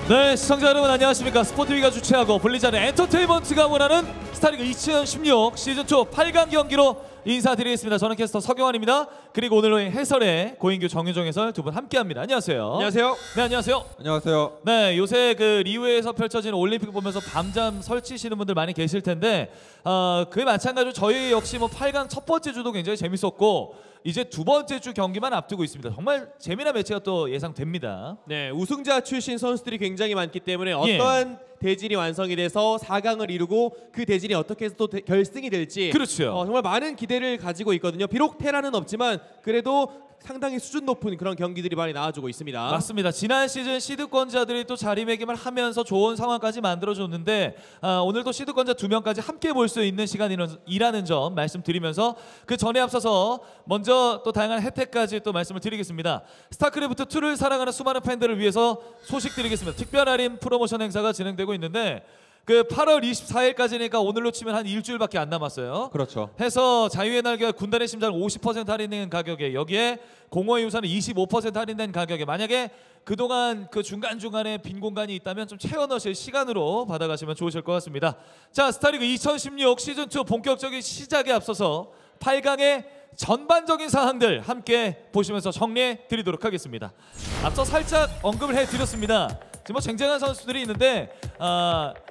네, 시청자 여러분 안녕하십니까. 스포티비가 주최하고 블리자드 엔터테인먼트가 원하는 스타리그 2016 시즌2 8강 경기로 인사드리겠습니다. 저는 캐스터 서경환입니다. 그리고 오늘의 해설에 고인규 정유정 해설 두 분 함께합니다. 안녕하세요. 안녕하세요. 네, 안녕하세요. 안녕하세요. 네, 요새 그 리우에서 펼쳐지는 올림픽 보면서 밤잠 설치시는 분들 많이 계실 텐데 그에 마찬가지로 저희 역시 뭐 8강 첫 번째 주도 굉장히 재밌었고 이제 두 번째 주 경기만 앞두고 있습니다. 정말 재미난 매치가 또 예상됩니다. 네, 우승자 출신 선수들이 굉장히 많기 때문에 어떠한 대진이 완성이 돼서 4강을 이루고 그 대진이 어떻게 해서 또 결승이 될지 그렇죠. 정말 많은 기대를 가지고 있거든요. 비록 테라는 없지만 그래도 상당히 수준 높은 그런 경기들이 많이 나와주고 있습니다. 맞습니다. 지난 시즌 시드권자들이 또 자리매김을 하면서 좋은 상황까지 만들어줬는데 오늘도 시드권자 2명까지 함께 볼 수 있는 시간이라는 점 말씀드리면서 그 전에 앞서서 먼저 또 다양한 혜택까지 또 말씀을 드리겠습니다. 스타크래프트2를 사랑하는 수많은 팬들을 위해서 소식 드리겠습니다. 특별 할인 프로모션 행사가 진행되고 있는데 그 8월 24일까지니까 오늘로 치면 한 일주일밖에 안 남았어요. 그렇죠. 해서 자유의 날개와 군단의 심장 50% 할인된 가격에 여기에 공허의 유산은 25% 할인된 가격에 만약에 그동안 그 중간중간에 빈 공간이 있다면 좀 채워 넣으실 시간으로 받아가시면 좋으실 것 같습니다. 자, 스타리그 2016 시즌2 본격적인 시작에 앞서서 8강의 전반적인 사항들 함께 보시면서 정리해 드리도록 하겠습니다. 앞서 살짝 언급을 해드렸습니다. 지금 뭐 쟁쟁한 선수들이 있는데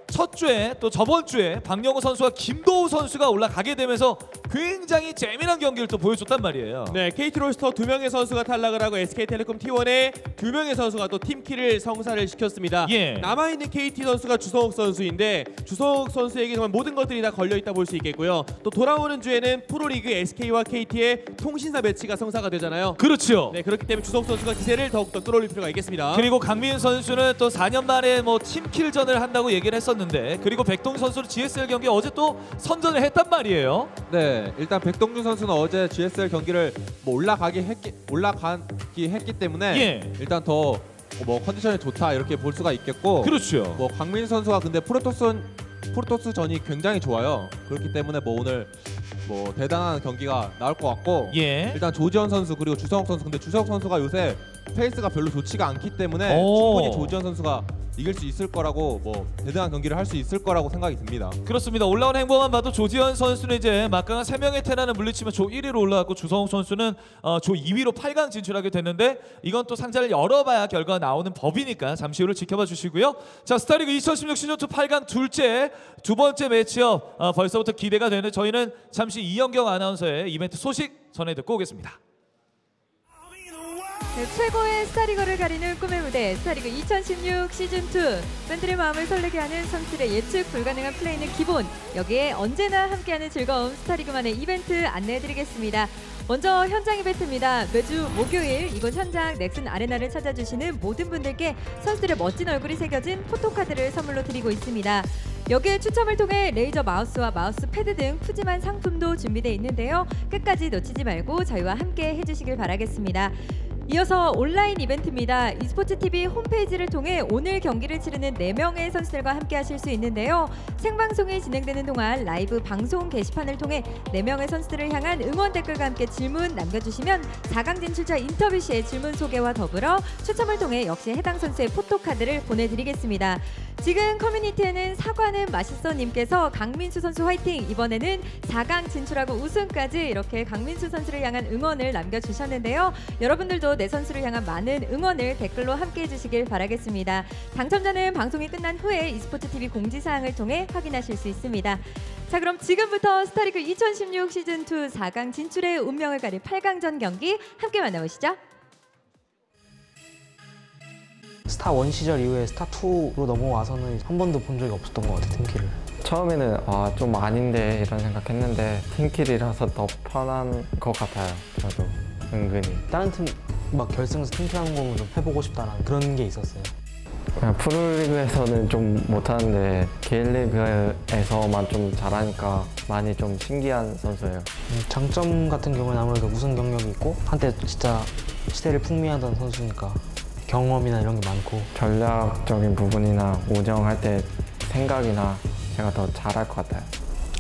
첫 주에 또 저번 주에 박영호 선수와 김도우 선수가 올라가게 되면서 굉장히 재미난 경기를 또 보여줬단 말이에요. 네, KT 롤스터 2명의 선수가 탈락을 하고 SK텔레콤 T1의 2명의 선수가 또 팀킬을 성사를 시켰습니다. 남아있는 KT 선수가 주성욱 선수인데 주성욱 선수에게 정말 모든 것들이 다 걸려있다 볼 수 있겠고요. 또 돌아오는 주에는 프로리그 SK와 KT의 통신사 매치가 성사가 되잖아요. 그렇죠. 네, 그렇기 때문에 주성욱 선수가 기세를 더욱더 끌어올릴 필요가 있겠습니다. 그리고 강민 선수는 또 4년 만에 뭐 팀킬전을 한다고 얘기를 했었는데 그리고 백동준 선수는 GSL 경기 어제 또 선전을 했단 말이에요. 네, 일단 백동준 선수는 어제 GSL 경기를 뭐 올라가기 했기 때문에 일단 더 뭐 컨디션이 좋다 이렇게 볼 수가 있겠고, 그렇죠. 뭐 강민 선수가 근데 프로토스전이 굉장히 좋아요. 그렇기 때문에 뭐 오늘 뭐 대단한 경기가 나올 것 같고, 일단 조지현 선수 그리고 주성욱 선수, 근데 주성욱 선수가 요새 페이스가 별로 좋지가 않기 때문에 충분히 조지현 선수가 이길 수 있을 거라고, 뭐 대단한 경기를 할 수 있을 거라고 생각이 듭니다. 그렇습니다. 올라온 행보만 봐도 조지현 선수는 이제 막강한 3명의 테란을 물리치면 조 1위로 올라갔고 주성욱 선수는 조 2위로 8강 진출하게 됐는데 이건 또 상자를 열어봐야 결과가 나오는 법이니까 잠시 후를 지켜봐 주시고요. 자, 스타리그 2016 시즌2 8강 두 번째 매치업 벌써부터 기대가 되는 저희는 잠시 이영경 아나운서의 이벤트 소식 전해 듣고 오겠습니다. 네, 최고의 스타리거를 가리는 꿈의 무대 스타리그 2016 시즌2 팬들의 마음을 설레게 하는 선수들의 예측 불가능한 플레이는 기본, 여기에 언제나 함께하는 즐거움 스타리그만의 이벤트 안내해드리겠습니다. 먼저 현장 이벤트입니다. 매주 목요일 이곳 현장 넥슨 아레나를 찾아주시는 모든 분들께 선수들의 멋진 얼굴이 새겨진 포토카드를 선물로 드리고 있습니다. 여기에 추첨을 통해 레이저 마우스와 마우스 패드 등 푸짐한 상품도 준비되어 있는데요. 끝까지 놓치지 말고 저희와 함께 해주시길 바라겠습니다. 이어서 온라인 이벤트입니다. e스포츠TV 홈페이지를 통해 오늘 경기를 치르는 4명의 선수들과 함께 하실 수 있는데요. 생방송이 진행되는 동안 라이브 방송 게시판을 통해 4명의 선수들을 향한 응원 댓글과 함께 질문 남겨주시면 4강 진출자 인터뷰 시의 질문 소개와 더불어 추첨을 통해 역시 해당 선수의 포토카드를 보내드리겠습니다. 지금 커뮤니티에는 사과는 맛있어 님께서 강민수 선수 화이팅! 이번에는 4강 진출하고 우승까지 이렇게 강민수 선수를 향한 응원을 남겨주셨는데요. 여러분들도 내 선수를 향한 많은 응원을 댓글로 함께 해주시길 바라겠습니다. 당첨자는 방송이 끝난 후에 e스포츠TV 공지사항을 통해 확인하실 수 있습니다. 자, 그럼 지금부터 스타리그 2016 시즌2 4강 진출의 운명을 가릴 8강전 경기 함께 만나보시죠. 스타1 시절 이후에 스타2로 넘어와서는 한 번도 본 적이 없었던 것 같아요, 팀킬을. 처음에는 좀 아닌데 이런 생각했는데 팀킬이라서 더 편한 것 같아요. 저도 은근히. 다른 팀 막 결승에서 팀킬하는 거 보면 좀 해보고 싶다라는 그런 게 있었어요. 그냥 프로리그에서는 좀 못하는데 K리그에서만 좀 잘하니까 많이 좀 신기한 선수예요. 장점 같은 경우는 아무래도 우승 경력이 있고 한때 진짜 시대를 풍미하던 선수니까 경험이나 이런 게 많고, 전략적인 부분이나 운영할 때 생각이나 제가 더 잘할 것 같아요.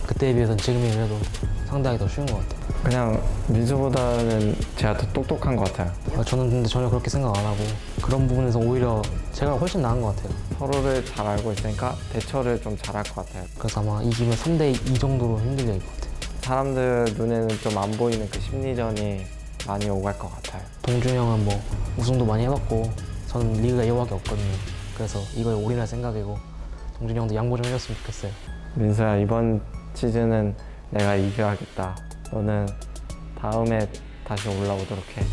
그때에 비해서는 지금이 그래도 상대하기 더 쉬운 것 같아요. 그냥 민수보다는 제가 더 똑똑한 것 같아요. 저는 근데 전혀 그렇게 생각 안 하고 그런 부분에서 오히려 제가 훨씬 나은 것 같아요. 서로를 잘 알고 있으니까 대처를 좀 잘할 것 같아요. 그래서 아마 이기면 3대2 정도로 힘들게 할 것 같아요. 사람들 눈에는 좀 안 보이는 그 심리전이 많이 오갈 것 같아요. 동준이 형은 뭐 우승도 많이 해봤고 저는 리그가 이거밖에 없거든요. 그래서 이거에 올인할 생각이고 동준이 형도 양보 좀 해줬으면 좋겠어요. 민수야, 이번 시즌은 내가 이겨야겠다. 너는 다음에 다시 올라오도록 해.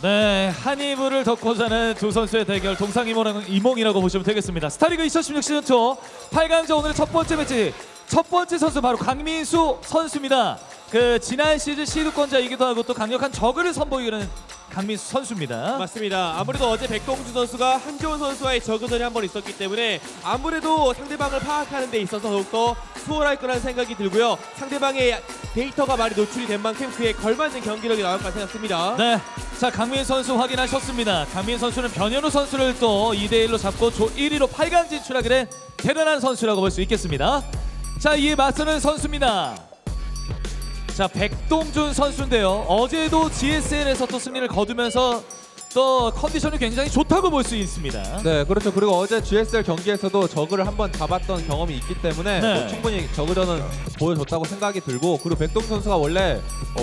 네, 한 이불을 덮고 자는 두 선수의 대결 동상이몽이라고 보시면 되겠습니다. 스타리그 2016 시즌2 8강전 오늘의 첫 번째 매치, 첫 번째 선수 바로 강민수 선수입니다. 그 지난 시즌 시드권자이기도 하고 또 강력한 저그를 선보이는 강민수 선수입니다. 맞습니다. 아무래도 어제 백동준 선수가 한지원 선수와의 저그전이 한 번 있었기 때문에 아무래도 상대방을 파악하는 데 있어서 더욱더 수월할 거라는 생각이 들고요. 상대방의 데이터가 많이 노출이 된 만큼 그에 걸맞는 경기력이 나올 거라 생각합니다. 네, 자 강민 선수 확인하셨습니다. 강민 선수는 변현우 선수를 또 2대1로 잡고 조 1위로 8강 진출하게 된 대단한 선수라고 볼 수 있겠습니다. 자, 이에 맞서는 선수입니다. 자, 백동준 선수인데요. 어제도 GSL에서 또 승리를 거두면서 또 컨디션이 굉장히 좋다고 볼 수 있습니다. 네, 그렇죠. 그리고 어제 GSL 경기에서도 저그를 한번 잡았던 경험이 있기 때문에 네. 뭐 충분히 저그전은 보여줬다고 생각이 들고, 그리고 백동 선수가 원래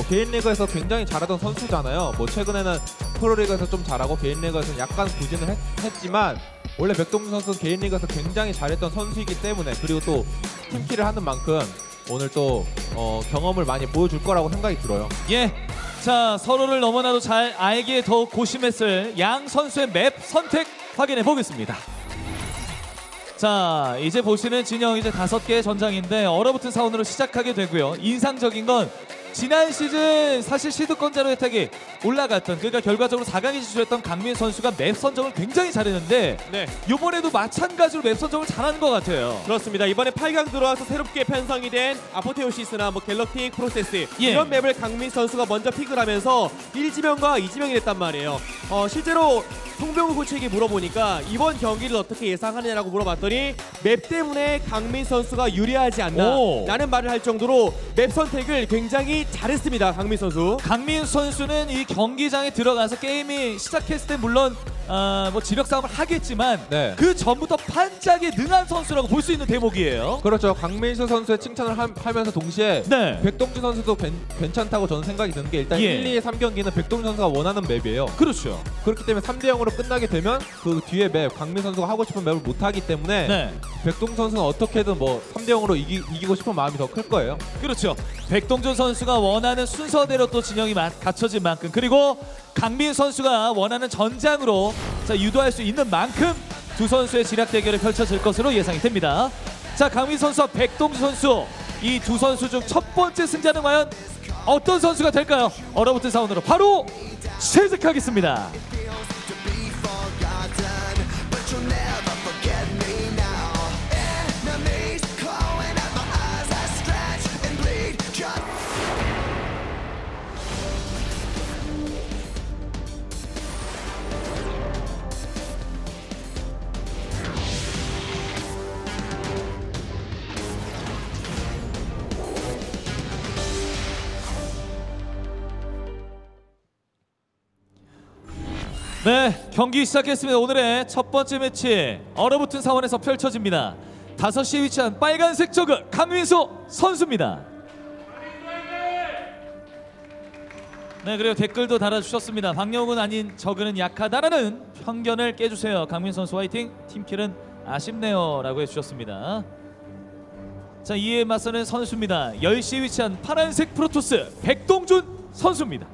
개인 리그에서 굉장히 잘하던 선수잖아요. 뭐 최근에는 프로리그에서 좀 잘하고 개인 리그에서는 약간 부진을 했지만 원래 백동준 선수는 개인 리그에서 굉장히 잘했던 선수이기 때문에, 그리고 또 팀키를 하는 만큼 오늘 또 경험을 많이 보여줄 거라고 생각이 들어요. 예, 자 서로를 너무나도 잘 알기에 더욱 고심했을 양 선수의 맵 선택 확인해 보겠습니다. 자, 이제 보시는 진영 이제 5개의 전장인데 얼어붙은 사운드로 시작하게 되고요. 인상적인 건 지난 시즌 사실 시드권자로 혜택이 올라갔던, 그러니까 결과적으로 4강에 진출했던 강민 선수가 맵 선정을 굉장히 잘했는데 네. 이번에도 마찬가지로 맵 선정을 잘하는 것 같아요. 그렇습니다. 이번에 8강 들어와서 새롭게 편성이 된 아포테오시스나 뭐 갤럭틱 프로세스 예. 이런 맵을 강민 선수가 먼저 픽을 하면서 1지명과 2지명이 됐단 말이에요. 실제로 송병우 코치에게 물어보니까 이번 경기를 어떻게 예상하느냐라고 물어봤더니 맵 때문에 강민 선수가 유리하지 않나 라는 말을 할 정도로 맵 선택을 굉장히 잘했습니다. 강민 선수. 강민 선수는 이 경기장에 들어가서 게임이 시작했을 때 물론 뭐 지력 싸움을 하겠지만 네. 그 전부터 판짝에 능한 선수라고 볼 수 있는 대목이에요. 그렇죠. 강민수 선수의 칭찬을 하면서 동시에 네. 백동준 선수도 괜찮다고 저는 생각이 드는 게, 일단 예. 1, 2, 3경기는 백동준 선수가 원하는 맵이에요. 그렇죠. 그렇기 때문에 3대0으로 끝나게 되면 그 뒤에 맵, 강민 선수가 하고 싶은 맵을 못하기 때문에 네. 백동준 선수는 어떻게든 뭐 3대0으로 이기고 싶은 마음이 더 클 거예요. 그렇죠. 백동준 선수가 원하는 순서대로 또 진영이 갖춰진 만큼, 그리고 강민 선수가 원하는 전장으로 유도할 수 있는 만큼 두 선수의 지략 대결이 펼쳐질 것으로 예상이 됩니다. 자, 강민 선수와 백동준 선수, 이 두 선수 중 첫 번째 승자는 과연 어떤 선수가 될까요? 얼어붙은 사운드로 바로 시작하겠습니다. 네, 경기 시작했습니다. 오늘의 첫 번째 매치 얼어붙은 사원에서 펼쳐집니다. 5시에 위치한 빨간색 저그 강민수 선수입니다. 네, 그리고 댓글도 달아주셨습니다. 박영훈 아닌 저그는 약하다라는 편견을 깨주세요. 강민 선수 화이팅. 팀킬은 아쉽네요 라고 해주셨습니다. 자, 이에 맞서는 선수입니다. 10시에 위치한 파란색 프로토스 백동준 선수입니다.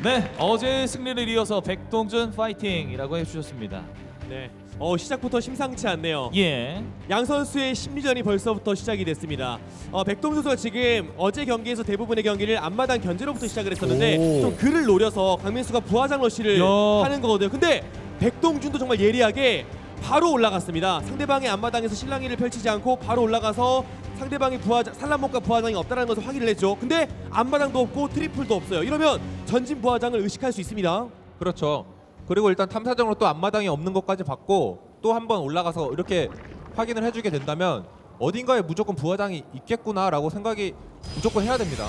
네, 어제 승리를 이어서 백동준 파이팅이라고 해주셨습니다. 네. 시작부터 심상치 않네요. 예. 양 선수의 심리전이 벌써부터 시작이 됐습니다. 백동준 선수가 지금 어제 경기에서 대부분의 경기를 앞마당 견제로부터 시작을 했었는데 좀 그를 노려서 강민수가 부하장 러쉬를 하는 거거든요. 근데 백동준도 정말 예리하게 바로 올라갔습니다. 상대방의 앞마당에서 실랑이를 펼치지 않고 바로 올라가서 상대방이 산란목과 부하장이 없다는 것을 확인을 했죠. 근데 앞마당도 없고 트리플도 없어요. 이러면 전진 부하장을 의식할 수 있습니다. 그렇죠. 그리고 일단 탐사정으로 또 앞마당이 없는 것까지 봤고 또 한 번 올라가서 이렇게 확인을 해주게 된다면 어딘가에 무조건 부화장이 있겠구나라고 생각이 무조건 해야 됩니다.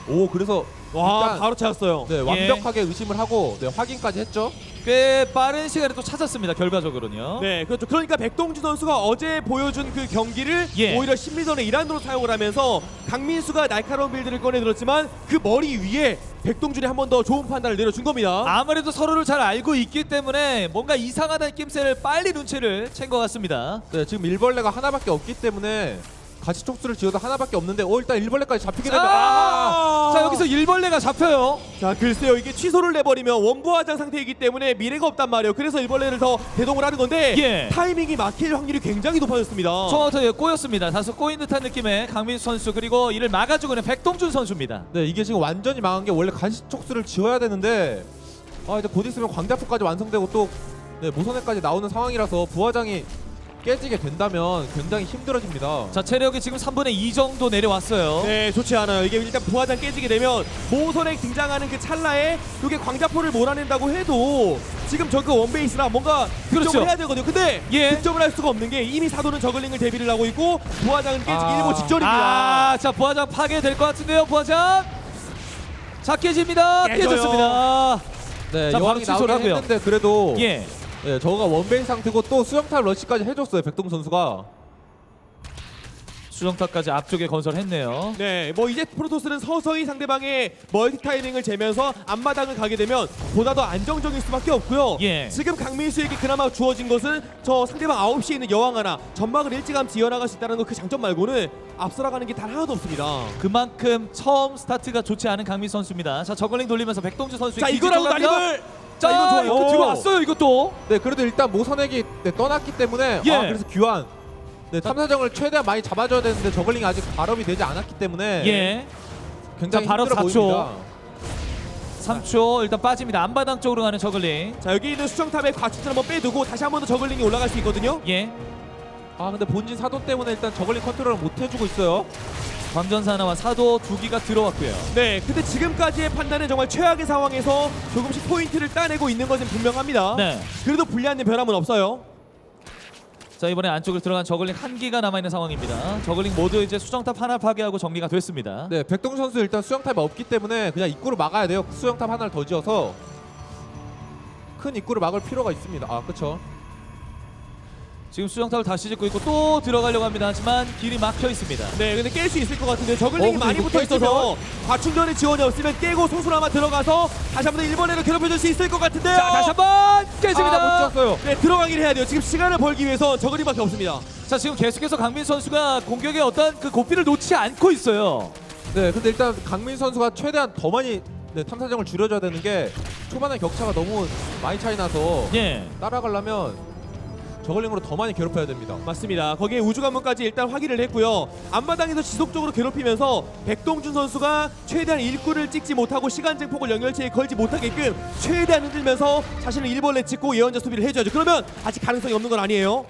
오, 그래서 와, 일단 바로 찾았어요. 네, 완벽하게 의심을 하고 네, 확인까지 했죠. 꽤 빠른 시간에 또 찾았습니다. 결과적으로는요. 네, 그렇죠. 그러니까 백동준 선수가 어제 보여준 그 경기를 예. 오히려 심리전의 일환으로 사용을 하면서 강민수가 날카로운 빌드를 꺼내들었지만 그 머리 위에 백동준이 한 번 더 좋은 판단을 내려준 겁니다. 아무래도 서로를 잘 알고 있기 때문에 뭔가 이상하다는 낌새를 빨리 눈치를 챈 것 같습니다. 네, 지금 일벌레가 하나밖에 없기 때문에 같이 촉수를 지어도 하나밖에 없는데 일단 일벌레까지 잡히게 되면 자, 여기서 일벌레가 잡혀요. 자, 글쎄요, 이게 취소를 내버리면 원부화장 상태이기 때문에 미래가 없단 말이에요. 그래서 일벌레를 더 대동을 하는 건데 예. 타이밍이 막힐 확률이 굉장히 높아졌습니다. 처음부터 꼬였습니다. 다소 꼬인 듯한 느낌의 강민수 선수, 그리고 이를 막아주고 있는 백동준 선수입니다. 네, 이게 지금 완전히 망한 게 원래 간식 촉수를 지어야 되는데 이제 곧 있으면 광자포까지 완성되고 또 네, 모선회까지 나오는 상황이라서 부화장이 깨지게 된다면 굉장히 힘들어집니다. 자, 체력이 지금 3분의 2 정도 내려왔어요. 네, 좋지 않아요. 이게 일단 부화장 깨지게 되면 모선액 등장하는 그 찰나에 이게 광자포를 몰아낸다고 해도 지금 저그 원베이스라 뭔가 득점을 그렇죠. 해야 되거든요. 근데 예. 득점을 할 수가 없는 게 이미 사도는 저글링을 대비를 하고 있고 부화장은 깨지기 일보 직전입니다. 자, 부화장 파괴될 것 같은데요. 부화장. 자, 깨집니다. 깨져요. 깨졌습니다. 네, 자, 바로 여왕이 취소를 나오긴 하고요. 했는데 그래도 예. 네, 저거가 원베이스 상태고 또 수영탑 러시까지 해줬어요. 백동 선수가. 수정탑까지 앞쪽에 건설했네요. 네, 뭐 이제 프로토스는 서서히 상대방의 멀티 타이밍을 재면서 앞마당을 가게 되면 보다 더 안정적일 수밖에 없고요. 예. 지금 강민수에게 그나마 주어진 것은 저 상대방 9시에 있는 여왕 하나 점막을 일찌감치 이어나갈 수 있다는 그 장점 말고는 앞서나가는 게 단 하나도 없습니다. 그만큼 처음 스타트가 좋지 않은 강민수 선수입니다. 자, 저글링 돌리면서 백동준 선수의 자, 기지 이거라도 들어갑니다. 날림을 자, 이건 좋아요. 이거 들어왔어요. 이것도. 네, 그래도 일단 모선액이 떠났기 때문에 예. 그래서 귀환. 네, 탐사정을 최대한 많이 잡아줘야 되는데 저글링이 아직 발업이 되지 않았기 때문에 예. 굉장히 자, 발업 힘들어 4초. 보입니다. 3초 일단 빠집니다. 앞마당 쪽으로 가는 저글링. 자, 여기 있는 수정탑에 과축을 한번 빼두고 다시 한 번 더 저글링이 올라갈 수 있거든요. 예. 근데 본진 사도 때문에 일단 저글링 컨트롤을 못 해주고 있어요. 광전사 하나와 사도 2기가 들어왔고요. 네, 근데 지금까지의 판단은 정말 최악의 상황에서 조금씩 포인트를 따내고 있는 것은 분명합니다. 네. 그래도 불리한 변함은 없어요. 자, 이번에 안쪽으로 들어간 저글링 1기가 남아있는 상황입니다. 저글링 모두 이제 수정탑 하나 파괴하고 정리가 됐습니다. 네, 백동 선수 일단 수영탑이 없기 때문에 그냥 입구를 막아야 돼요. 수영탑 하나를 더 지어서 큰 입구를 막을 필요가 있습니다. 그렇죠. 지금 수정탑을 다시 짓고 있고 또 들어가려고 합니다. 하지만 길이 막혀 있습니다. 네, 근데 깰 수 있을 것 같은데 저글링이 근데 많이 이거 붙어 있어서 과충전의 지원이 없으면 깨고 소수나마 들어가서 다시 한번 1번에로 괴롭혀줄 수 있을 것 같은데요. 자, 다시 한번 깨집니다. 못 쳤어요. 네, 들어가긴 해야 돼요. 지금 시간을 벌기 위해서 저글링밖에 없습니다. 자, 지금 계속해서 강민 선수가 공격의 어떤 그 고삐를 놓지 않고 있어요. 네, 근데 일단 강민 선수가 최대한 더 많이 탐사정을 줄여줘야 되는 게 초반에 격차가 너무 많이 차이 나서 예. 따라가려면 저글링으로 더 많이 괴롭혀야 됩니다. 맞습니다. 거기에 우주관문까지 일단 확인을 했고요. 앞마당에서 지속적으로 괴롭히면서 백동준 선수가 최대한 일꾼을 찍지 못하고 시간 증폭을 연결체에 걸지 못하게끔 최대한 흔들면서 자신을 일벌레 찍고 예언자 수비를 해줘야죠. 그러면 아직 가능성이 없는 건 아니에요.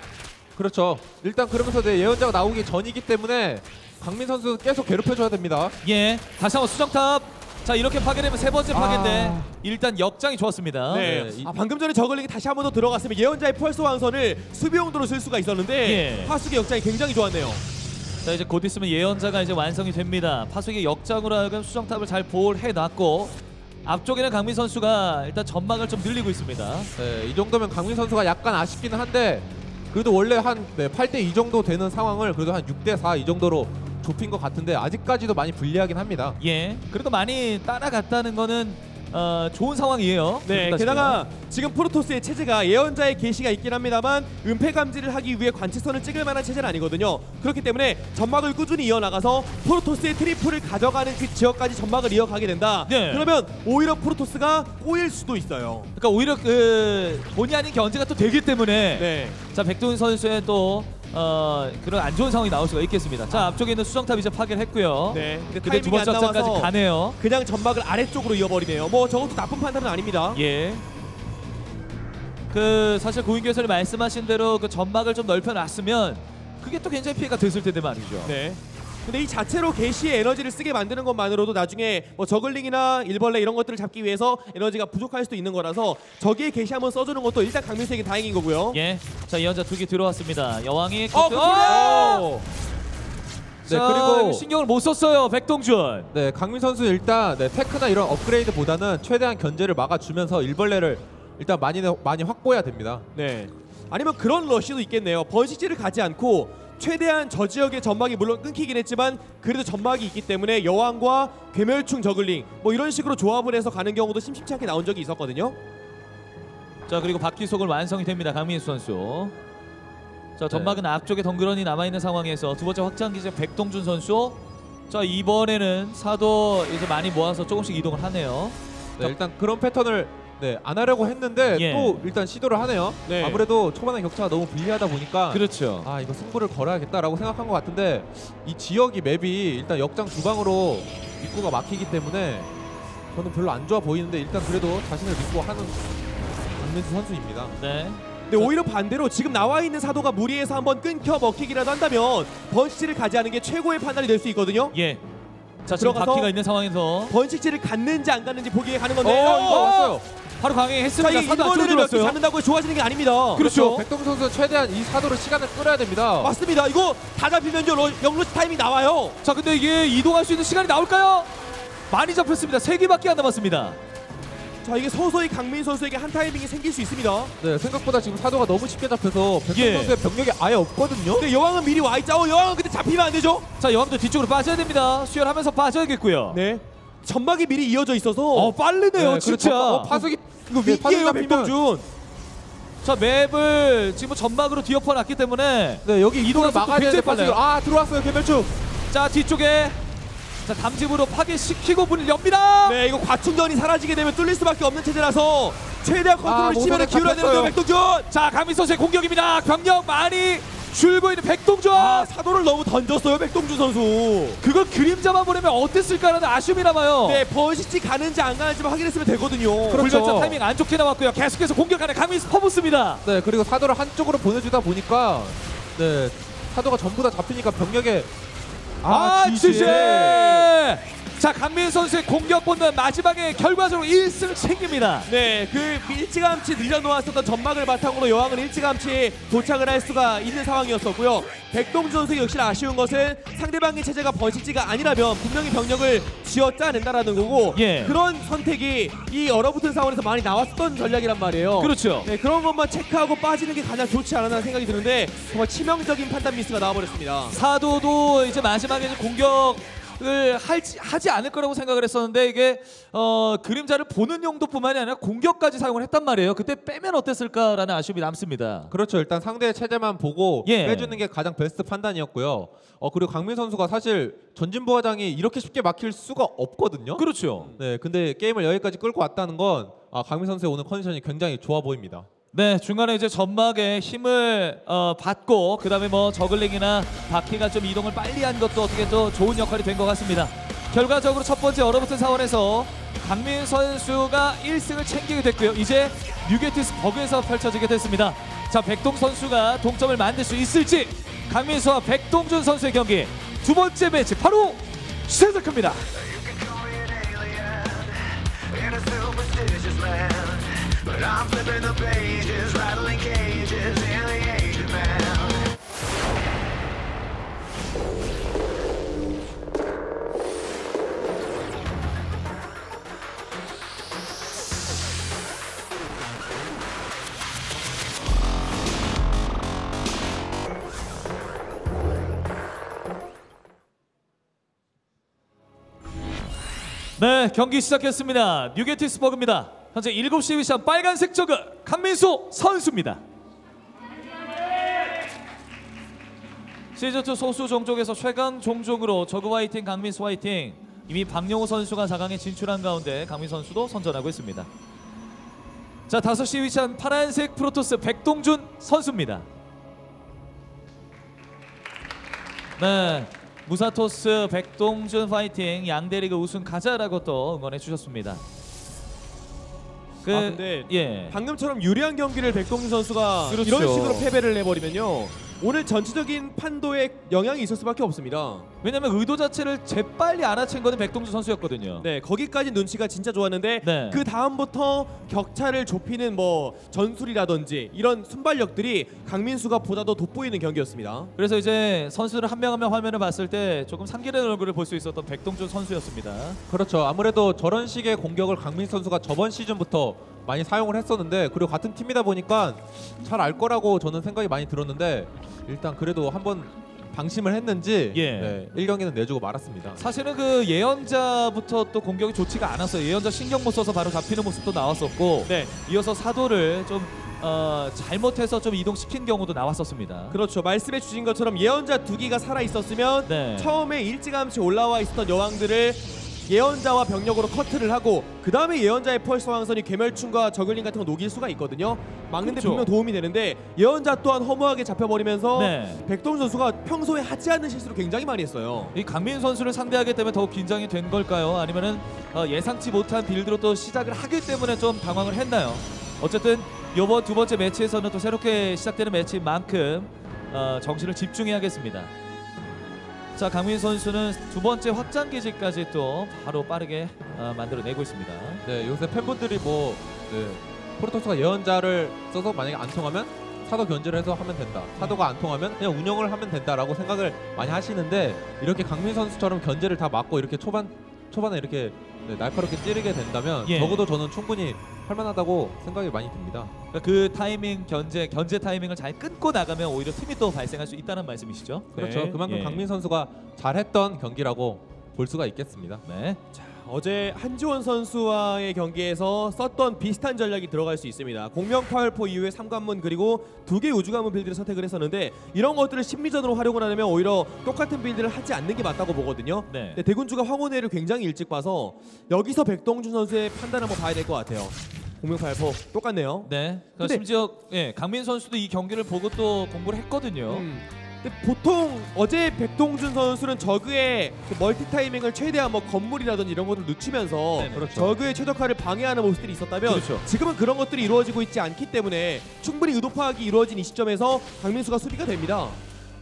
그렇죠. 일단 그러면서 예언자가 나오기 전이기 때문에 강민 선수 계속 괴롭혀줘야 됩니다. 예. 다시 한번 수정탑. 자, 이렇게 파괴되면 세 번째 파괴인데 일단 역장이 좋았습니다. 네. 방금 전에 저글링이 다시 한 번 더 들어갔으면 예언자의 펄스 왕선을 수비 용도로 쓸 수가 있었는데 예. 파수기 역장이 굉장히 좋았네요. 자, 이제 곧 있으면 예언자가 이제 완성이 됩니다. 파수기 역장으로 하여금 수정탑을 잘 보호를 해놨고 앞쪽에는 강민 선수가 일단 전막을 좀 늘리고 있습니다. 네, 이 정도면 강민 선수가 약간 아쉽기는 한데 그래도 원래 한 8대2 정도 되는 상황을 그래도 한 6대4 이 정도로 좁힌 것 같은데 아직까지도 많이 불리하긴 합니다. 예. 그래도 많이 따라갔다는 거는 좋은 상황이에요. 네, 게다가 지금 프로토스의 체제가 예언자의 계시가 있긴 합니다만 은폐 감지를 하기 위해 관측선을 찍을 만한 체제는 아니거든요. 그렇기 때문에 점막을 꾸준히 이어나가서 프로토스의 트리플을 가져가는 그 지역까지 점막을 이어가게 된다. 네. 그러면 오히려 프로토스가 꼬일 수도 있어요. 그러니까 오히려 그 본의 아닌 견제가 또 되기 때문에 네. 자, 백도훈 선수의 또 그런 안 좋은 상황이 나올 수가 있겠습니다. 자, 앞쪽에 있는 수정탑 이제 파괴를 했고요. 네. 근데 두 번째 확장까지 가네요. 그냥 점막을 아래쪽으로 이어버리네요. 뭐 저것도 나쁜 판단은 아닙니다. 예. 그 사실 고인규 해설이 말씀하신 대로 그 점막을 좀 넓혀놨으면 그게 또 굉장히 피해가 됐을 텐데 말이죠. 네. 근데 이 자체로 게시의 에너지를 쓰게 만드는 것만으로도 나중에 뭐 저글링이나 일벌레 이런 것들을 잡기 위해서 에너지가 부족할 수도 있는 거라서 저기에 게시 한번 써주는 것도 일단 강민수에게 다행인 거고요. 예. 자, 이연자 2개 들어왔습니다. 여왕이 네, 자, 그리고 신경을 못 썼어요. 백동준. 네, 강민 선수 일단 테크나 이런 업그레이드보다는 최대한 견제를 막아주면서 일벌레를 일단 많이 확보해야 됩니다. 네. 아니면 그런 러쉬도 있겠네요. 번식지를 가지 않고 최대한 저 지역의 점막이 물론 끊기긴 했지만 그래도 점막이 있기 때문에 여왕과 괴멸충 저글링 뭐 이런 식으로 조합을 해서 가는 경우도 심심치 않게 나온 적이 있었거든요. 자, 그리고 바퀴속을 완성이 됩니다. 강민수 선수. 자, 점막은 앞쪽에 덩그러니 남아있는 상황에서 두 번째 확장기제 백동준 선수. 자, 이번에는 사도 이제 많이 모아서 조금씩 이동을 하네요. 네, 일단 그런 패턴을 안 하려고 했는데 예. 또 일단 시도를 하네요. 네. 아무래도 초반에 격차가 너무 불리하다 보니까 그렇죠. 아, 이거 승부를 걸어야겠다라고 생각한 것 같은데 이 지역이 맵이 일단 역장 주방으로 입구가 막히기 때문에 저는 별로 안 좋아 보이는데 일단 그래도 자신을 믿고 하는 강민수 선수입니다. 네. 근데 오히려 반대로 지금 나와 있는 사도가 무리해서 한번 끊겨 먹히기라도 한다면 번식지를 가지 않은 게 최고의 판단이 될 수 있거든요. 예. 자, 지금 들어가서 바퀴가 있는 상황에서 번식지를 갔는지 안 갔는지 보기에 가는 건데 이거 왔어요. 바로 자, 강행했습니다. 이 사도 안쪽으로 일본을 몇개 들어왔어요. 잡는다고 좋아지는 게 아닙니다. 그렇죠. 백동 선수 최대한 이 사도로 시간을 끌어야 됩니다. 맞습니다. 이거 다 잡히면 영루트 타이밍 나와요. 자, 근데 이게 이동할 수 있는 시간이 나올까요? 많이 잡혔습니다. 3개밖에 안 남았습니다. 자, 이게 서서히 강민 선수에게 한 타이밍이 생길 수 있습니다. 네, 생각보다 지금 사도가 너무 쉽게 잡혀서 백동 예. 선수의 병력이 아예 없거든요. 근데 여왕은 미리 와 있죠. 여왕은 근데 잡히면 안 되죠. 자, 여왕도 뒤쪽으로 빠져야 됩니다. 수혈하면서 빠져야겠고요. 네. 점막이 미리 이어져 있어서 빠르네요, 네, 진짜. 그렇죠. 파수기 이거 네, 파수기 위기예요, 잡히면- 백동준. 자, 맵을 지금 점막으로 뒤엎어 놨기 때문에 네, 여기 이동을 속도 막아야 되는데 굉장히 빨라요. 파수기 들어왔어요, 개멸충. 자, 뒤쪽에 자, 담집으로 파괴시키고 문을 엽니다. 네, 이거 과충전이 사라지게 되면 뚫릴 수밖에 없는 체제라서 최대한 컨트롤 모선에 시간을 기울여야 되는데 잡혔어요. 백동준. 자, 강민 선수의 공격입니다. 병력 많이 줄고 있는 백동준. 사도를 너무 던졌어요, 백동준 선수. 그걸 그림자만 보내면 어땠을까라는 아쉬움이 남아요. 네, 번식지 가는지 안 가는지만 확인했으면 되거든요. 그렇죠. 불멸자 타이밍 안 좋게 나왔고요. 계속해서 공격하는 강민 퍼붓습니다. 네, 그리고 사도를 한쪽으로 보내주다 보니까 네, 사도가 전부 다 잡히니까 병력에 지지! 자, 강민 선수의 공격 본능 마지막에 결과적으로 1승을 챙깁니다. 네, 그 일찌감치 늘려놓았었던 점막을 바탕으로 여왕은 일찌감치 도착을 할 수가 있는 상황이었었고요. 백동준 선수의 역시 아쉬운 것은 상대방의 체제가 번식지가 아니라면 분명히 병력을 쥐어짜낸다라는 거고 예. 그런 선택이 이 얼어붙은 상황에서 많이 나왔던 전략이란 말이에요. 그렇죠. 네, 그런 것만 체크하고 빠지는 게 가장 좋지 않았나 생각이 드는데 정말 치명적인 판단 미스가 나와버렸습니다. 사도도 이제 마지막에 이제 공격을 하지 않을 거라고 생각을 했었는데 이게 그림자를 보는 용도뿐만이 아니라 공격까지 사용을 했단 말이에요. 그때 빼면 어땠을까라는 아쉬움이 남습니다. 그렇죠. 일단 상대의 체제만 보고 예. 빼주는 게 가장 베스트 판단이었고요. 그리고 강민 선수가 사실 전진 부하장이 이렇게 쉽게 막힐 수가 없거든요. 그렇죠. 네, 근데 게임을 여기까지 끌고 왔다는 건 강민 선수의 오늘 컨디션이 굉장히 좋아 보입니다. 네, 중간에 이제 점막에 힘을 받고 그다음에 뭐 저글링이나 바퀴가 좀 이동을 빨리 한 것도 어떻게 또 좋은 역할이 된 것 같습니다. 결과적으로 첫 번째 얼어붙은 상황에서 강민 선수가 1승을 챙기게 됐고요. 이제 뉴게티스 버그에서 펼쳐지게 됐습니다. 자, 백동 선수가 동점을 만들 수 있을지 강민수와 백동준 선수의 경기 두 번째 매치 바로 시작합니다. But I'm flipping the pages, rattling cages in the ancient man. 네, 경기 시작했습니다. 뉴게티스 버그입니다. 현재 7시 위치한 빨간색 저그 강민수 선수입니다. 시즌2 소수 종족에서 최강 종족으로 저그 화이팅, 강민수 화이팅. 이미 박용호 선수가 4강에 진출한 가운데 강민 선수도 선전하고 있습니다. 자, 5시 위치한 파란색 프로토스 백동준 선수입니다. 네, 무사토스 백동준 파이팅, 양대리그 우승 가자라고 또 응원해 주셨습니다. 근데 예. 방금처럼 유리한 경기를 백동준 선수가 그렇죠. 이런 식으로 패배를 해버리면요 오늘 전체적인 판도에 영향이 있을 수밖에 없습니다. 왜냐면 의도 자체를 재빨리 알아챈 거는 백동준 선수였거든요. 네, 거기까지 눈치가 진짜 좋았는데 네. 그 다음부터 격차를 좁히는 뭐 전술이라든지 이런 순발력들이 강민수가 보다 더 돋보이는 경기였습니다. 그래서 이제 선수를 한 명 한 명 화면을 봤을 때 조금 상기된 얼굴을 볼 수 있었던 백동준 선수였습니다. 그렇죠. 아무래도 저런 식의 공격을 강민수 선수가 저번 시즌부터 많이 사용을 했었는데 그리고 같은 팀이다 보니까 잘 알 거라고 저는 생각이 많이 들었는데 일단 그래도 한번 방심을 했는지 네, 1경기는 내주고 말았습니다. 사실은 그 예언자부터 또 공격이 좋지가 않았어요. 예언자 신경 못 써서 바로 잡히는 모습도 나왔었고 네. 이어서 사도를 좀 잘못해서 좀 이동시킨 경우도 나왔었습니다. 그렇죠. 말씀해 주신 것처럼 예언자 2기가 살아 있었으면 네. 처음에 일찌감치 올라와 있었던 여왕들을 예언자와 병력으로 커트를 하고 그 다음에 예언자의 펄스 왕선이 괴멸충과 저글링 같은 거 녹일 수가 있거든요. 막는데 그렇죠. 분명 도움이 되는데 예언자 또한 허무하게 잡혀버리면서 네. 백동준 선수가 평소에 하지 않는 실수를 굉장히 많이 했어요. 이 강민 선수를 상대하기 때문에 더욱 긴장이 된 걸까요? 아니면은 예상치 못한 빌드로 또 시작을 하기 때문에 좀 당황을 했나요? 어쨌든 이번 두 번째 매치에서는 또 새롭게 시작되는 매치인 만큼 정신을 집중해야겠습니다. 자, 강민 선수는 두 번째 확장 기지까지 또 바로 빠르게 만들어내고 있습니다. 네, 요새 팬분들이 뭐 프로토스가 예언자를 써서 만약에 안 통하면 사도 견제를 해서 하면 된다. 사도가 안 통하면 그냥 운영을 하면 된다라고 생각을 많이 하시는데 이렇게 강민 선수처럼 견제를 다 막고 이렇게 초반에 이렇게 날카롭게 찌르게 된다면 적어도 저는 충분히 할만하다고 생각이 많이 듭니다. 그러니까 그 타이밍 견제 타이밍을 잘 끊고 나가면 오히려 틈이 또 발생할 수 있다는 말씀이시죠? 그렇죠. 네. 그만큼 강민 선수가 잘했던 경기라고 볼 수가 있겠습니다. 네. 자, 어제 한지원 선수와의 경기에서 썼던 비슷한 전략이 들어갈 수 있습니다. 공명 파열포 이후에 3관문 그리고 2개 우주관문 빌드를 선택을 했었는데 이런 것들을 심리전으로 활용을 하려면 오히려 똑같은 빌드를 하지 않는 게 맞다고 보거든요. 네. 근데 대군주가 황혼회를 굉장히 일찍 봐서 여기서 백동준 선수의 판단 한번 봐야 될 것 같아요. 공명 파열포 똑같네요. 네. 근데- 심지어 강민 선수도 이 경기를 보고 또 공부를 했거든요. 근데 보통 어제 백동준 선수는 저그의 그 멀티 타이밍을 최대한 뭐 건물이라든지 이런 것들 늦추면서 네네. 그렇죠. 저그의 최적화를 방해하는 모습들이 있었다면 그렇죠. 지금은 그런 것들이 이루어지고 있지 않기 때문에 충분히 의도 파악이 이루어진 이 시점에서 강민수가 수비가 됩니다.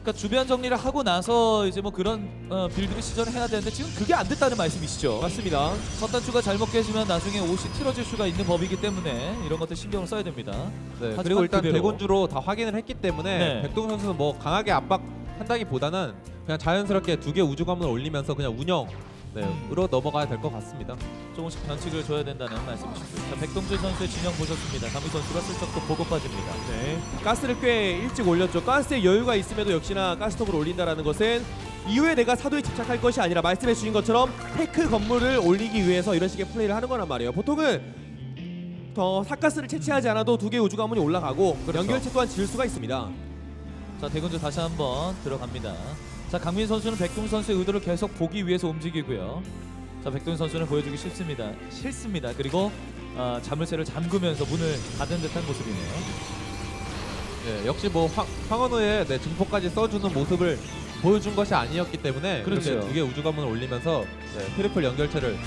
그러니까 주변 정리를 하고 나서 이제 뭐 그런 빌드를 시전을 해야 되는데 지금 그게 안 됐다는 말씀이시죠? 맞습니다. 첫 단추가 잘못 깨지면 나중에 옷이 틀어질 수가 있는 법이기 때문에 이런 것들 신경을 써야 됩니다. 네, 하지만 그리고 일단 그대로. 대군주로 다 확인을 했기 때문에 네. 백동준 선수는 뭐 강하게 압박한다기보다는 그냥 자연스럽게 2개 우주관문을 올리면서 그냥 운영으로 넘어가야 될 것 같습니다. 조금씩 변칙을 줘야 된다는 말씀이시고요. 자, 백동준 선수의 진영 보셨습니다. 강민 선수가 슬쩍 또 보고 빠집니다. 네. 가스를 꽤 일찍 올렸죠. 가스에 여유가 있음에도 역시나 가스톱을 올린다라는 것은 이후에 내가 사도에 집착할 것이 아니라 말씀해 주신 것처럼 테크 건물을 올리기 위해서 이런 식의 플레이를 하는 거란 말이에요. 보통은 더 삿가스를 채취하지 않아도 2개 우주관문이 올라가고 그렇죠. 연결체 또한 지을 수가 있습니다. 자, 대군주 다시 한번 들어갑니다. 자, 강민 선수는 백동준 선수의 의도를 계속 보기 위해서 움직이고요. 자, 백동준 선수는 보여주기 싫습니다. 그리고 자물쇠를 잠그면서 문을 닫은 듯한 모습이네요. 네, 역시 뭐 황원우의 증폭까지 써주는 모습을 보여준 것이 아니었기 때문에 그렇죠. 그렇게 2개 우주관문을 올리면서 트리플 연결체를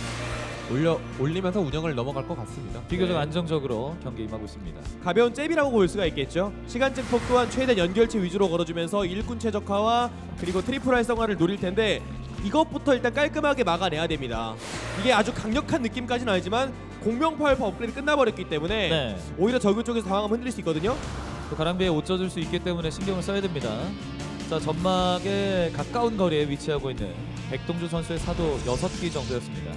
올리면서 운영을 넘어갈 것 같습니다. 비교적 안정적으로 경기에 임하고 있습니다. 가벼운 잽이라고 볼 수가 있겠죠. 시간 증폭 또한 최대 연결체 위주로 걸어주면서 일꾼 최적화와 그리고 트리플 활성화를 노릴 텐데 이것부터 일단 깔끔하게 막아내야 됩니다. 이게 아주 강력한 느낌까지는 아니지만 공명파열파 업그레이드 끝나버렸기 때문에 네. 오히려 저그 쪽에서 당황하면 흔들릴 수 있거든요. 또 가랑비에 옷 젖을 수 있기 때문에 신경을 써야 됩니다. 자, 점막에 가까운 거리에 위치하고 있는 백동준 선수의 사도 6기 정도였습니다.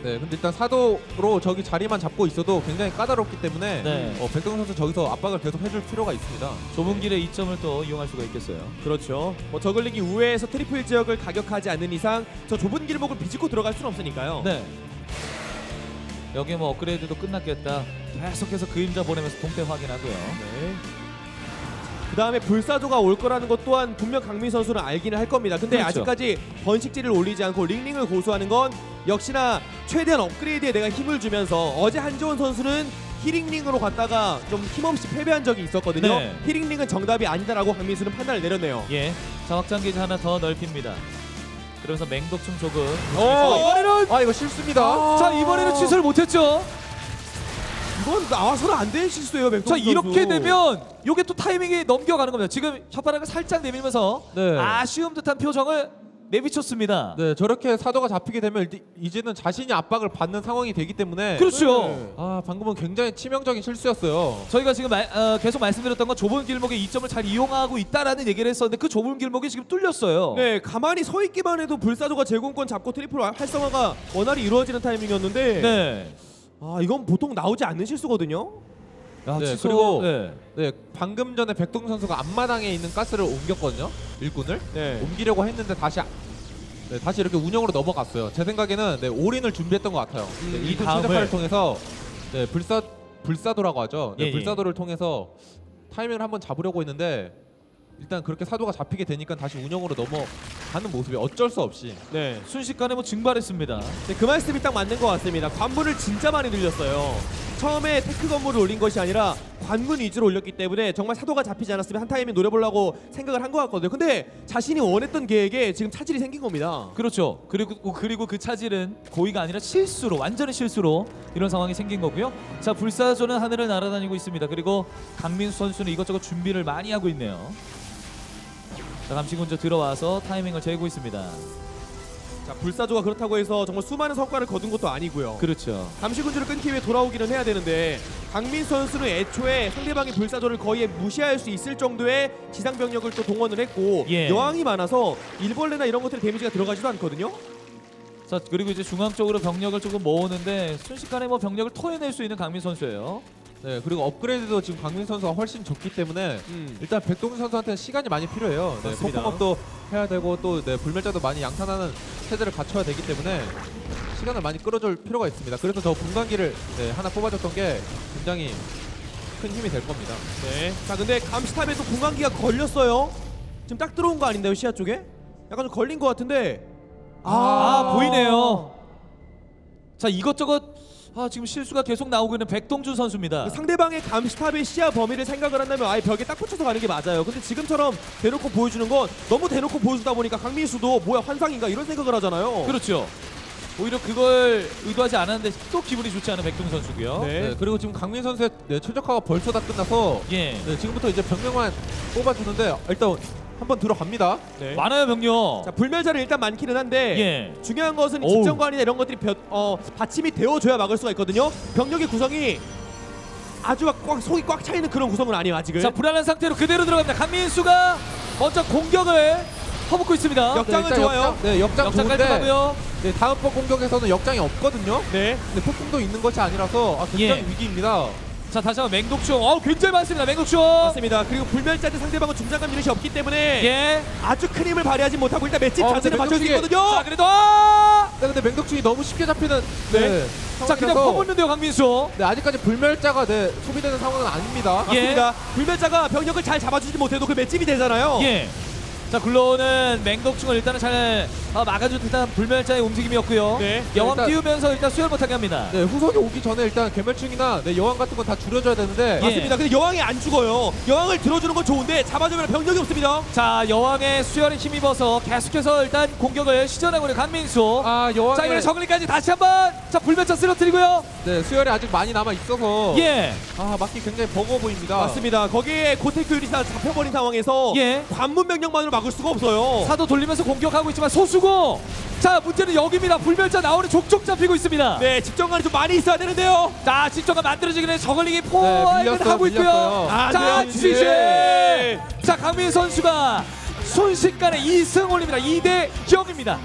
네, 근데 일단 사도로 저기 자리만 잡고 있어도 굉장히 까다롭기 때문에 네. 백동준 선수 저기서 압박을 계속 해줄 필요가 있습니다. 좁은 길의 이점을 또 이용할 수가 있겠어요. 그렇죠. 뭐 저글링이 우회에서 트리플 지역을 가격하지 않는 이상 저 좁은 길목을 비집고 들어갈 수는 없으니까요. 네. 여기 뭐 업그레이드도 끝났겠다. 계속해서 그림자 보내면서 동태 확인하고요. 네. 그 다음에 불사조가 올 거라는 것 또한 분명 강민 선수는 알기는 할 겁니다. 근데 그렇죠. 아직까지 번식지를 올리지 않고 링링을 고수하는 건 역시나 최대한 업그레이드에 내가 힘을 주면서 어제 한지원 선수는 히링링으로 갔다가 좀 힘없이 패배한 적이 있었거든요. 네. 히링링은 정답이 아니다라고 강민수는 판단을 내렸네요. 예. 자, 확장기지 하나 더 넓힙니다. 그러면서 맹독충 조금. 이번에는 이거 실수입니다. 자, 이번에는 취소를 못했죠. 이건 나와서는 안 되는 실수예요, 백동 자 선수. 이렇게 되면 요게 또 타이밍이 넘겨가는 겁니다. 지금 혓바닥을 살짝 내밀면서 네. 아쉬움 듯한 표정을 내비쳤습니다. 네, 저렇게 사도가 잡히게 되면 이제는 자신이 압박을 받는 상황이 되기 때문에 그렇죠. 네. 아, 방금은 굉장히 치명적인 실수였어요. 저희가 지금 계속 말씀드렸던 건 좁은 길목에 이점을 잘 이용하고 있다라는 얘기를 했었는데 그 좁은 길목이 지금 뚫렸어요. 네, 가만히 서 있기만 해도 불사조가 제공권 잡고 트리플 활성화가 원활히 이루어지는 타이밍이었는데 네. 아, 이건 보통 나오지 않는 실수거든요. 야, 네, 취소. 그리고 네. 네, 방금 전에 백동 선수가 앞마당에 있는 가스를 옮겼거든요. 일꾼을 네. 옮기려고 했는데 다시 이렇게 운영으로 넘어갔어요. 제 생각에는 네, 올인을 준비했던 것 같아요. 네, 이 일꾼 다음을. 최적화를 통해서 네, 불사도라고 하죠. 네, 예, 예. 불사도를 통해서 타이밍을 한번 잡으려고 했는데 일단 그렇게 사도가 잡히게 되니까 다시 운영으로 넘어가는 모습이 어쩔 수 없이 네. 순식간에 뭐 증발했습니다. 네, 그 말씀이 딱 맞는 것 같습니다. 관문을 진짜 많이 늘렸어요. 처음에 테크 건물을 올린 것이 아니라 관문 위주로 올렸기 때문에 정말 사도가 잡히지 않았으면 한 타이밍 노려보려고 생각을 한 것 같거든요. 근데 자신이 원했던 계획에 지금 차질이 생긴 겁니다. 그렇죠. 그리고 그 차질은 고의가 아니라 실수로, 완전히 실수로 이런 상황이 생긴 거고요. 자, 불사조는 하늘을 날아다니고 있습니다. 그리고 강민수 선수는 이것저것 준비를 많이 하고 있네요. 자, 감시군주 들어와서 타이밍을 재고 있습니다. 자, 불사조가 그렇다고 해서 정말 수많은 성과를 거둔 것도 아니고요. 그렇죠. 감시군주를 끊기 위해 돌아오기는 해야 되는데 강민 선수는 애초에 상대방의 불사조를 거의 무시할 수 있을 정도의 지상 병력을 또 동원을 했고 예. 여왕이 많아서 일벌레나 이런 것들의 데미지가 들어가지도 않거든요. 자, 그리고 이제 중앙 쪽으로 병력을 조금 모으는데 순식간에 뭐 병력을 토해낼 수 있는 강민 선수예요. 네, 그리고 업그레이드도 지금 강민 선수가 훨씬 좋기 때문에 일단 백동준 선수한테는 시간이 많이 필요해요. 네, 맞습니다. 폭풍업도 해야 되고 또 네, 불멸자도 많이 양산하는 체제를 갖춰야 되기 때문에 시간을 많이 끌어줄 필요가 있습니다. 그래서 저 분광기를 네, 하나 뽑아줬던 게 굉장히 큰 힘이 될 겁니다. 네. 자, 근데 감시탑에서 공간기가 걸렸어요. 지금 딱 들어온 거 아닌데요, 시야 쪽에? 약간 좀 걸린 것 같은데. 보이네요. 자, 이것저것 지금 실수가 계속 나오고 있는 백동준 선수입니다. 상대방의 감시탑의 시야 범위를 생각을 한다면 아예 벽에 딱 붙여서 가는 게 맞아요. 근데 지금처럼 대놓고 보여주는 건 너무 대놓고 보여주다 보니까 강민수도 뭐야 환상인가 이런 생각을 하잖아요. 그렇죠. 오히려 그걸 의도하지 않았는데 또 기분이 좋지 않은 백동준 선수고요. 네. 네, 그리고 지금 강민 선수의 네, 최적화가 벌써 다 끝나서 예. 네, 지금부터 이제 병력만 뽑아주는데 일단 한번 들어갑니다. 네. 많아요, 병력. 자, 불멸자는 일단 많기는 한데 예. 중요한 것은 오우. 집정관이나 이런 것들이 받침이 되어줘야 막을 수가 있거든요. 병력의 구성이 아주 꽉 속이 꽉 차 있는 그런 구성은 아니에요 아직은. 자, 불안한 상태로 그대로 들어갑니다. 강민수가 먼저 공격을 퍼붓고 있습니다. 역장은 일단 좋아요. 역장 역장 좋은데 깔끔하고요. 네, 다음번 공격에서는 역장이 없거든요. 네. 근데 폭풍도 있는 것이 아니라서 굉장히 예. 위기입니다. 자, 다시 한번 맹독충. 굉장히 많습니다. 맹독충. 맞습니다. 그리고 불멸자대 상대방은 중장갑 유닛이 없기 때문에 예. 아주 큰 힘을 발휘하지 못하고 일단 맷집 근데 자체는 받쳐줄 수 맹독충이- 있거든요. 자, 그래도 네, 근데 맹독충이 너무 쉽게 잡히는 네, 자, 그냥 상황이라서 퍼붓는데요, 강민수. 네, 아직까지 불멸자가 네, 소비되는 상황은 아닙니다. 예. 맞습니다. 불멸자가 병력을 잘 잡아주지 못해도 그 맷집이 되잖아요. 예. 자, 굴러오는 맹독충을 일단은 잘 막아준 듯한 불멸자의 움직임이었고요. 네. 여왕 일단- 띄우면서 일단 수혈 못하게 합니다. 네, 후속이 오기 전에 일단 개멸충이나 네, 여왕 같은 건 다 줄여줘야 되는데 예. 맞습니다. 근데 여왕이 안 죽어요. 여왕을 들어주는 건 좋은데 잡아주면 병력이 없습니다. 자, 여왕의 수혈에 힘입어서 계속해서 일단 공격을 시전하고 있는 강민수. 아, 자, 여왕의 이번에 정글까지 다시 한번 자, 불멸자 쓰러뜨리고요. 네, 수혈이 아직 많이 남아 있어서 예. 막기 굉장히 버거워 보입니다. 맞습니다. 거기에 고테크 유닛이 다 잡혀버린 상황에서 예. 관문 병력만으로 막을 수가 없어요. 사도 돌리면서 공격하고 있지만 소수고. 자, 문제는 여기입니다. 불멸자 나오는 족족 잡히고 있습니다. 네, 집정관이 좀 많이 있어야 되는데요. 자, 집정가 만들어지기 전에 저글링이 포획을 밀렸어요, 하고 있고요. 밀렸어요. 자, 네, 지지. 네. 자, 강민 선수가 순식간에 2승 올립니다. 2대 0입니다.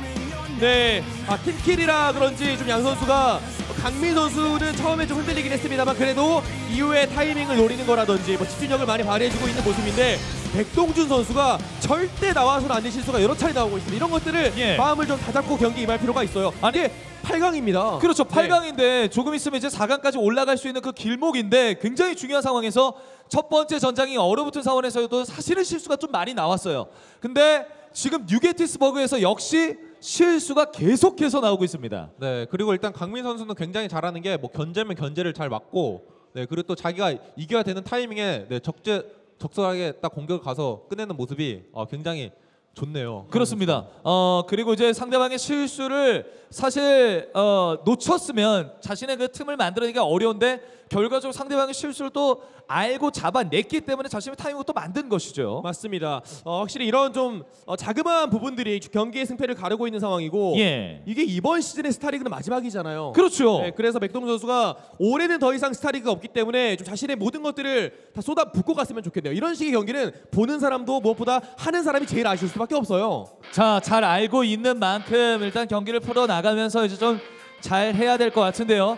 네, 팀킬이라 그런지 좀 양 선수가 강민 선수는 처음에 좀 흔들리긴 했습니다만 그래도 이후에 타이밍을 노리는 거라든지 뭐 집중력을 많이 발휘해주고 있는 모습인데 백동준 선수가 절대 나와서는 안 될 실수가 여러 차례 나오고 있습니다. 이런 것들을 예. 마음을 좀 다잡고 경기 임할 필요가 있어요. 아니, 이게 8강입니다. 그렇죠. 8강인데 조금 있으면 이제 4강까지 올라갈 수 있는 그 길목인데 굉장히 중요한 상황에서 첫 번째 전장이 얼어붙은 상황에서도 사실은 실수가 좀 많이 나왔어요. 근데 지금 뉴게티스버그에서 역시 실수가 계속해서 나오고 있습니다. 네, 그리고 일단 강민 선수는 굉장히 잘하는 게 뭐 견제면 견제를 잘 막고 네, 그리고 또 자기가 이겨야 되는 타이밍에 네, 적절하게 딱 공격을 가서 끝내는 모습이 굉장히 좋네요. 그렇습니다. 그리고 이제 상대방의 실수를 사실 놓쳤으면 자신의 그 틈을 만들어내기가 어려운데 결과적으로 상대방의 실수를 또 알고 잡아냈기 때문에 자신의 타이밍을 또 만든 것이죠. 맞습니다. 확실히 이런 좀 자그마한 부분들이 경기의 승패를 가르고 있는 상황이고 예. 이게 이번 시즌의 스타리그는 마지막이잖아요. 그렇죠. 네, 그래서 백동준 선수가 올해는 더 이상 스타리그가 없기 때문에 좀 자신의 모든 것들을 다 쏟아붓고 갔으면 좋겠네요. 이런 식의 경기는 보는 사람도 무엇보다 하는 사람이 제일 아쉬울 수밖에 없어요. 자, 잘 알고 있는 만큼 일단 경기를 풀어 나가면서 이제 좀 잘 해야 될 것 같은데요.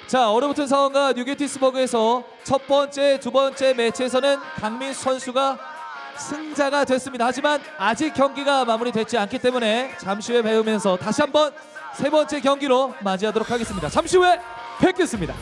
자, 얼어붙은 상황과 뉴게티스버그에서 첫 번째, 두 번째 매치에서는 강민수 선수가 승자가 됐습니다. 하지만 아직 경기가 마무리되지 않기 때문에 잠시 후에 배우면서 다시 한번 세 번째 경기로 맞이하도록 하겠습니다. 잠시 후에 뵙겠습니다.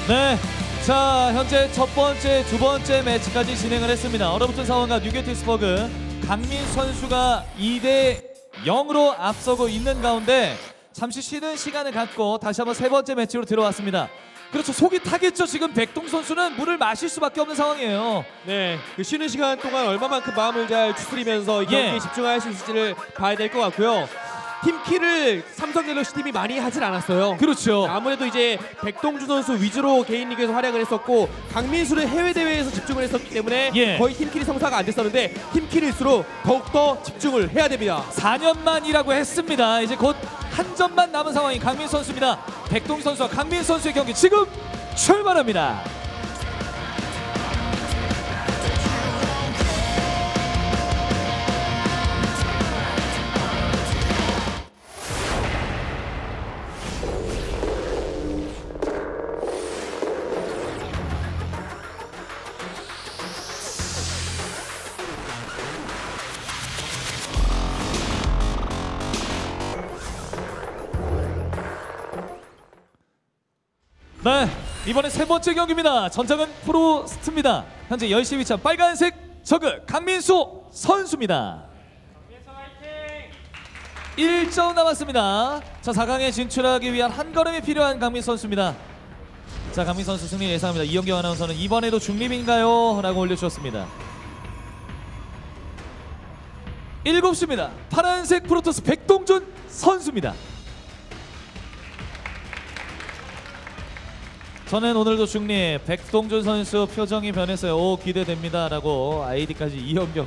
네, 자 현재 첫 번째, 두 번째 매치까지 진행을 했습니다. 얼어붙은 상황과 뉴게티스버그 강민수 선수가 2대0으로 앞서고 있는 가운데 잠시 쉬는 시간을 갖고 다시 한번 세 번째 매치로 들어왔습니다. 그렇죠, 속이 타겠죠. 지금 백동 선수는 물을 마실 수밖에 없는 상황이에요. 네, 그 쉬는 시간 동안 얼마만큼 마음을 잘 추스리면서 이 경기에 집중할 수 있을지를 봐야 될 것 같고요. 팀키를 삼성갤럭시 팀이 많이 하질 않았어요. 그렇죠. 아무래도 이제 백동준 선수 위주로 개인 리그에서 활약을 했었고 강민수는 해외 대회에서 집중을 했었기 때문에 거의 팀킬이 성사가 안 됐었는데 팀킬일수록 더욱더 집중을 해야 됩니다. 4년 만이라고 했습니다. 이제 곧 한 점만 남은 상황인 강민수 선수입니다. 백동준 선수와 강민수 선수의 경기 지금 출발합니다. 네, 이번에 세 번째 경기입니다. 전장은 프로스트입니다. 현재 10시 위치한 빨간색 저그 강민수 선수입니다. 1점 남았습니다. 자, 4강에 진출하기 위한 한 걸음이 필요한 강민수 선수입니다. 자, 강민수 선수 승리 예상합니다. 이영경 아나운서는 이번에도 중립인가요? 라고 올려주셨습니다. 7시입니다. 파란색 프로토스 백동준 선수입니다. 저는 오늘도 중립. 백동준 선수 표정이 변했어요. 오, 기대됩니다 라고 아이디까지 이영경.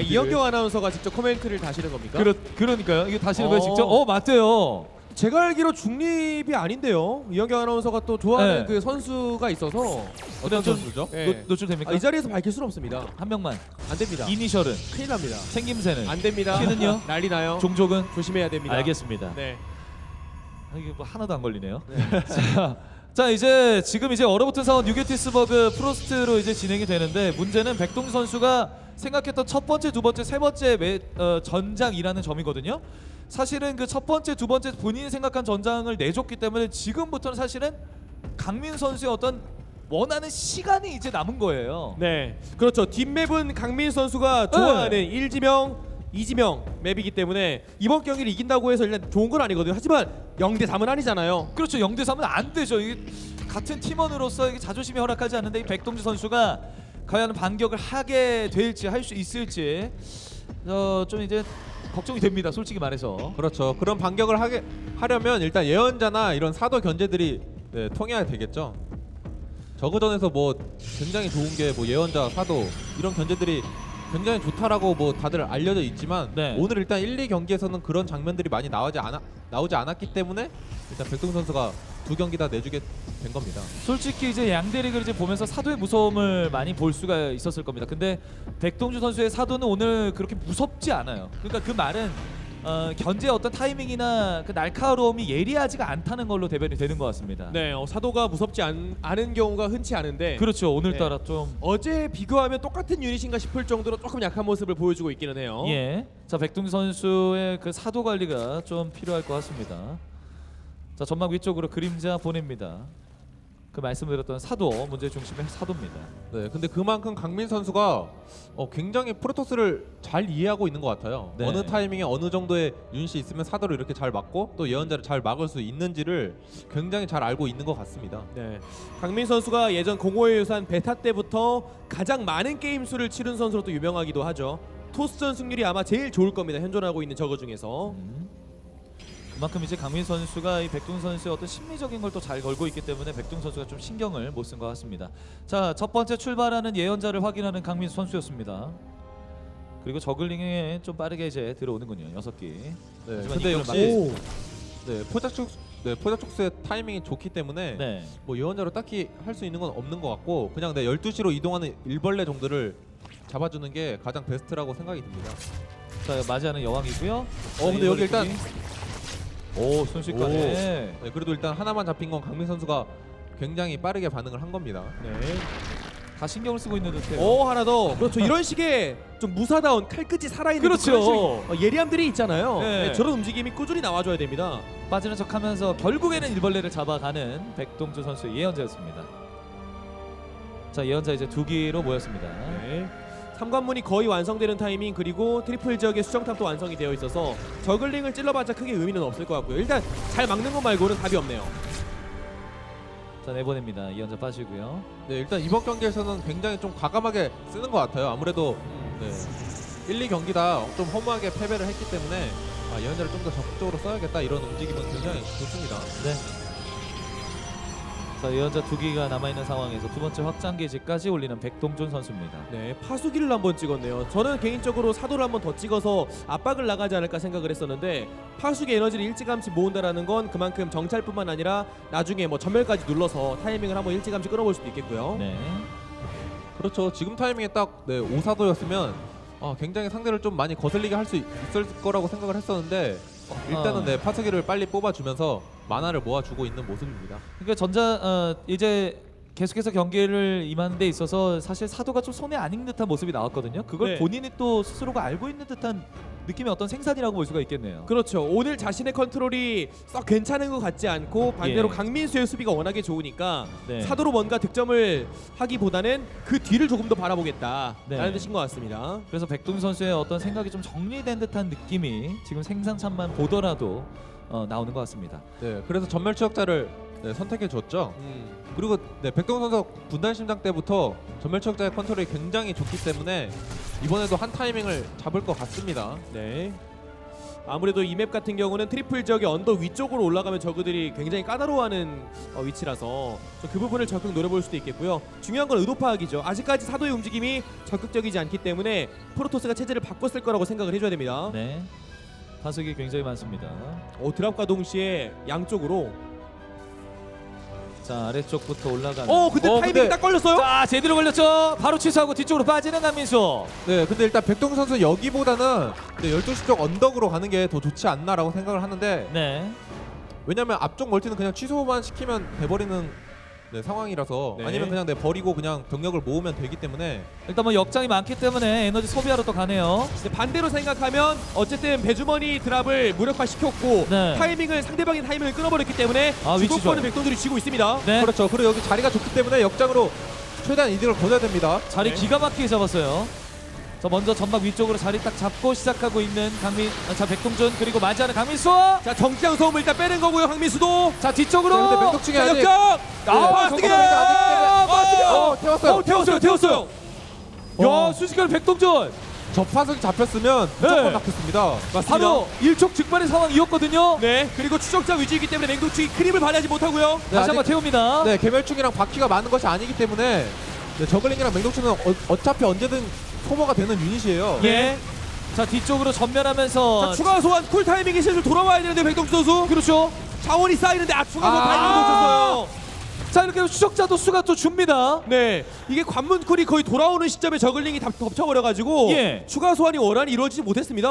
이영경 아나운서가 직접 코멘트를 다시는 겁니까? 그러니까요. 이거 다시는 거예요 직접? 맞대요. 제가 알기로 중립이 아닌데요. 이영경 아나운서가 또 좋아하는 그 선수가 있어서. 어떤 선수죠? 노출됩니까? 이 자리에서 밝힐 수는 없습니다. 한 명만. 안 됩니다. 이니셜은? 큰일 납니다. 생김새는? 안 됩니다. 키는요? 난리 나요. 종족은? 조심해야 됩니다. 알겠습니다. 네. 이게 뭐 하나도 안 걸리네요. 네. 자, 이제 지금 이제 얼어붙은 상황 뉴게티스버그 프로스트로 이제 진행이 되는데 문제는 백동준 선수가 생각했던 첫 번째, 두 번째, 세 번째 전장이라는 점이거든요. 사실은 그 첫 번째, 두 번째 본인이 생각한 전장을 내줬기 때문에 지금부터는 사실은 강민 선수의 어떤 원하는 시간이 이제 남은 거예요. 네, 그렇죠. 뒷맵은 강민 선수가 좋아하는 1지명, 2지명 맵이기 때문에 이번 경기를 이긴다고 해서 일단 좋은 건 아니거든요. 하지만 0대3은 아니잖아요. 그렇죠. 0대3은 안 되죠. 이게 같은 팀원으로서 이게 자존심이 허락하지 않는데 이 백동준 선수가 과연 반격을 하게 될지 할 수 있을지 좀 이제 걱정이 됩니다. 솔직히 말해서. 그렇죠. 그런 반격을 하려면 일단 예언자나 이런 사도 견제들이 통해야 되겠죠. 저그전에서 뭐 굉장히 좋은 게 뭐 예언자, 사도 이런 견제들이 굉장히 좋다라고 뭐 다들 알려져 있지만 오늘 일단 1, 2경기에서는 그런 장면들이 많이 나오지 않았기 때문에 일단 백동준 선수가 두 경기 다 내주게 된 겁니다. 솔직히 이제 양대 리그를 이제 보면서 사도의 무서움을 많이 볼 수가 있었을 겁니다. 근데 백동준 선수의 사도는 오늘 그렇게 무섭지 않아요. 그러니까 그 말은 견제의 어떤 타이밍이나 그 날카로움이 예리하지가 않다는 걸로 대변이 되는 것 같습니다. 네, 사도가 무섭지 않은 경우가 흔치 않은데 그렇죠. 오늘따라 좀 어제 비교하면 똑같은 유닛인가 싶을 정도로 조금 약한 모습을 보여주고 있기는 해요. 예. 자, 백동준 선수의 그 사도 관리가 좀 필요할 것 같습니다. 자, 전막 위쪽으로 그림자 보냅니다. 그 말씀드렸던 사도 문제 중심의 사도입니다. 네, 근데 그만큼 강민 선수가 굉장히 프로토스를 잘 이해하고 있는 것 같아요. 네. 어느 타이밍에 어느 정도의 유닛이 있으면 사도를 이렇게 잘 막고 또 예언자를 잘 막을 수 있는지를 굉장히 잘 알고 있는 것 같습니다. 네, 강민 선수가 예전 공허의 유산 베타 때부터 가장 많은 게임 수를 치른 선수로 또 유명하기도 하죠. 토스전 승률이 아마 제일 좋을 겁니다. 현존하고 있는 저거 중에서. 그만큼 이제 강민 선수가 이 백동 선수의 어떤 심리적인 걸 또 잘 걸고 있기 때문에 백동 선수가 좀 신경을 못 쓴 것 같습니다. 자, 첫 번째 출발하는 예언자를 확인하는 강민 선수였습니다. 그리고 저글링에 좀 빠르게 이제 들어오는군요. 6개. 네, 하지만 근데 이걸 역시 포자축스의 타이밍이 좋기 때문에 네. 뭐 예언자로 딱히 할 수 있는 건 없는 것 같고 그냥 12시로 이동하는 일벌레 정도를 잡아주는 게 가장 베스트라고 생각이 듭니다. 자, 맞이하는 여왕이고요. 근데 여기 일단 순식간에. 네, 그래도 일단 하나만 잡힌 건 강민 선수가 굉장히 빠르게 반응을 한 겁니다. 네. 다 신경을 쓰고 있는 듯해요. 하나 더. 그렇죠. 이런 식의 좀 무사다운 칼끝이 살아있는 그렇죠. 그런 예리함들이 있잖아요. 네. 네, 저런 움직임이 꾸준히 나와줘야 됩니다. 빠지는 척하면서 결국에는 일벌레를 잡아가는 백동주 선수의 예언자였습니다. 자, 예언자 이제 2기로 모였습니다. 네. 삼관문이 거의 완성되는 타이밍 그리고 트리플 지역의 수정탑도 완성이 되어 있어서 저글링을 찔러봤자 크게 의미는 없을 것 같고요. 일단 잘 막는 것 말고는 답이 없네요. 자, 내보냅니다. 예언자 빠지고요. 네, 일단 이번 경기에서는 굉장히 좀 과감하게 쓰는 것 같아요. 아무래도 1, 2경기 다 좀 허무하게 패배를 했기 때문에 예언자를 좀 더 적극적으로 써야겠다 이런 움직임은 굉장히 좋습니다. 네. 자, 예언자 2기가 남아있는 상황에서 두 번째 확장기지까지 올리는 백동준 선수입니다. 네, 파수기를 한번 찍었네요. 저는 개인적으로 사도를 한번 더 찍어서 압박을 나가지 않을까 생각을 했었는데 파수기 에너지를 일찌감치 모은다라는 건 그만큼 정찰뿐만 아니라 나중에 뭐 전멸까지 눌러서 타이밍을 한번 일찌감치 끌어볼 수도 있겠고요. 네. 그렇죠. 지금 타이밍에 딱 5사도였으면 굉장히 상대를 좀 많이 거슬리게 할 수 있을 거라고 생각을 했었는데 일단은 파수기를 빨리 뽑아주면서 만화를 모아주고 있는 모습입니다. 그러니까 이제 계속해서 경기를 임하는 데 있어서 사실 사도가 좀 손에 안 익는 듯한 모습이 나왔거든요. 그걸 네. 본인이 또 스스로가 알고 있는 듯한 느낌의 어떤 생산이라고 볼 수가 있겠네요. 그렇죠. 오늘 자신의 컨트롤이 썩 괜찮은 것 같지 않고 반대로 예. 강민수의 수비가 워낙에 좋으니까 네. 사도로 뭔가 득점을 하기보다는 그 뒤를 조금 더 바라보겠다라는 네. 뜻인 것 같습니다. 그래서 백동 선수의 어떤 생각이 좀 정리된 듯한 느낌이 지금 생산참만 보더라도 나오는 것 같습니다. 네, 그래서 전멸 추적자를 선택해 줬죠. 그리고 백동 선수 분단 심장 때부터 전멸 추적자의 컨트롤이 굉장히 좋기 때문에 이번에도 한 타이밍을 잡을 것 같습니다. 네. 아무래도 이 맵 같은 경우는 트리플 지역의 언덕 위쪽으로 올라가면 저그들이 굉장히 까다로워하는 위치라서 그 부분을 적극 노려볼 수도 있겠고요. 중요한 건 의도 파악이죠. 아직까지 사도의 움직임이 적극적이지 않기 때문에 프로토스가 체제를 바꿨을 거라고 생각을 해줘야 됩니다. 네. 파수기 굉장히 많습니다. 드랍과 동시에 양쪽으로. 자, 아래쪽부터 올라가는. 근데 타이밍이 딱 걸렸어요? 자, 제대로 걸렸죠. 바로 취소하고 뒤쪽으로 빠지는 강민수. 네, 근데 일단 백동 선수 여기보다는 12시 쪽 언덕으로 가는 게 더 좋지 않나라고 생각을 하는데 네. 왜냐면 앞쪽 멀티는 그냥 취소만 시키면 돼버리는 상황이라서 네. 아니면 그냥 버리고 그냥 병력을 모으면 되기 때문에 일단 뭐 역장이 많기 때문에 에너지 소비하러 또 가네요. 근데 반대로 생각하면 어쨌든 배주머니 드랍을 무력화시켰고 네. 타이밍을 상대방의 타이밍을 끊어버렸기 때문에 위치 주도권은 좋아요. 백동들이 쥐고 있습니다. 네. 그렇죠. 그리고 여기 자리가 좋기 때문에 역장으로 최대한 이득을 거둬야 됩니다. 자리 네. 기가 막히게 잡았어요. 자, 먼저 전방 위쪽으로 자리 딱 잡고 시작하고 있는 백동준 그리고 맞이하는 강민수. 자, 정지장 소음을 일단 빼는 거고요. 강민수도. 자, 뒤쪽으로. 근데 백동충이 아직 역장. 마스팅! 태웠어요. 태웠어요. 야, 순식간에 백동준. 저 파석이 잡혔으면 무조건 네. 막혔습니다. 바로 일촉즉발의 상황이었거든요. 네. 그리고 추적자 위치이기 때문에 맹독충이 크림을 발휘하지 못하고요. 다시 한번 아직- 태웁니다. 네, 개멸충이랑 바퀴가 많은 것이 아니기 때문에 저글링이랑 맹독충은 어차피 언제든 소모가 되는 유닛이에요. 예. 자, 뒤쪽으로 전멸하면서. 자, 추가 소환 쿨 타이밍이 실수 돌아와야 되는데 백동준 선수. 그렇죠. 자원이 쌓이는데 추가 소환 타이밍 놓쳤어요. 자, 이렇게 추적자도 수가 또 줍니다. 네, 이게 관문 쿨이 거의 돌아오는 시점에 저글링이 다 덮쳐버려가지고 예. 추가 소환이 원활히 이루어지지 못했습니다.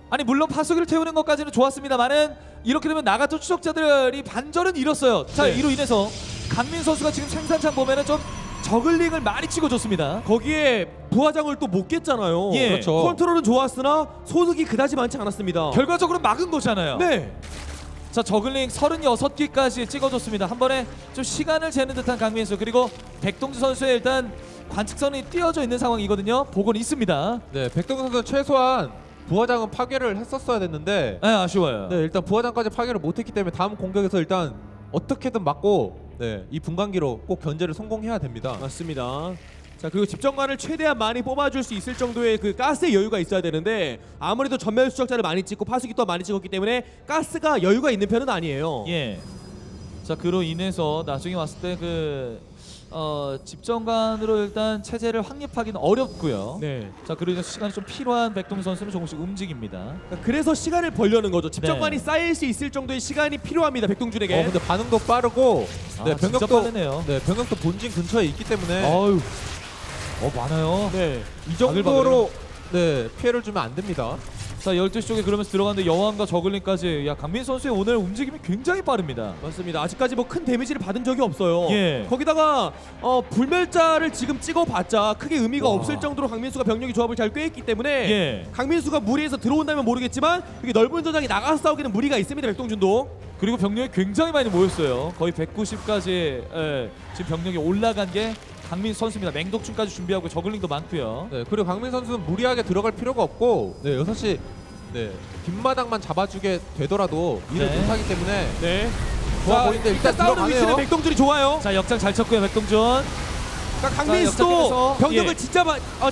아니, 물론 파수기를 태우는 것까지는 좋았습니다만은 이렇게 되면 나갔던 추적자들이 반절은 잃었어요. 자, 네. 이로 인해서 강민 선수가 지금 생산창 보면은 좀 저글링을 많이 찍어줬습니다. 거기에 부하장을 또 못 깼잖아요. 예. 그렇죠. 컨트롤은 좋았으나 소득이 그다지 많지 않았습니다. 결과적으로 막은 거잖아요. 네. 자, 저글링 36개까지 찍어줬습니다. 한 번에 좀 시간을 재는 듯한 강민수, 그리고 백동주 선수의 일단 관측선이 띄어져 있는 상황이거든요. 보고는 있습니다. 네, 백동주 선수는 최소한 부화장은 파괴를 했었어야 됐는데 네, 아쉬워요. 네, 일단 부화장까지 파괴를 못했기 때문에 다음 공격에서 일단 어떻게든 막고 이 분광기로 꼭 견제를 성공해야 됩니다. 맞습니다. 자, 그리고 집정관을 최대한 많이 뽑아줄 수 있을 정도의 그 가스의 여유가 있어야 되는데 아무래도 전멸 수적자를 많이 찍고 파수기 또 많이 찍었기 때문에 가스가 여유가 있는 편은 아니에요. 예. 자, 그로 인해서 나중에 왔을 때 집정관으로 일단 체제를 확립하기는 어렵고요. 네. 자, 그로 인해서 시간이 좀 필요한 백동주 선수는 조금씩 움직입니다. 그래서 시간을 벌려는 거죠. 집정관이 쌓일 수 있을 정도의 시간이 필요합니다. 백동준에게. 근데 반응도 빠르고 진짜 빠르네요. 병력도 본진 근처에 있기 때문에 어휴. 많아요. 네. 이 정도로 피해를 주면 안 됩니다. 자, 12시 쪽에 그러면서 들어가는데 여왕과 저글링까지. 야, 강민 선수의 오늘 움직임이 굉장히 빠릅니다. 맞습니다. 아직까지 뭐 큰 데미지를 받은 적이 없어요. 예. 거기다가 불멸자를 지금 찍어봤자 크게 의미가 없을 정도로 강민수가 병력이 조합을 잘 꿰있기 때문에 강민수가 무리해서 들어온다면 모르겠지만 이게 넓은 전장에 나가서 싸우기는 무리가 있습니다. 백동준도. 그리고 병력이 굉장히 많이 모였어요. 거의 190까지 지금 병력이 올라간 게 강민 선수입니다. 맹독충까지 준비하고 저글링도 많고요. 네, 그리고 강민 선수는 무리하게 들어갈 필요가 없고 6시 뒷마당만 잡아주게 되더라도 일을 못하기 때문에 좋아 보이는데 일단 싸우는 위치는 들어가네요. 백동준이 좋아요. 자, 역장 잘 쳤고요. 백동준. 그러니까 강민수도 병력을 진짜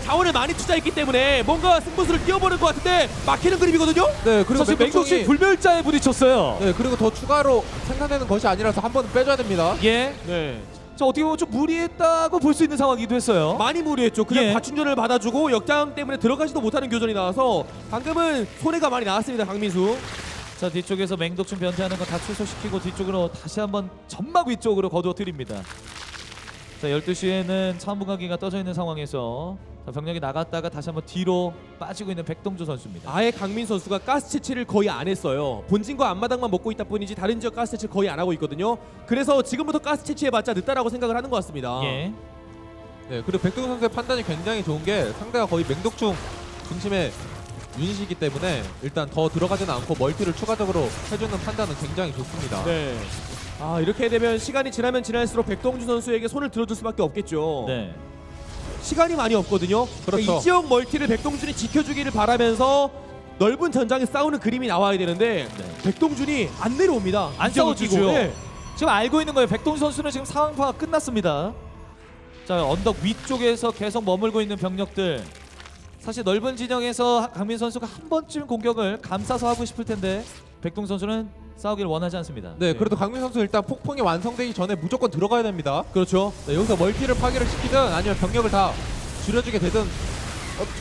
자원을 많이 투자했기 때문에 뭔가 승부수를 띄워보는 것 같은데 막히는 그림이거든요. 네, 그리고 사실 맹독충이 불멸자에 부딪혔어요. 네, 그리고 더 추가로 생산되는 것이 아니라서 한 번은 빼줘야 됩니다. 예. 네. 자, 어떻게 보면 좀 무리했다고 볼 수 있는 상황이기도 했어요. 많이 무리했죠. 그냥 과충전을 받아주고 역장 때문에 들어가지도 못하는 교전이 나와서 방금은 손해가 많이 나왔습니다. 강민수. 자, 뒤쪽에서 맹독충 변태하는 거 다 취소시키고 뒤쪽으로 다시 한번 점막 위쪽으로 거두어뜨립니다. 자, 12시에는 차원분광기가 떠져 있는 상황에서 병력이 나갔다가 다시 한번 뒤로 빠지고 있는 백동주 선수입니다. 아예 강민 선수가 가스 채취를 거의 안 했어요. 본진과 앞마당만 먹고 있다 뿐이지 다른 지역 가스 채취를 거의 안 하고 있거든요. 그래서 지금부터 가스 채취해봤자 늦다라고 생각을 하는 것 같습니다. 예. 네, 그리고 백동주 선수의 판단이 굉장히 좋은 게 상대가 거의 맹독충 중심의 유닛이기 때문에 일단 더 들어가지는 않고 멀티를 추가적으로 해주는 판단은 굉장히 좋습니다. 네. 아, 이렇게 되면 시간이 지나면 지날수록 백동주 선수에게 손을 들어줄 수밖에 없겠죠. 네. 시간이 많이 없거든요. 그렇죠. 그러니까 이 지역 멀티를 백동준이 지켜주기를 바라면서 넓은 전장에 싸우는 그림이 나와야 되는데 백동준이 안 내려옵니다. 안 싸워주죠. 지금 알고 있는 거예요. 백동준 선수는 지금 상황 파악 끝났습니다. 자, 언덕 위쪽에서 계속 머물고 있는 병력들. 사실 넓은 진영에서 강민 선수가 한 번쯤 공격을 감싸서 하고 싶을 텐데 백동 선수는 싸우기를 원하지 않습니다. 네, 그래도 강민 선수 일단 폭풍이 완성되기 전에 무조건 들어가야 됩니다. 그렇죠. 네, 여기서 멀티를 파괴를 시키든 아니면 병력을 다 줄여주게 되든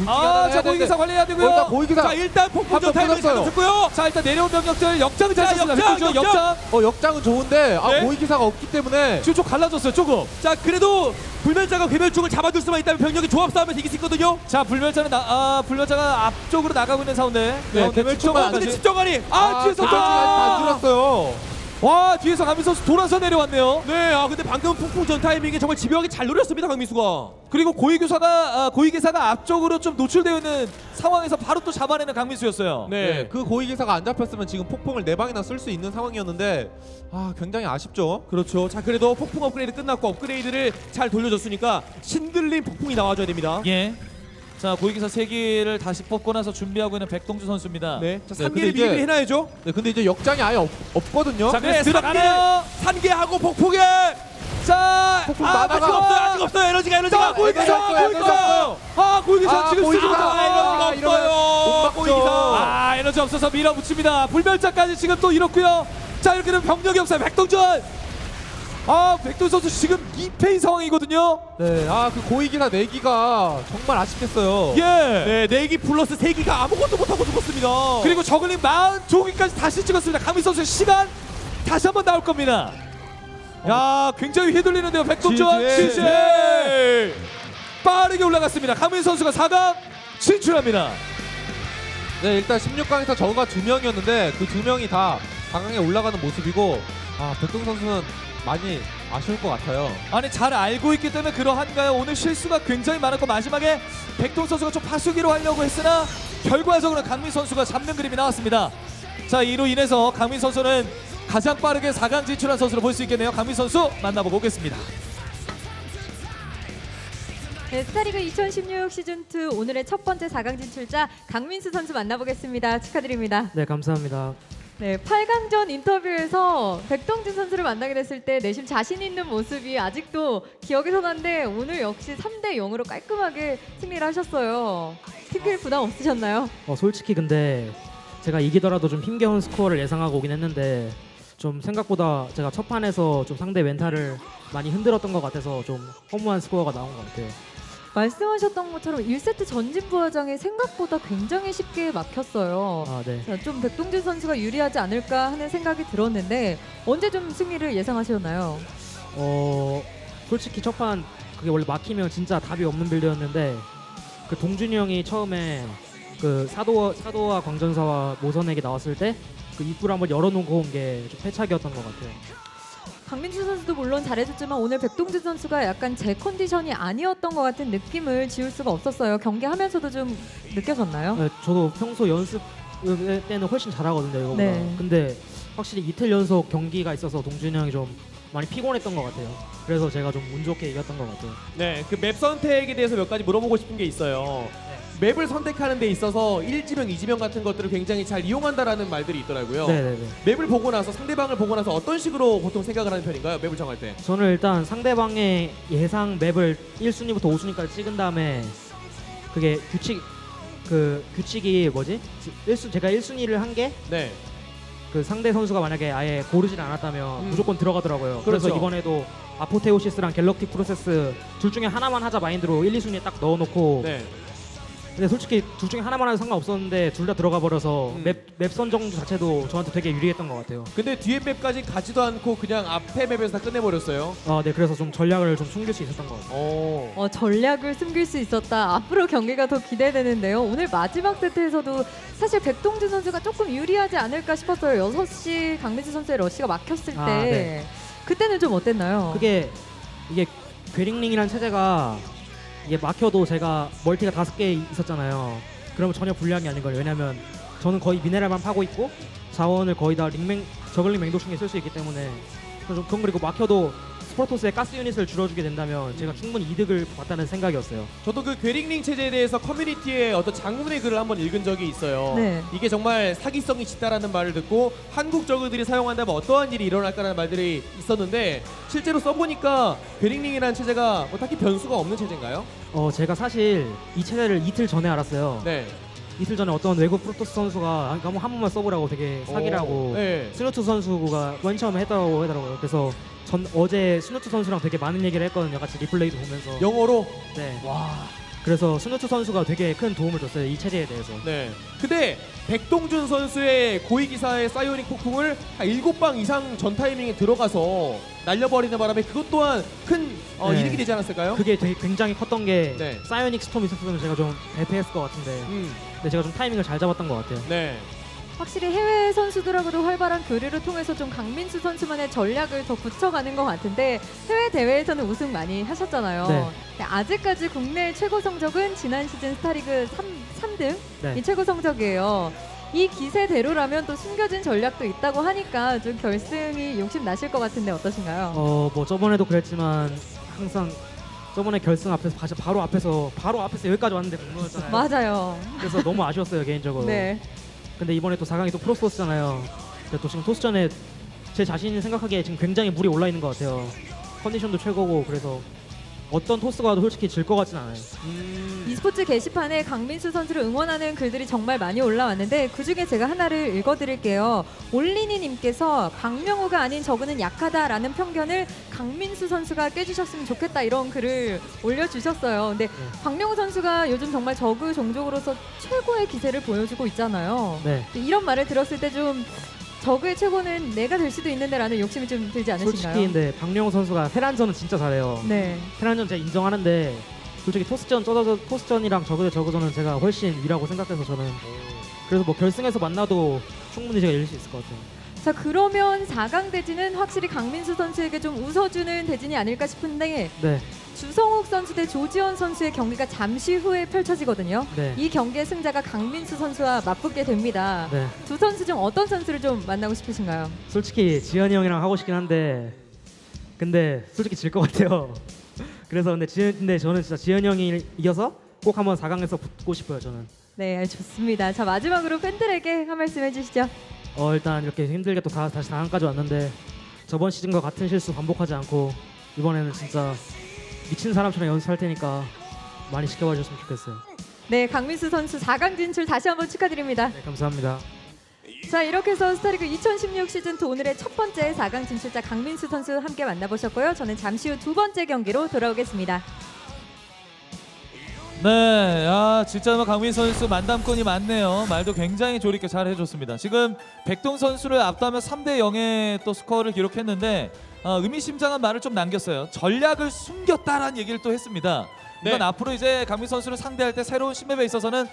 자, 고위기사 관리해야 되고요. 일단 고위기사. 자, 일단 폭풍전 타이밍을 잡았고요. 자, 일단 내려온 병력들 역장을 잘 쳤습니다. 역장. 역장은 좋은데 고위기사가 없기 때문에 지금 좀 갈라졌어요. 조금. 자, 그래도 불멸자가 괴멸충을 잡아줄 수만 있다면 병력이 조합 싸움에서 이길 수 있거든요. 자, 불멸자가 앞쪽으로 나가고 있는 가운데. 괴멸충은 근데 집정관이 뒤에서 안 줄었어요. 와, 뒤에서 강민 선수 돌아서 내려왔네요. 네, 근데 방금 폭풍전 타이밍에 정말 집요하게 잘 노렸습니다, 강민수가. 그리고 고위기사가 앞쪽으로 좀 노출되어 있는 상황에서 바로 또 잡아내는 강민수였어요. 네, 그 고위기사가 안 잡혔으면 지금 폭풍을 4방이나 쓸 수 있는 상황이었는데 굉장히 아쉽죠. 그렇죠. 자, 그래도 폭풍 업그레이드 끝났고 업그레이드를 잘 돌려줬으니까 신들린 폭풍이 나와줘야 됩니다. 예. 자, 고위기사 3기를 다시 뽑고 나서 준비하고 있는 백동주 선수입니다. 네. 자, 3개를 미리 해놔야죠. 네, 근데 이제 역장이 아예 없거든요. 자, 그래서 들어가네요. 3개하고 폭풍에. 자, 폭풍 많아가. 아직 없어요. 에너지가. 고위기사. 고위기사 지금 에너지가 없어요. 고위기사. 에너지 없어서 밀어붙입니다. 불멸자까지 지금 또 잃었고요. 자, 이렇게 되면 병력이 없어요. 백동준. 백동준 선수 지금 2패인 상황이거든요. 네, 그 고위기사 4기가 정말 아쉽겠어요. 예. 네, 4기 플러스 3기가 아무것도 못하고 죽었습니다. 그리고 저글링 42기까지 다시 찍었습니다. 강민 선수의 시간 다시 한번 나올 겁니다. 야, 굉장히 휘둘리는데요. 백동준 지지 빠르게 올라갔습니다. 강민 선수가 4강 진출합니다. 네, 일단 16강에서 저가 2명이었는데 그 2명이 다 4강에 올라가는 모습이고 백동 선수는 많이 아쉬울 것 같아요. 아니, 잘 알고 있기 때문에 그러한가요? 오늘 실수가 굉장히 많았고 마지막에 백동 선수가 좀 파수기로 하려고 했으나 결과적으로 강민 선수가 잡는 그림이 나왔습니다. 자, 이로 인해서 강민 선수는 가장 빠르게 4강 진출한 선수로 볼 수 있겠네요. 강민 선수 만나보고 오겠습니다. 네, 스타리그 2016 시즌2 오늘의 첫 번째 4강 진출자 강민수 선수 만나보겠습니다. 축하드립니다. 네, 감사합니다. 네, 8강전 인터뷰에서 백동준 선수를 만나게 됐을 때 내심 자신 있는 모습이 아직도 기억에 선한데 오늘 역시 3대 0으로 깔끔하게 승리를 하셨어요. 팀킬 부담 없으셨나요? 솔직히 근데 제가 이기더라도 좀 힘겨운 스코어를 예상하고 오긴 했는데 좀 생각보다 제가 첫 판에서 좀 상대 멘탈을 많이 흔들었던 것 같아서 좀 허무한 스코어가 나온 것 같아요. 말씀하셨던 것처럼 1세트 전진 부하장이 생각보다 굉장히 쉽게 막혔어요. 네. 좀 백동준 선수가 유리하지 않을까 하는 생각이 들었는데 언제 좀 승리를 예상하셨나요? 솔직히 첫 판 그게 원래 막히면 진짜 답이 없는 빌드였는데 그 동준이 형이 처음에 그 사도와 광전사와 모선에게 나왔을 때 그 입구를 한번 열어놓고 온 게 좀 패착이었던 것 같아요. 강민수 선수도 물론 잘해줬지만 오늘 백동준 선수가 약간 제 컨디션이 아니었던 것 같은 느낌을 지울 수가 없었어요. 경기하면서도 좀 느껴졌나요? 네, 저도 평소 연습 때는 훨씬 잘하거든요, 이거보다. 네. 근데 확실히 이틀 연속 경기가 있어서 동준이 형이 좀 많이 피곤했던 것 같아요. 그래서 제가 좀 운 좋게 이겼던 것 같아요. 네, 그 맵 선택에 대해서 몇 가지 물어보고 싶은 게 있어요. 맵을 선택하는 데 있어서 1지명, 2지명 같은 것들을 굉장히 잘 이용한다라는 말들이 있더라고요. 네네네. 맵을 보고 나서 상대방을 보고 나서 어떤 식으로 보통 생각을 하는 편인가요? 맵을 정할 때. 저는 일단 상대방의 예상 맵을 1순위부터 5순위까지 찍은 다음에 그게 규칙이 뭐지? 제가 1순위를 한 게 네. 그 상대 선수가 만약에 아예 고르질 않았다면 무조건 들어가더라고요. 그렇죠. 그래서 이번에도 아포테오시스랑 갤럭틱 프로세스 둘 중에 하나만 하자 마인드로 1, 2순위에 딱 넣어놓고 네. 근데 솔직히 둘 중에 하나만 해도 상관없었는데 둘 다 들어가 버려서 맵 선정 자체도 저한테 되게 유리했던 것 같아요. 근데 뒤에 맵까지 가지도 않고 그냥 앞에 맵에서 다 끝내버렸어요. 네, 그래서 좀 전략을 좀 숨길 수 있었던 것 같아요. 전략을 숨길 수 있었다. 앞으로 경기가 더 기대되는데요. 오늘 마지막 세트에서도 사실 백동준 선수가 조금 유리하지 않을까 싶었어요. 6시 강민수 선수의 러시가 막혔을 때 네. 그때는 좀 어땠나요? 이게 괴링링이라는 체제가 이게 막혀도 제가 멀티가 5개 있었잖아요. 그러면 전혀 불리한 게 아닌 거예요. 왜냐면 저는 거의 미네랄만 파고 있고 자원을 거의 다 저글링 맹독충에 쓸 수 있기 때문에 그리고 막혀도 스포토스의 가스 유닛을 줄여주게 된다면 제가 충분히 이득을 봤다는 생각이었어요. 저도 그 괴링링 체제에 대해서 커뮤니티에 어떤 장문의 글을 한번 읽은 적이 있어요. 네. 이게 정말 사기성이 짙다라는 말을 듣고 한국 저그들이 사용한다면 어떠한 일이 일어날까라는 말들이 있었는데 실제로 써보니까 괴링링이라는 체제가 뭐 딱히 변수가 없는 체제인가요? 제가 사실 이 체제를 이틀 전에 알았어요. 네. 이틀 전에 어떤 외국 프로토스 선수가 한 번만 써보라고 되게 사기라고 네. 스누트 선수가 맨 처음에 했다고 하더라고요. 그래서 어제 스누트 선수랑 되게 많은 얘기를 했거든요. 같이 리플레이도 보면서. 영어로? 네. 와. 그래서 스누트 선수가 되게 큰 도움을 줬어요. 이 체제에 대해서. 네. 근데 백동준 선수의 고위기사의 사이오닉 폭풍을 한 7방 이상 전 타이밍에 들어가서 날려버리는 바람에 그것 또한 큰 네. 이득이 되지 않았을까요? 그게 되게 굉장히 컸던 게 네. 사이오닉 스톰 있었으면 제가 좀 대패했을 것 같은데 근데 제가 좀 타이밍을 잘 잡았던 것 같아요. 네. 확실히 해외 선수들하고도 활발한 교류를 통해서 좀 강민수 선수만의 전략을 더 굳혀가는 것 같은데 해외 대회에서는 우승 많이 하셨잖아요. 네. 아직까지 국내 최고 성적은 지난 시즌 스타리그 3등 네. 이 최고 성적이에요. 이 기세대로라면 또 숨겨진 전략도 있다고 하니까 좀 결승이 욕심 나실 것 같은데 어떠신가요? 뭐 저번에도 그랬지만 항상 저번에 결승 앞에서 바로 앞에서 여기까지 왔는데 무너졌잖아요. 맞아요. 그래서 너무 아쉬웠어요 개인적으로. 네. 근데 이번에 또 4강이 또 프로토스잖아요. 또 지금 토스전에 제 자신이 생각하기에 지금 굉장히 물이 올라 있는 것 같아요. 컨디션도 최고고 그래서 어떤 토스가 와도 솔직히 질 것 같진 않아요. e스포츠 게시판에 강민수 선수를 응원하는 글들이 정말 많이 올라왔는데 그중에 제가 하나를 읽어드릴게요. 올리니님께서 박명호가 아닌 저그는 약하다라는 편견을 강민수 선수가 깨주셨으면 좋겠다 이런 글을 올려주셨어요. 근데 박명호 선수가 요즘 정말 저그 종족으로서 최고의 기세를 보여주고 있잖아요. 네. 이런 말을 들었을 때 좀 저그의 최고는 내가 될 수도 있는데 라는 욕심이 좀 들지 않으신가요? 솔직히 근데 박명호 선수가 테란전은 진짜 잘해요. 네. 테란전 제가 인정하는데 솔직히 토스전이랑 저그 대 저그전은 제가 훨씬 위라고 생각해서 저는 그래서 뭐 결승에서 만나도 충분히 제가 이길 수 있을 것 같아요. 자 그러면 4강 대진은 확실히 강민수 선수에게 좀 웃어주는 대진이 아닐까 싶은데 네. 주성욱 선수 대 조지현 선수의 경기가 잠시 후에 펼쳐지거든요. 네. 이 경기의 승자가 강민수 선수와 맞붙게 됩니다. 네. 두 선수 중 어떤 선수를 좀 만나고 싶으신가요? 솔직히 지현이 형이랑 하고 싶긴 한데 근데 솔직히 질 것 같아요. 그래서 근데 저는 진짜 지현이 형이 이겨서 꼭 한번 4강에서 붙고 싶어요. 저는. 네, 좋습니다. 자, 마지막으로 팬들에게 한 말씀 해주시죠. 일단 이렇게 힘들게 또 다시 4강까지 왔는데 저번 시즌과 같은 실수 반복하지 않고 이번에는 진짜 미친 사람처럼 연습할 테니까 많이 지켜봐 주셨으면 좋겠어요. 네, 강민수 선수 4강 진출 다시 한번 축하드립니다. 네, 감사합니다. 자, 이렇게 해서 스타리그 2016 시즌2 오늘의 첫 번째 4강 진출자 강민수 선수 함께 만나보셨고요. 저는 잠시 후 두 번째 경기로 돌아오겠습니다. 네, 진짜 강민수 선수 만담꾼이 많네요. 말도 굉장히 조리있게 잘 해줬습니다. 지금 백동 선수를 압도하며 3대 0의 또 스코어를 기록했는데 의미심장한 말을 좀 남겼어요. 전략을 숨겼다라는 얘기를 또 했습니다. 이건 네. 앞으로 이제 강민수 선수를 상대할 때 새로운 신맵에 있어서는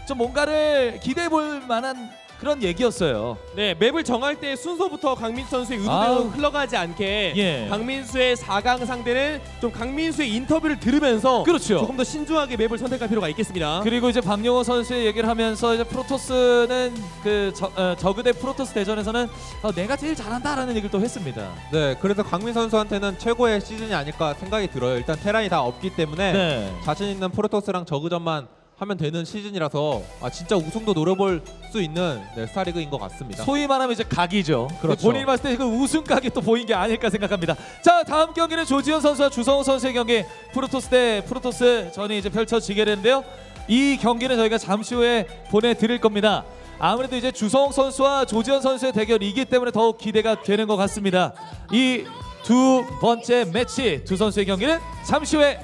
좀 뭔가를 기대해 볼 만한 그런 얘기였어요. 네, 맵을 정할 때 순서부터 강민수 선수의 의도대로 흘러가지 않게 예. 강민수의 4강 상대는 좀 강민수의 인터뷰를 들으면서 그렇죠. 조금 더 신중하게 맵을 선택할 필요가 있겠습니다. 그리고 이제 박용호 선수의 얘기를 하면서 이제 프로토스는 그 저그 대 프로토스 대전에서는 내가 제일 잘한다라는 얘기를 또 했습니다. 네, 그래서 강민 선수한테는 최고의 시즌이 아닐까 생각이 들어요. 일단 테란이 다 없기 때문에 네. 자신 있는 프로토스랑 저그전만 하면 되는 시즌이라서 진짜 우승도 노려볼 수 있는 스타리그인 것 같습니다. 소위 말하면 이제 각이죠. 그렇죠. 본인이 봤을 때 그 우승 각이 또 보인 게 아닐까 생각합니다. 자, 다음 경기는 조지현 선수와 주성우 선수의 경기 프로토스 대 프로토스 전이 이제 펼쳐지게 되는데요. 이 경기는 저희가 잠시 후에 보내드릴 겁니다. 아무래도 이제 주성우 선수와 조지현 선수의 대결이기 때문에 더욱 기대가 되는 것 같습니다. 이 두 번째 매치 두 선수의 경기는 잠시 후에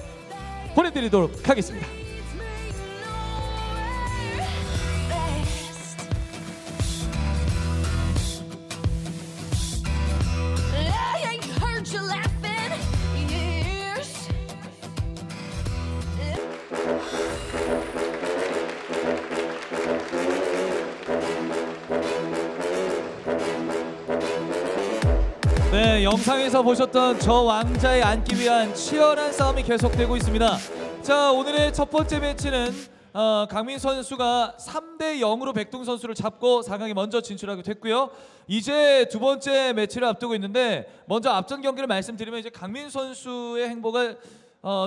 보내드리도록 하겠습니다. 네, 영상에서 보셨던 저 왕자에 앉기 위한 치열한 싸움이 계속되고 있습니다. 자, 오늘의 첫 번째 매치는 강민 선수가 3대 0으로 백동 선수를 잡고 4강에 먼저 진출하게 됐고요. 이제 두 번째 매치를 앞두고 있는데 먼저 앞전 경기를 말씀드리면 이제 강민 선수의 행보가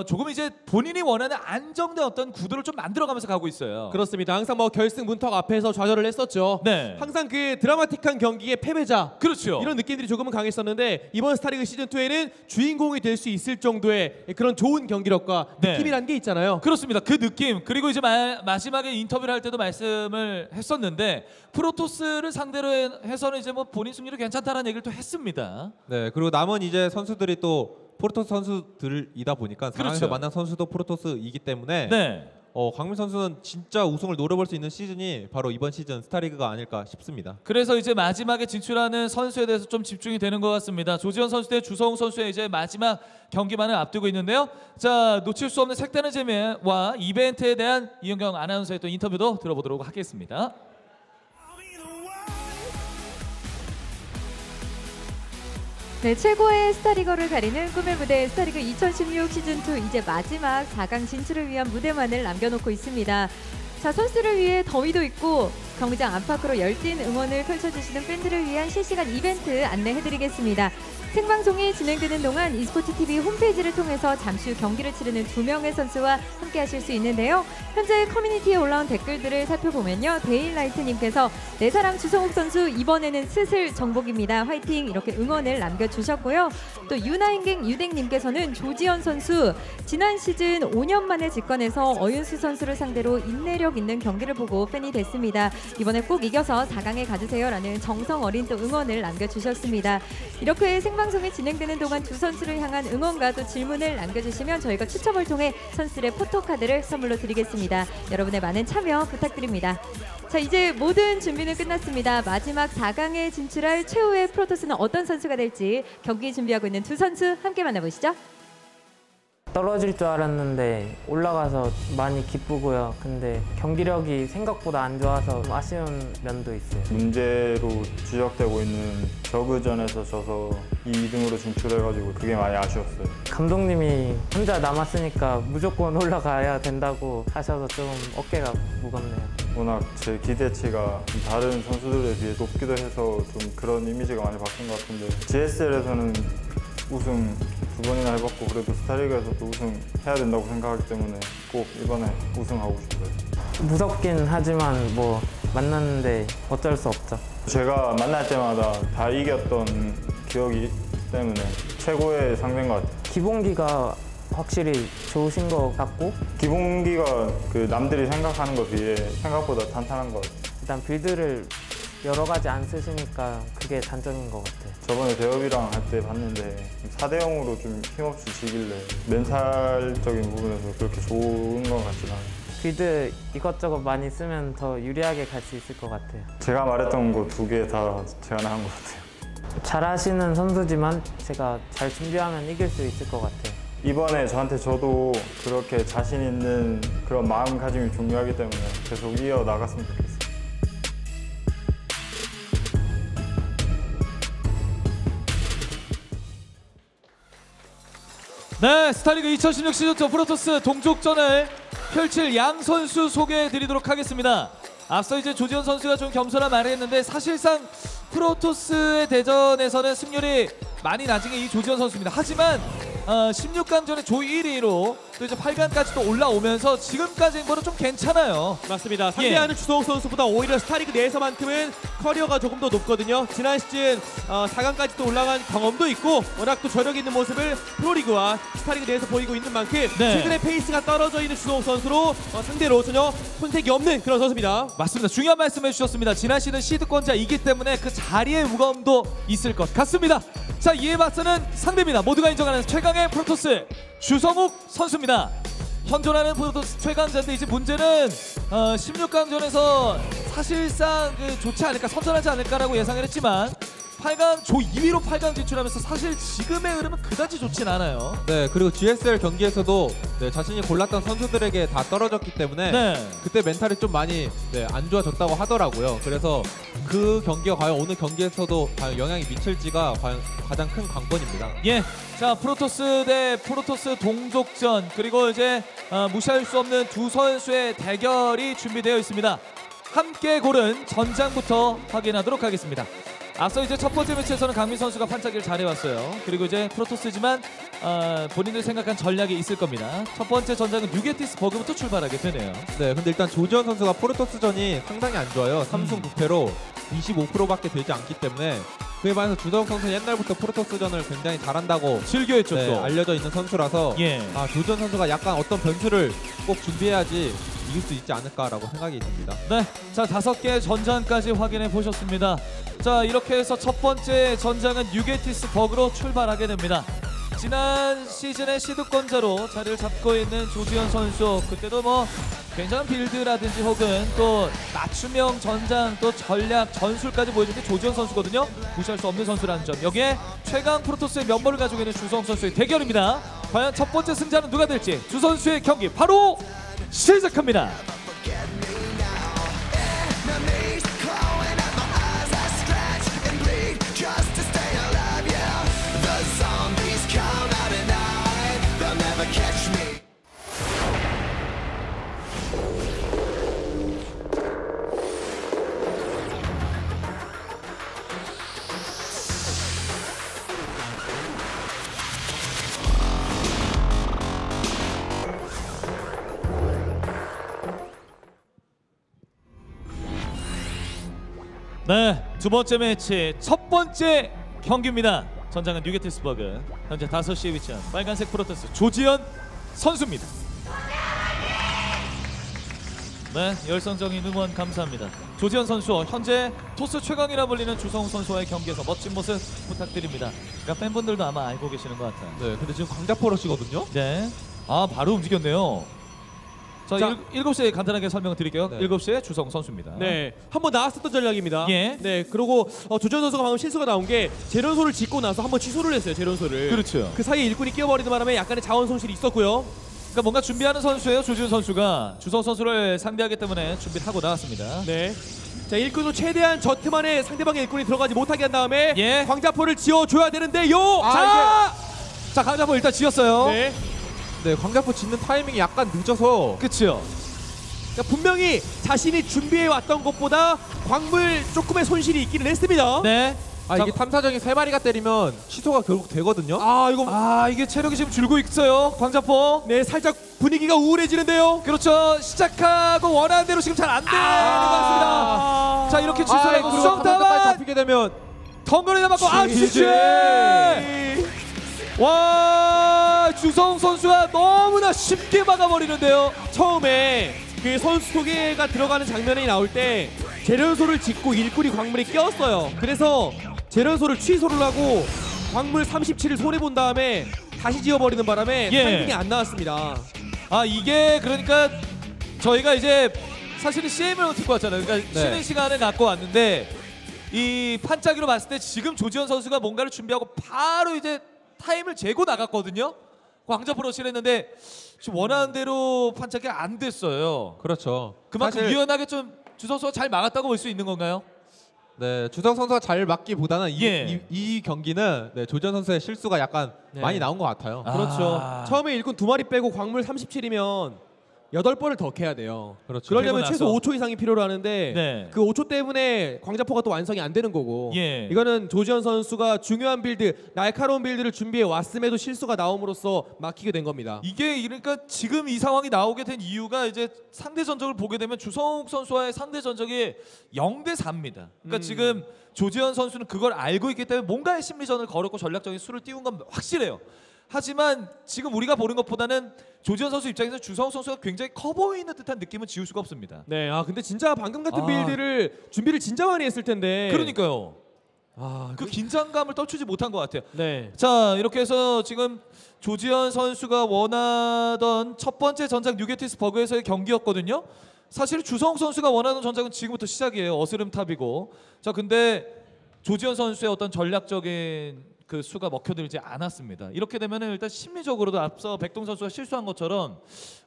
조금 이제 본인이 원하는 안정된 어떤 구도를 좀 만들어가면서 가고 있어요. 그렇습니다. 항상 뭐 결승 문턱 앞에서 좌절을 했었죠. 네. 항상 그 드라마틱한 경기의 패배자. 그렇죠. 이런 느낌들이 조금은 강했었는데 이번 스타리그 시즌2에는 주인공이 될 수 있을 정도의 그런 좋은 경기력과 느낌이라는 게 있잖아요. 그렇습니다. 그 느낌. 그리고 이제 마지막에 인터뷰를 할 때도 말씀을 했었는데 프로토스를 상대로 해서는 이제 뭐 본인 승리로 괜찮다라는 얘기를 또 했습니다. 네, 그리고 남은 이제 선수들이 또 프로토스 선수들이다 보니까 상황에서 그렇죠. 만난 선수도 프로토스이기 때문에 네. 강민 선수는 진짜 우승을 노려볼 수 있는 시즌이 바로 이번 시즌 스타리그가 아닐까 싶습니다. 그래서 이제 마지막에 진출하는 선수에 대해서 좀 집중이 되는 것 같습니다. 조지현 선수 대 주성우 선수의 이제 마지막 경기만을 앞두고 있는데요. 자, 놓칠 수 없는 색다른 재미와 이벤트에 대한 이은경 아나운서의 또 인터뷰도 들어보도록 하겠습니다. 네, 최고의 스타리거를 가리는 꿈의 무대 스타리그 2016 시즌2 이제 마지막 4강 진출을 위한 무대만을 남겨놓고 있습니다. 자, 선수를 위해 더위도 있고 경기장 안팎으로 열띤 응원을 펼쳐주시는 팬들을 위한 실시간 이벤트 안내해드리겠습니다. 생방송이 진행되는 동안 e스포츠TV 홈페이지를 통해서 잠시 후 경기를 치르는 2명의 선수와 함께 하실 수 있는데요. 현재 커뮤니티에 올라온 댓글들을 살펴보면요. 데일라이트님께서 내 사랑 주성욱 선수 이번에는 슬슬 정복입니다. 화이팅 이렇게 응원을 남겨주셨고요. 또 유나인갱 유댕님께서는 조지현 선수 지난 시즌 5년 만에 직관해서 어윤수 선수를 상대로 인내력 있는 경기를 보고 팬이 됐습니다. 이번에 꼭 이겨서 4강에 가주세요 라는 정성 어린 또 응원을 남겨주셨습니다. 이렇게 생방송이 진행되는 동안 두 선수를 향한 응원과 또 질문을 남겨주시면 저희가 추첨을 통해 선수들의 포토카드를 선물로 드리겠습니다. 여러분의 많은 참여 부탁드립니다. 자, 이제 모든 준비는 끝났습니다. 마지막 4강에 진출할 최후의 프로토스는 어떤 선수가 될지 경기 준비하고 있는 두 선수 함께 만나보시죠. 떨어질 줄 알았는데 올라가서 많이 기쁘고요. 근데 경기력이 생각보다 안 좋아서 좀 아쉬운 면도 있어요. 문제로 지적되고 있는 저그전에서 져서 2등으로 진출해가지고 그게 많이 아쉬웠어요. 감독님이 혼자 남았으니까 무조건 올라가야 된다고 하셔서 좀 어깨가 무겁네요. 워낙 제 기대치가 다른 선수들에 비해 높기도 해서 좀 그런 이미지가 많이 바뀐 것 같은데 GSL에서는 우승 2번이나 해봤고 그래도 스타리그에서도 우승해야 된다고 생각하기 때문에 꼭 이번에 우승하고 싶어요. 무섭긴 하지만 뭐 만났는데 어쩔 수 없죠. 제가 만날 때마다 다 이겼던 기억이 있기 때문에 최고의 상대인 것 같아요. 기본기가 확실히 좋으신 것 같고 기본기가 그 남들이 생각하는 것에 비해 생각보다 탄탄한 것 같아요. 일단 빌드를 여러 가지 안 쓰시니까 그게 단점인 것 같아요. 저번에 대업이랑 할 때 봤는데 4대 0으로 좀 힘없이 지길래 멘탈적인 부분에서 그렇게 좋은 것 같진 않아요. 빌드 이것저것 많이 쓰면 더 유리하게 갈 수 있을 것 같아요. 제가 말했던 거 2개 다 제가 나은 것 같아요. 잘하시는 선수지만 제가 잘 준비하면 이길 수 있을 것 같아요. 이번에 저한테 저도 그렇게 자신 있는 그런 마음가짐이 중요하기 때문에 계속 이어나갔으면 좋겠어요. 네, 스타리그 2016 시즌2 프로토스 동족전을 펼칠 양 선수 소개해드리도록 하겠습니다. 앞서 이제 조지현 선수가 좀 겸손한 말을 했는데 사실상 프로토스의 대전에서는 승률이 많이 낮은 게 이 조지현 선수입니다. 하지만 16강전에 조 1위로 또 이제 8강까지 또 올라오면서 지금까지 행보는 좀 괜찮아요. 맞습니다. 상대하는 주성욱 선수보다 오히려 스타리그 내에서만큼은 커리어가 조금 더 높거든요. 지난 시즌 4강까지 또 올라간 경험도 있고 워낙 또 저력 있는 모습을 프로리그와 스타리그 내에서 보이고 있는 만큼 최근에 페이스가 떨어져 있는 주성욱 선수로 상대로 전혀 손색이 없는 그런 선수입니다. 맞습니다. 중요한 말씀 해주셨습니다. 지난 시즌 시드권자이기 때문에 그 자리의 무거움도 있을 것 같습니다. 자, 이에 맞서는 상대입니다. 모두가 인정하는 최강의 프로토스 주성욱 선수입니다. 현존하는 프로토스 최강자인데 이제 문제는 16강전에서 사실상 좋지 않을까, 선전하지 않을까라고 예상을 했지만 8강 조 2위로 8강 진출하면서 사실 지금의 흐름은 그다지 좋진 않아요. 네, 그리고 GSL 경기에서도 자신이 골랐던 선수들에게 다 떨어졌기 때문에 그때 멘탈이 좀 많이 안 좋아졌다고 하더라고요. 그래서 그 경기가 과연 오늘 경기에서도 과연 영향이 미칠지가 과연 가장 큰 관건입니다. 예, 자, 프로토스 대 프로토스 동족전, 그리고 이제 무시할 수 없는 두 선수의 대결이 준비되어 있습니다. 함께 고른 전장부터 확인하도록 하겠습니다. 앞서 이제 첫 번째 매치에서는 강민 선수가 반짝이를 잘해왔어요. 그리고 이제 프로토스지만 본인들 생각한 전략이 있을 겁니다. 첫 번째 전장은 뉴게티스 버그부터 출발하게 되네요. 네, 근데 일단 조지현 선수가 프로토스전이 상당히 안 좋아요. 3승 9패로 25%밖에 되지 않기 때문에 그에 반해서 주성욱 선수는 옛날부터 프로토스전을 굉장히 잘한다고 즐겨했죠. 또 알려져 있는 선수라서 조지현 선수가 약간 어떤 변수를 꼭 준비해야지 이길 수 있지 않을까라고 생각이 듭니다. 네, 자, 5개의 전장까지 확인해 보셨습니다. 자, 이렇게 해서 첫 번째 전장은 뉴게티스 버그로 출발하게 됩니다. 지난 시즌의 시드권자로 자리를 잡고 있는 조지현 선수, 그때도 뭐 굉장한 빌드라든지 혹은 또 맞춤형 전장, 또 전략, 전술까지 보여준 게 조지현 선수거든요. 무시할 수 없는 선수라는 점. 여기에 최강 프로토스의 면모를 가지고 있는 주성욱 선수의 대결입니다. 과연 첫 번째 승자는 누가 될지 두 선수의 경기 바로 시작합니다. 네, 두 번째 매치 첫 번째 경기입니다. 전장은 뉴게티스 버그, 현재 5시에 위치한 빨간색 프로토스 조지현 선수입니다. 네, 열성적인 응원 감사합니다. 조지현 선수, 현재 토스 최강이라 불리는 주성욱 선수와의 경기에서 멋진 모습 부탁드립니다. 그러니까 팬분들도 아마 알고 계시는 것 같아요. 네, 근데 지금 광자포러시거든요. 네, 아, 바로 움직였네요. 자, 7시에 간단하게 설명을 드릴게요. 네. 7시에 주성 선수입니다. 네, 한번 나왔었던 전략입니다. 예. 네, 그리고 조지현 선수가 방금 실수가 나온 게 재련소를 짓고 나서 한번 취소를 했어요. 재련소를. 그렇죠. 그 사이에 일꾼이 끼어버리는 바람에 약간의 자원 손실이 있었고요. 그러니까 뭔가 준비하는 선수예요. 조지훈 선수가 주성 선수를 상대하기 때문에 준비를 하고 나왔습니다. 네. 자, 일꾼도 최대한 저 틈 안에 상대방의 일꾼이 들어가지 못하게 한 다음에 예. 광자포를 지어줘야 되는데요. 자, 강자포 일단 지었어요. 네. 네, 광자포 짓는 타이밍이 약간 늦어서 그렇죠. 그러니까 분명히 자신이 준비해 왔던 것보다 광물 조금의 손실이 있기는 했습니다. 네. 이게 탐사정이 3마리가 때리면 취소가 결국 되거든요. 이게 체력이 지금 줄고 있어요. 광자포. 네, 살짝 분위기가 우울해지는데요. 그렇죠. 시작하고 원하는 대로 지금 잘 안 되는 것 같습니다. 자, 이렇게 취소하고 수정타만 잡히게 되면 덩거리 남았고 취재. 와, 주성 선수가 너무나 쉽게 막아버리는데요. 처음에 그 선수 소개가 들어가는 장면이 나올 때 재련소를 짓고 일꾼이 광물에 끼었어요. 그래서 재련소를 취소를 하고 광물 37을 손해본 다음에 다시 지어버리는 바람에 타이밍이 안 나왔습니다. 이게 그러니까 저희가 이제 사실은 CM을 듣고 왔잖아요. 그러니까 쉬는 시간을 갖고 왔는데 이 판짜기로 봤을 때 지금 조지현 선수가 뭔가를 준비하고 바로 이제 타임을 재고 나갔거든요. 광자포로 실했는데 지금 원하는 대로 판짜기가 안 됐어요. 그렇죠. 그만큼 유연하게 좀 주성 선수가 잘 막았다고 볼 수 있는 건가요? 네, 주성 선수가 잘 막기보다는 이 경기는 조지현 선수의 실수가 약간 많이 나온 것 같아요. 그렇죠. 처음에 일꾼 2마리 빼고 광물 37이면 8번을 더 캐야 돼요. 그렇죠. 그러려면 최소 5초 이상이 필요로 하는데 네. 그 5초 때문에 광자포가 또 완성이 안 되는 거고 이거는 조지현 선수가 중요한 빌드, 날카로운 빌드를 준비해 왔음에도 실수가 나옴으로써 막히게 된 겁니다. 이게 그러니까 지금 이 상황이 나오게 된 이유가 이제 상대 전적을 보게 되면 주성욱 선수와의 상대 전적이 0대 4입니다. 그러니까 지금 조지현 선수는 그걸 알고 있기 때문에 뭔가의 심리전을 걸었고 전략적인 수를 띄운 건 확실해요. 하지만 지금 우리가 보는 것보다는 조지현 선수 입장에서 주성욱 선수가 굉장히 커 보이는 듯한 느낌은 지울 수가 없습니다. 네, 근데 진짜 방금 같은 빌드를 준비를 진짜 많이 했을 텐데. 그러니까요. 그 긴장감을 떨치지 못한 것 같아요. 네. 자, 이렇게 해서 지금 조지현 선수가 원하던 첫 번째 전작 뉴게티스 버그에서의 경기였거든요. 사실 주성욱 선수가 원하는 전작은 지금부터 시작이에요. 어스름탑이고. 자, 근데 조지현 선수의 어떤 전략적인 그 수가 먹혀들지 않았습니다. 이렇게 되면은 일단 심리적으로도 앞서 백동 선수가 실수한 것처럼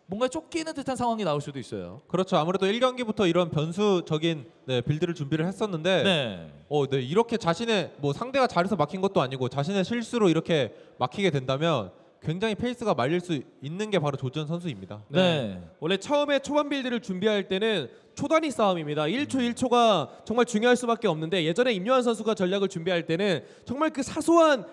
뭔가 쫓기는 듯한 상황이 나올 수도 있어요. 그렇죠. 아무래도 1경기부터 이런 변수적인 빌드를 준비를 했었는데 이렇게 자신의 상대가 잘해서 막힌 것도 아니고 자신의 실수로 이렇게 막히게 된다면 굉장히 페이스가 말릴 수 있는 게 바로 조지현 선수입니다. 네. 원래 처음에 초반 빌드를 준비할 때는 초단위 싸움입니다. 1초 1초가 정말 중요할 수밖에 없는데 예전에 임요한 선수가 전략을 준비할 때는 정말 그 사소한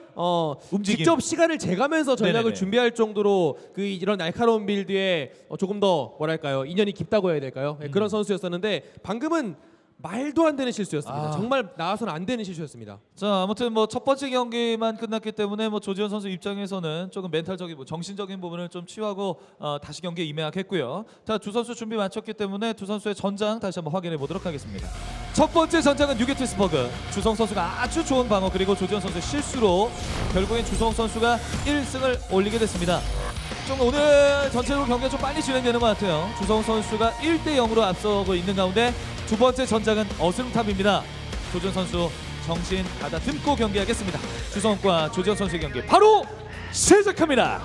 움직임. 직접 시간을 재가면서 전략을 준비할 정도로 이런 날카로운 빌드에 조금 더 뭐랄까요, 인연이 깊다고 해야 될까요? 그런 선수였었는데 방금은 말도 안 되는 실수였습니다. 정말 나와서는 안 되는 실수였습니다. 자, 아무튼 첫 번째 경기만 끝났기 때문에 조지현 선수 입장에서는 조금 멘탈적인 정신적인 부분을 좀 치유하고 다시 경기에 임해야겠고요. 자, 두 선수 준비 마쳤기 때문에 두 선수의 전장 다시 한번 확인해 보도록 하겠습니다. 첫 번째 전장은 뉴게티스 버그. 주성 선수가 아주 좋은 방어 그리고 조지현 선수의 실수로 결국엔 주성 선수가 1승을 올리게 됐습니다. 좀 오늘 전체적으로 경기가 좀 빨리 진행되는 것 같아요. 주성 선수가 1대 0으로 앞서고 있는 가운데 두 번째 전장은 어스름탑입니다. 조지현 선수 정신 가다듬고 경기하겠습니다. 주성과 조지현 선수의 경기 바로 시작합니다.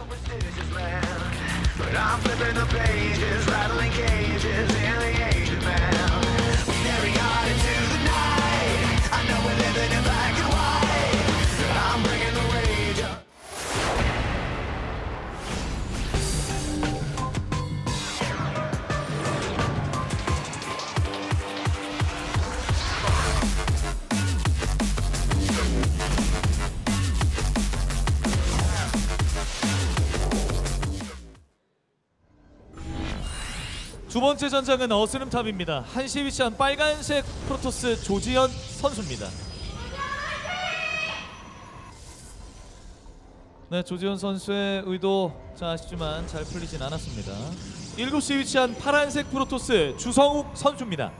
두 번째 전장은 어스름탑입니다. 한시 위치한 빨간색 프로토스 조지현 선수입니다. 네, 조지현 선수의 의도 아쉽지만 잘 풀리진 않았습니다. 7시 위치한 파란색 프로토스 주성욱 선수입니다.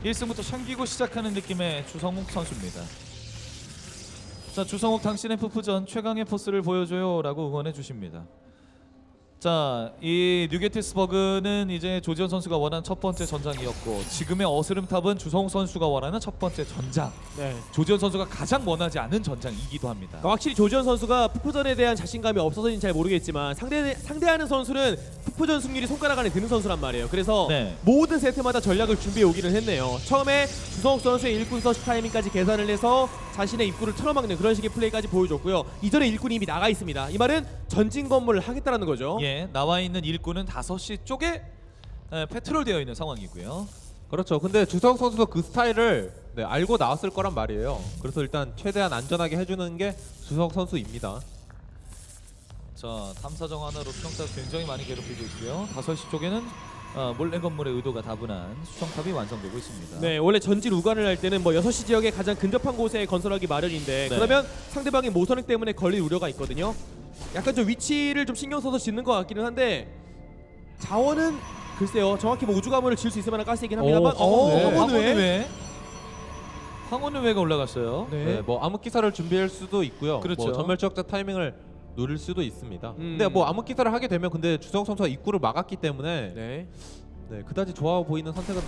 1승부터 챙기고 시작하는 느낌의 주성욱 선수입니다. 자, 주성욱 당신의 푸푸전 최강의 포스를 보여줘요 라고 응원해 주십니다. 자, 이 뉴게티스버그는 이제 조지현 선수가 원하는 첫 번째 전장이었고 지금의 어스름탑은 주성욱 선수가 원하는 첫 번째 전장. 네. 조지현 선수가 가장 원하지 않은 전장이기도 합니다. 확실히 조지현 선수가 푸푸전에 대한 자신감이 없어서인지 잘 모르겠지만 상대하는 선수는 푸푸전 승률이 손가락 안에 드는 선수란 말이에요. 그래서 네. 모든 세트마다 전략을 준비해 오기는 했네요. 처음에 주성욱 선수의 일꾼 서시 타이밍까지 계산을 해서 자신의 입구를 틀어막는 그런 식의 플레이까지 보여줬고요. 이전에 일꾼이 이미 나가 있습니다. 이 말은 전진 건물을 하겠다라는 거죠. 예, 나와 있는 일꾼은 5시 쪽에 패트롤되어 있는 상황이고요. 그렇죠. 근데 주성욱 선수도 그 스타일을 알고 나왔을 거란 말이에요. 그래서 일단 최대한 안전하게 해주는 게 주성욱 선수입니다. 자, 탐사정 하나로 수정탑 굉장히 많이 괴롭히고 있고요. 5시 쪽에는 몰래 건물의 의도가 다분한 수정탑이 완성되고 있습니다. 네, 원래 전진 우관을 할 때는 뭐 6시 지역에 가장 근접한 곳에 건설하기 마련인데 네. 그러면 상대방의 모선액 때문에 걸릴 우려가 있거든요. 약간 좀 위치를 좀 신경 써서 짓는 것 같기는 한데 자원은 글쎄요, 정확히 뭐 우주 가문을 지을 수 있을 만한 가스이긴 합니다만 황혼의회가 올라갔어요. 네. 네, 뭐 암흑기사를 준비할 수도 있고요. 그렇죠. 뭐 전멸추적자 타이밍을 노릴 수도 있습니다. 근데 뭐 암흑기사를 하게 되면 근데 주성욱 선수가 입구를 막았기 때문에 네. 그다지 좋아 보이는 선택은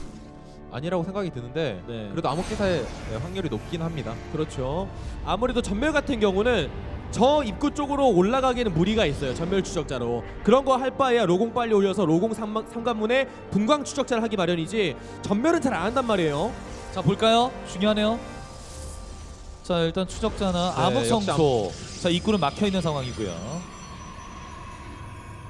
아니라고 생각이 드는데 네. 그래도 암흑기사의 확률이 높긴 합니다. 그렇죠. 아무래도 전멸 같은 경우는 저 입구 쪽으로 올라가기에는 무리가 있어요. 전멸 추적자로. 그런 거 할 바에야 로공 빨리 올려서 로공 삼관문에 분광 추적자를 하기 마련이지 전멸은 잘 안 한단 말이에요. 자, 볼까요? 중요하네요. 자, 일단 추적자나 암흑성소. 자, 입구는 막혀있는 상황이고요.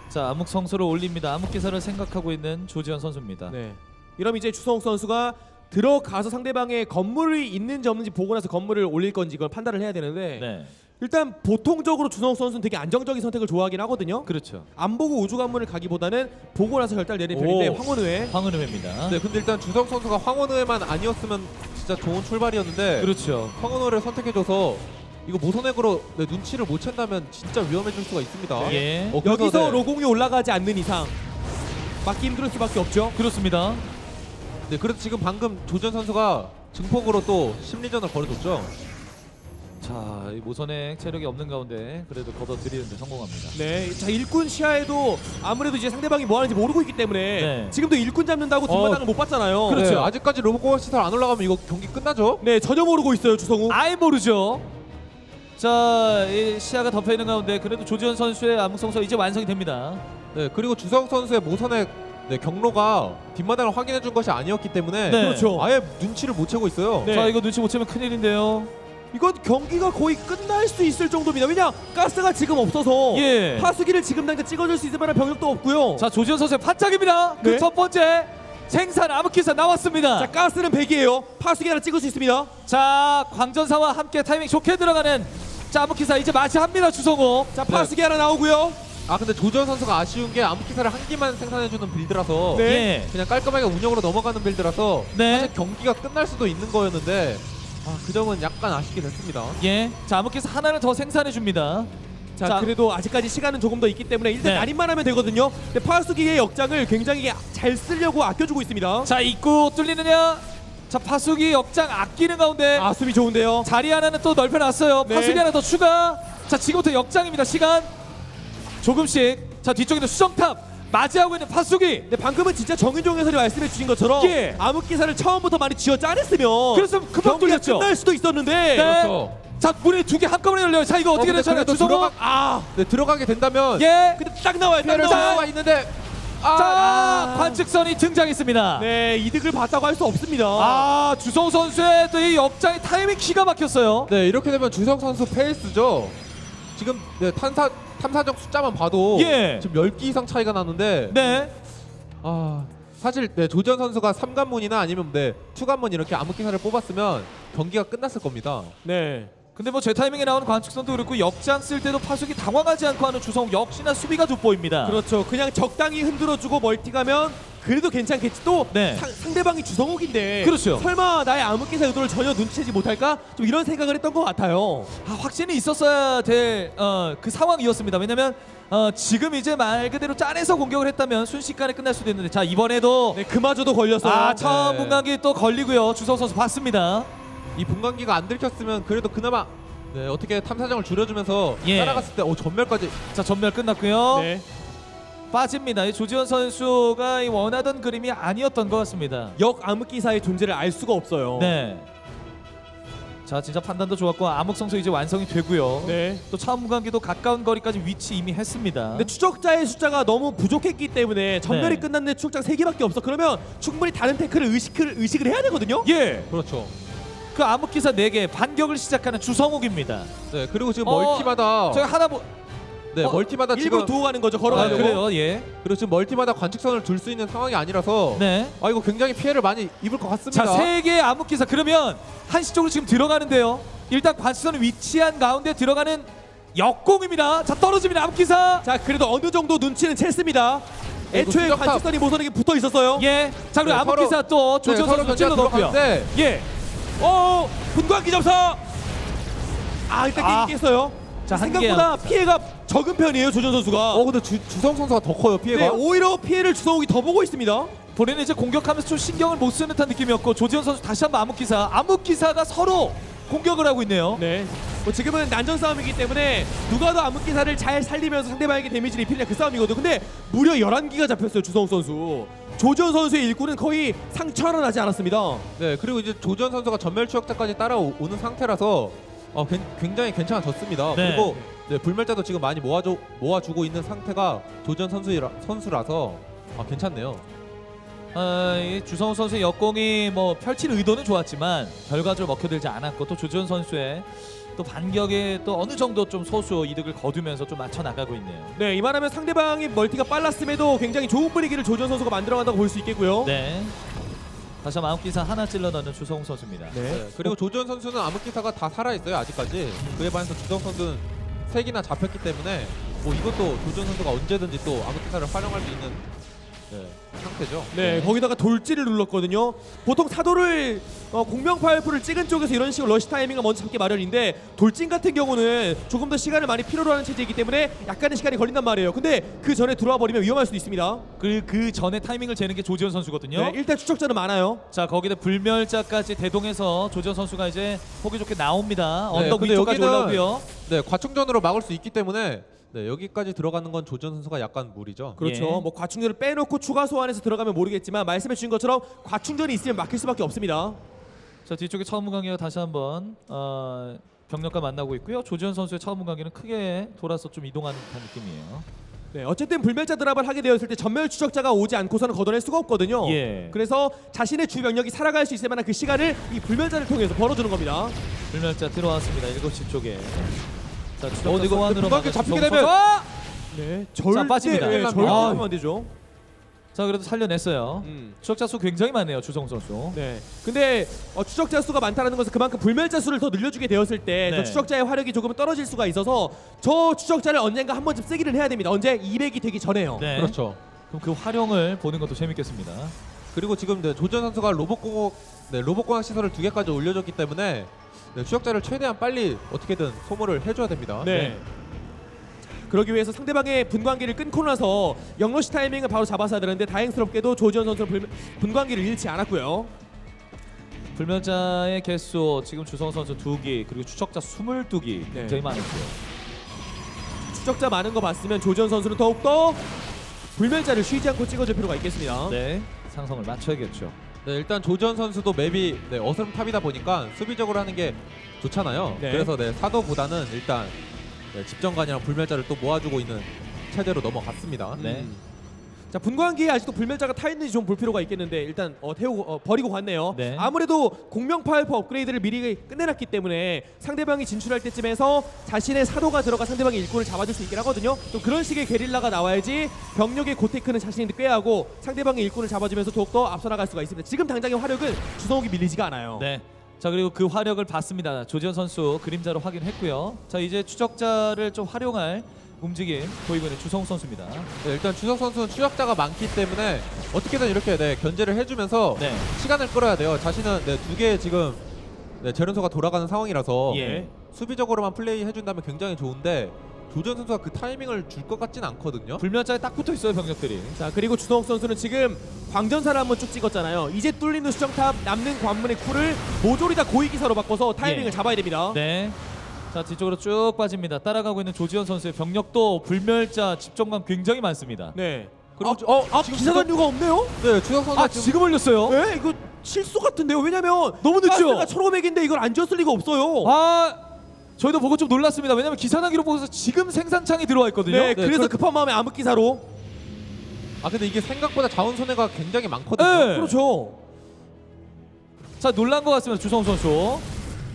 자, 암흑성소를 올립니다. 암흑기사를 생각하고 있는 조지현 선수입니다. 네. 이러면 이제 주성욱 선수가 들어가서 상대방의 건물이 있는지 없는지 보고 나서 건물을 올릴 건지 이걸 판단을 해야 되는데 네. 일단 보통적으로 주성욱 선수는 되게 안정적인 선택을 좋아하긴 하거든요. 그렇죠. 안 보고 우주 관문을 가기보다는 보고 나서 결단을 내리는 편인데 황혼의회입니다. 네, 근데 일단 주성욱 선수가 황혼의회만 아니었으면 진짜 좋은 출발이었는데 그렇죠. 황혼의회를 선택해줘서 이거 모선액으로 눈치를 못 챈다면 진짜 위험해질 수가 있습니다. 예. 여기서 로공이 올라가지 않는 이상 막기 힘들 수밖에 없죠. 그렇습니다. 네, 그래서 지금 방금 조지현 선수가 증폭으로 또 심리전을 걸어줬죠. 자, 이 모선액 체력이 없는 가운데 그래도 걷어들이는데 성공합니다. 네, 자 일꾼 시야에도 아무래도 이제 상대방이 뭐 하는지 모르고 있기 때문에 네. 지금도 일꾼 잡는다고 뒷마당을 못 봤잖아요. 그렇죠. 네, 아직까지 로봇 시설 안 올라가면 이거 경기 끝나죠? 네, 전혀 모르고 있어요 주성욱. 아예 모르죠. 자, 이 시야가 덮여 있는 가운데 그래도 조지현 선수의 암흑성소 이제 완성이 됩니다. 네, 그리고 주성욱 선수의 모선액 경로가 뒷마당을 확인해 준 것이 아니었기 때문에 네. 그렇죠. 아예 눈치를 못 채고 있어요. 네. 자, 이거 눈치 못 채면 큰일인데요. 이건 경기가 거의 끝날 수 있을 정도입니다. 왜냐 가스가 지금 없어서 예. 파수기를 지금 당장 찍어줄 수 있을 만한 병력도 없고요. 자, 조지현 선수의 반짝입니다. 그 네. 첫 번째 생산 암흑기사 나왔습니다. 자, 가스는 100이에요. 파수기 하나 찍을 수 있습니다. 자, 광전사와 함께 타이밍 좋게 들어가는 자, 암흑기사 이제 맞이합니다. 주성욱. 자, 파수기 하나 나오고요. 아, 근데 조지현 선수가 아쉬운 게 암흑기사를 한 개만 생산해주는 빌드라서 네. 그냥 깔끔하게 운영으로 넘어가는 빌드라서 네. 사실 경기가 끝날 수도 있는 거였는데 그 점은 약간 아쉽게 됐습니다. 예. 자, 암흑기사 하나를 더 생산해 줍니다. 자, 그래도 아직까지 시간은 조금 더 있기 때문에 일단 네. 날인만 하면 되거든요. 근데 파수기의 역장을 굉장히 잘 쓰려고 아껴주고 있습니다. 자, 입구 뚫리느냐? 자, 파수기 역장 아끼는 가운데 수비 좋은데요. 자리 하나는 또 넓혀놨어요. 네. 파수기 하나 더 추가. 자, 지금부터 역장입니다. 시간 조금씩. 자, 뒤쪽에는 수정탑 맞이하고 있는 파수기. 근데 방금은 진짜 정윤종 해설이 말씀해 주신 것처럼 예. 암흑기사를 처음부터 많이 쥐어 짜냈으면 그래서 금방 경기가 뚫렸죠. 끝날 수도 있었는데 네. 그렇죠. 자, 문이 두 개 한꺼번에 열려요. 자, 이거 어떻게 근데 되죠? 그래도 주성욱. 네, 들어가게 된다면 예. 근데 딱 나와요. 딱 피해를 볼 나와요. 수가 있는데 자, 관측선이 등장했습니다. 네, 이득을 봤다고 할 수 없습니다. 아, 주성욱 선수의 또 이 역장의 타이밍 기가 막혔어요. 네, 이렇게 되면 주성 선수 페이스죠. 지금 탐사적 숫자만 봐도 예. 지금 10기 이상 차이가 나는데 네. 사실 조지현 선수가 3관문이나 아니면 투관문 이렇게 암흑기사를 뽑았으면 경기가 끝났을 겁니다. 네. 근데 뭐 제 타이밍에 나오는 관측선도 그렇고 역장 쓸 때도 파수기 당황하지 않고 하는 주성욱 역시나 수비가 돋보입니다. 그렇죠. 그냥 적당히 흔들어주고 멀티 가면 그래도 괜찮겠지. 또 네. 상대방이 주성욱인데 그렇죠. 설마 나의 암흑기사 의도를 전혀 눈치채지 못할까? 좀 이런 생각을 했던 것 같아요. 확신이 있었어야 될 그 상황이었습니다. 왜냐면 지금 이제 말 그대로 짠해서 공격을 했다면 순식간에 끝날 수도 있는데 자, 이번에도 네, 그마저도 걸렸어요. 처음 분광기 또 걸리고요. 주성욱 선수 봤습니다. 이 분광기가 안 들켰으면 그래도 그나마 어떻게 탐사정을 줄여주면서 예. 따라갔을 때 전멸까지. 자, 전멸 끝났고요. 네. 빠집니다. 이 조지현 선수가 이 원하던 그림이 아니었던 것 같습니다. 역 암흑기사의 존재를 알 수가 없어요. 네. 자, 진짜 판단도 좋았고 암흑성소 이제 완성이 되고요. 네. 또 차원무관기도 가까운 거리까지 위치 이미 했습니다. 근데 추적자의 숫자가 너무 부족했기 때문에 전멸이 네. 끝났는데 추적자가 3개밖에 없어. 그러면 충분히 다른 탱크를 의식을 해야 되거든요. 예. 그렇죠. 그 암흑기사 4개 반격을 시작하는 주성욱입니다. 네, 그리고 지금 멀티마다 저희 하나 뭐 네, 멀티마다 일부러 지금 두고 가는 거죠. 걸어가려고. 그래요. 예. 그리고 지금 멀티마다 관측선을 둘 수 있는 상황이 아니라서 네. 이거 굉장히 피해를 많이 입을 것 같습니다. 자, 3개의 암흑기사 그러면 한시적으로 지금 들어가는데요. 일단 관측선은 위치한 가운데 들어가는 역공입니다. 자, 떨어집니다. 암흑기사. 자, 그래도 어느 정도 눈치는 챘습니다. 애초에 수정탑. 관측선이 모서리게 붙어 있었어요. 예. 자, 그리고 네, 암흑기사 또 조지현 서로 선수 찔러 넣고요. 들어가는데 예. 분광기 점사. 일단 게임 깼어요. 자, 한 생각보다 개요. 피해가 적은 편이에요, 조전 선수가. 근데 주성 선수가 더 커요, 피해가. 네, 오히려 피해를 주성욱이 더 보고 있습니다. 본인은 이제 공격하면서 좀 신경을 못 쓰는 듯한 느낌이었고 조지현 선수 다시 한번 암흑기사가 서로 공격을 하고 있네요. 네. 지금은 난전 싸움이기 때문에 누가 더 암흑기사를 잘 살리면서 상대방에게 데미지를 입히냐 그 싸움이거든요. 근데 무려 11기가 잡혔어요, 주성욱 선수. 조지현 선수의 일꾼은 거의 상처 하나 나지 않았습니다. 네, 그리고 이제 조지현 선수가 전멸 추적자까지 따라오는 상태라서 굉장히 괜찮아졌습니다. 네. 그리고 네, 불멸자도 지금 많이 모아주고 있는 상태가 조지현 선수라서 괜찮네요. 이 주성우 선수의 역공이 뭐 펼칠 의도는 좋았지만 결과적으로 먹혀들지 않았고 또 조지현 선수의 또 반격에 또 어느 정도 좀 소수 이득을 거두면서 좀 맞춰 나가고 있네요. 네, 이만하면 상대방의 멀티가 빨랐음에도 굉장히 좋은 분위기를 조지현 선수가 만들어간다고 볼 수 있겠고요. 네. 다시 한번 암흑기사 하나 찔러 넣는 주성우 선수입니다. 네. 그리고 조지현 선수는 암흑기사가 다 살아있어요, 아직까지. 그에 반해서 주성 선수는 3개나 잡혔기 때문에 이것도 조지현 선수가 언제든지 또 암흑기사를 활용할 수 있는 상태죠. 네, 거기다가 돌지를 눌렀거든요. 보통 사도를 공명파열포를 찍은 쪽에서 이런 식으로 러시 타이밍을 먼저 잡기 마련인데 돌진 같은 경우는 조금 더 시간을 많이 필요로 하는 체제이기 때문에 약간의 시간이 걸린단 말이에요. 근데 그 전에 들어와 버리면 위험할 수도 있습니다. 그 전에 타이밍을 재는 게 조지현 선수거든요. 네, 일단 추적자는 많아요. 자, 거기다 불멸자까지 대동해서 조지현 선수가 이제 보기 좋게 나옵니다. 네, 언덕 근데 위쪽까지 여기는 올라오고요. 네, 과충전으로 막을 수 있기 때문에 네, 여기까지 들어가는 건 조지현 선수가 약간 무리죠. 그렇죠. 예. 뭐 과충전을 빼놓고 추가 소환해서 들어가면 모르겠지만 말씀해 주신 것처럼 과충전이 있으면 막힐 수밖에 없습니다. 자, 뒤쪽에 차원문광기가 다시 한번 병력과 만나고 있고요. 조지현 선수의 차원문광기는 크게 돌아서 좀 이동하는 듯한 느낌이에요. 네, 어쨌든 불멸자 드랍을 하게 되었을 때 전멸 추적자가 오지 않고서는 걷어낼 수가 없거든요. 예. 그래서 자신의 주 병력이 살아갈 수 있을 만한 그 시간을 이 불멸자를 통해서 벌어주는 겁니다. 불멸자 들어왔습니다. 7시 쪽에. 자, 근데 추적자 이거 소환으로 분광기 잡히게 주성우 되면 선수. 네, 자, 빠집니다. 절대 하면 안 되죠. 자, 그래도 살려냈어요. 추적자 수 굉장히 많네요, 주성우 선수. 네. 근데 추적자 수가 많다는 것은 그만큼 불멸자 수를 더 늘려주게 되었을 때 네. 저 추적자의 화력이 조금 떨어질 수가 있어서 저 추적자를 언젠가 한 번쯤 쓰기를 해야 됩니다. 언제 200이 되기 전에요. 네. 그렇죠. 그럼 그 활용을 보는 것도 재밌겠습니다. 그리고 지금 조지현 선수가 로봇공학 시설을 2개까지 올려줬기 때문에 추적자를 최대한 빨리 어떻게든 소모를 해줘야 됩니다. 네. 그러기 위해서 상대방의 분광기를 끊고 나서 영러시 타이밍을 바로 잡았어야 되는데 다행스럽게도 조지현 선수는 분광기를 잃지 않았고요. 불멸자의 개수 지금 주성우 선수 2기 그리고 추적자 22기 네. 굉장히 많았고요. 추적자 많은 거 봤으면 조지현 선수는 더욱더 불멸자를 쉬지 않고 찍어줄 필요가 있겠습니다. 네, 상성을 맞춰야겠죠. 네, 일단 조지현 선수도 맵이 어스름탑이다 보니까 수비적으로 하는 게 좋잖아요. 네. 그래서 사도보다는 일단 집정관이랑 불멸자를 또 모아주고 있는 체제로 넘어갔습니다. 네. 자, 분광기에 아직도 불멸자가 타 있는지 좀 볼 필요가 있겠는데 일단 버리고 갔네요. 네. 아무래도 공명파열포 업그레이드를 미리 끝내놨기 때문에 상대방이 진출할 때쯤에서 자신의 사도가 들어가 상대방의 일꾼을 잡아줄 수 있긴 하거든요. 또 그런 식의 게릴라가 나와야지 병력의 고테크는 자신이 꾀하고 상대방의 일꾼을 잡아주면서 더욱더 앞서 나갈 수가 있습니다. 지금 당장의 화력은 주성욱이 밀리지가 않아요. 네. 자, 그리고 그 화력을 봤습니다. 조지현 선수 그림자로 확인했고요. 자, 이제 추적자를 좀 활용할 움직임 보이고 있는 주성우 선수입니다. 네, 일단 주성 선수는 추적자가 많기 때문에 어떻게든 이렇게 견제를 해주면서 네. 시간을 끌어야 돼요. 자신은 2개 지금 재련소가 돌아가는 상황이라서 예. 수비적으로만 플레이 해준다면 굉장히 좋은데 조지현 선수가 그 타이밍을 줄 것 같진 않거든요. 불멸자에 딱 붙어 있어요, 병력들이. 자, 그리고 주성욱 선수는 지금 광전사를 한번 쭉 찍었잖아요. 이제 뚫리는 수정탑 남는 관문의 쿨을 모조리 다 고위기사로 바꿔서 타이밍을 예. 잡아야 됩니다. 네. 자, 뒤쪽으로 쭉 빠집니다. 따라가고 있는 조지현 선수의 병력도 불멸자 집정관 굉장히 많습니다. 네. 그리고 기사단류가 없네요? 네, 주석 선수가 지금 올렸어요. 네, 이거 실수 같은데요. 왜냐면 너무 늦죠? 가스가 1500인데 이걸 안 지었을 리가 없어요. 저희도 보고 좀 놀랐습니다. 왜냐면 기사단 기록 보고서 지금 생산창이 들어와 있거든요. 네, 그래서 급한 마음에 암흑 기사로. 근데 이게 생각보다 자원 손해가 굉장히 많거든요. 네. 그렇죠. 자, 놀란 것 같습니다. 주성욱 선수.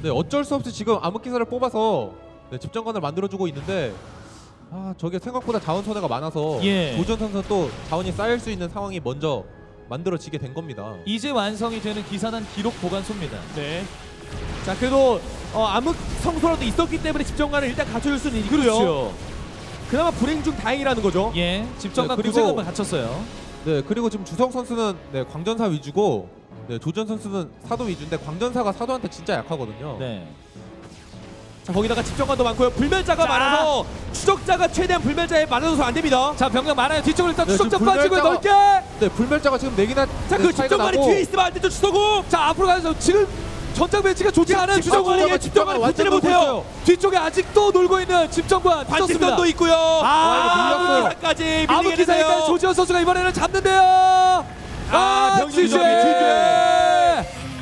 네, 어쩔 수 없이 지금 암흑 기사를 뽑아서 네, 집정관을 만들어주고 있는데 저게 생각보다 자원 손해가 많아서 조지현 선수는 또 자원이 쌓일 수 있는 상황이 먼저 만들어지게 된 겁니다. 이제 완성이 되는 기사단 기록 보관소입니다. 네. 자, 그래도 암흑 성소라도 있었기 때문에 집정관을 일단 갖춰줄 수는 있고요. 그렇죠. 그나마 불행 중 다행이라는 거죠. 예, 집정관 네, 그리고- 고생을 갖췄어요. 네, 그리고 지금 주성 선수는 네, 광전사 위주고 네, 조지현 선수는 사도 위주인데 광전사가 사도한테 진짜 약하거든요. 네. 자, 거기다가 집정관도 많고요. 불멸자가 많아서 추적자가 최대한 불멸자에 맞아줘서 안 됩니다. 자, 병력 많아요. 뒤쪽으로 일단 네, 추적자 지금 빠지고 불멸자가- 넓게. 네, 불멸자가 지금 4개나 자, 그 집정관이 뒤에 있으면 안 되죠, 추서구. 자, 앞으로 가서 지금 전장 배치가 좋지 않은 집정관이 집정관을 붙지를 못해요. 뒤쪽에 아직도 놀고 있는 집정관 관직선도 있고요. 밀렸어요. 암흑기사까지 밀리게 아무기사니까 되네요. 조지현 선수가 이번에는 잡는데요. 병준이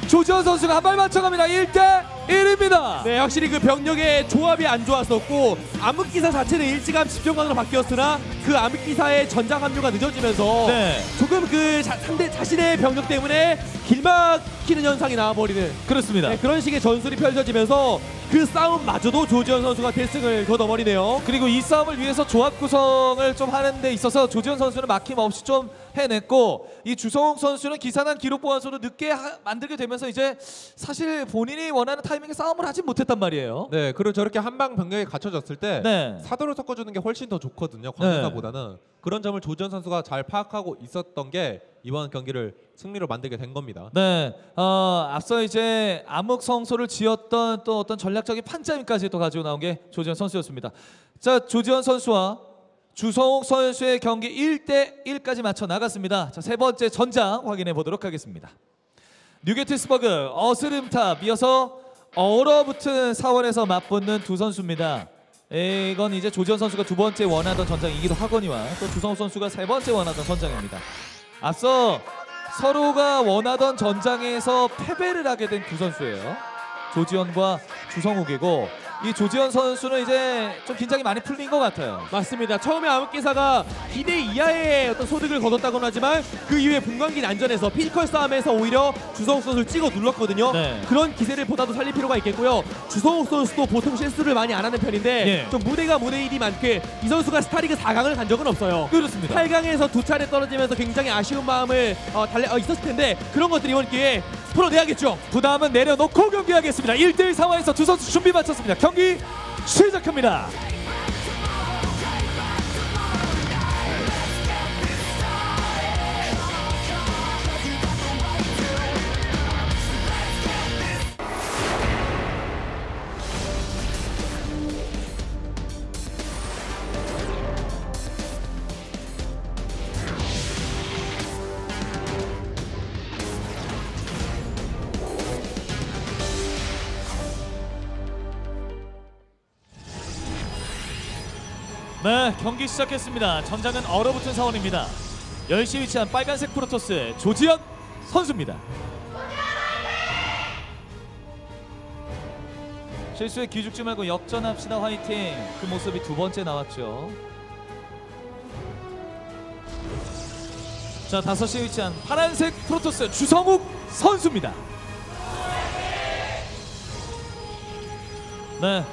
조지현 선수가 한 발 맞춰갑니다. 1대1입니다. 네, 확실히 그 병력의 조합이 안 좋았었고 암흑기사 자체는 일찌감 집정관으로 바뀌었으나 그 암흑기사의 전장 합류가 늦어지면서 네. 조금 그 상대 자신의 병력 때문에 길막히는 현상이 나와버리는 그렇습니다. 네, 그런 식의 전술이 펼쳐지면서 그 싸움마저도 조지현 선수가 대승을 거둬버리네요. 그리고 이 싸움을 위해서 조합 구성을 좀 하는 데 있어서 조지현 선수는 막힘없이 좀 해냈고 이 주성욱 선수는 기사단 기록 보완소를 늦게 만들게 되면서 이제 사실 본인이 원하는 타이밍에 싸움을 하진 못했단 말이에요. 네, 그리고 저렇게 한방 병력이 갖춰졌을 때 네. 사도를 섞어주는 게 훨씬 더 좋거든요. 광전사보다는. 그런 점을 조지현 선수가 잘 파악하고 있었던 게 이번 경기를 승리로 만들게 된 겁니다. 네, 앞서 이제 암흑 성소를 지었던 또 어떤 전략적인 판짜임까지 또 가지고 나온 게 조지현 선수였습니다. 자, 조지현 선수와 주성욱 선수의 경기 1대1까지 맞춰 나갔습니다. 자, 세 번째 전장 확인해 보도록 하겠습니다. 뉴게티스버그 어스름탑 이어서 얼어붙은 사원에서 맞붙는 두 선수입니다. 이건 이제 조지현 선수가 두 번째 원하던 전장이기도 하거니와 또 주성욱 선수가 세 번째 원하던 전장입니다. 앞서 서로가 원하던 전장에서 패배를 하게 된 두 선수예요. 조지현과 주성욱이고 이 조지현 선수는 이제 좀 긴장이 많이 풀린 것 같아요. 맞습니다. 처음에 암흑기사가 기대 이하의 어떤 소득을 거뒀다고는 하지만 그 이후에 분광기 난전에서 피지컬 싸움에서 오히려 주성욱 선수를 찍어 눌렀거든요. 네. 그런 기세를 보다도 살릴 필요가 있겠고요. 주성욱 선수도 보통 실수를 많이 안 하는 편인데 좀 무대가 무대일이 많게 이 선수가 스타리그 4강을 간 적은 없어요. 그렇습니다. 8강에서 두 차례 떨어지면서 굉장히 아쉬운 마음을 있었을 텐데 그런 것들이 이번 기회에 풀어내야겠죠. 부담은 내려놓고 경기하겠습니다. 1대1 상황에서 두 선수 준비 마쳤습니다. 경기 시작합니다. 네, 경기 시작했습니다. 전장은 얼어붙은 사원입니다. 10시 위치한 빨간색 프로토스 조지현 선수입니다. 실수에 기죽지 말고 역전합시다 화이팅. 그 모습이 두 번째 나왔죠. 자, 5시에 위치한 파란색 프로토스 주성욱 선수입니다. 네,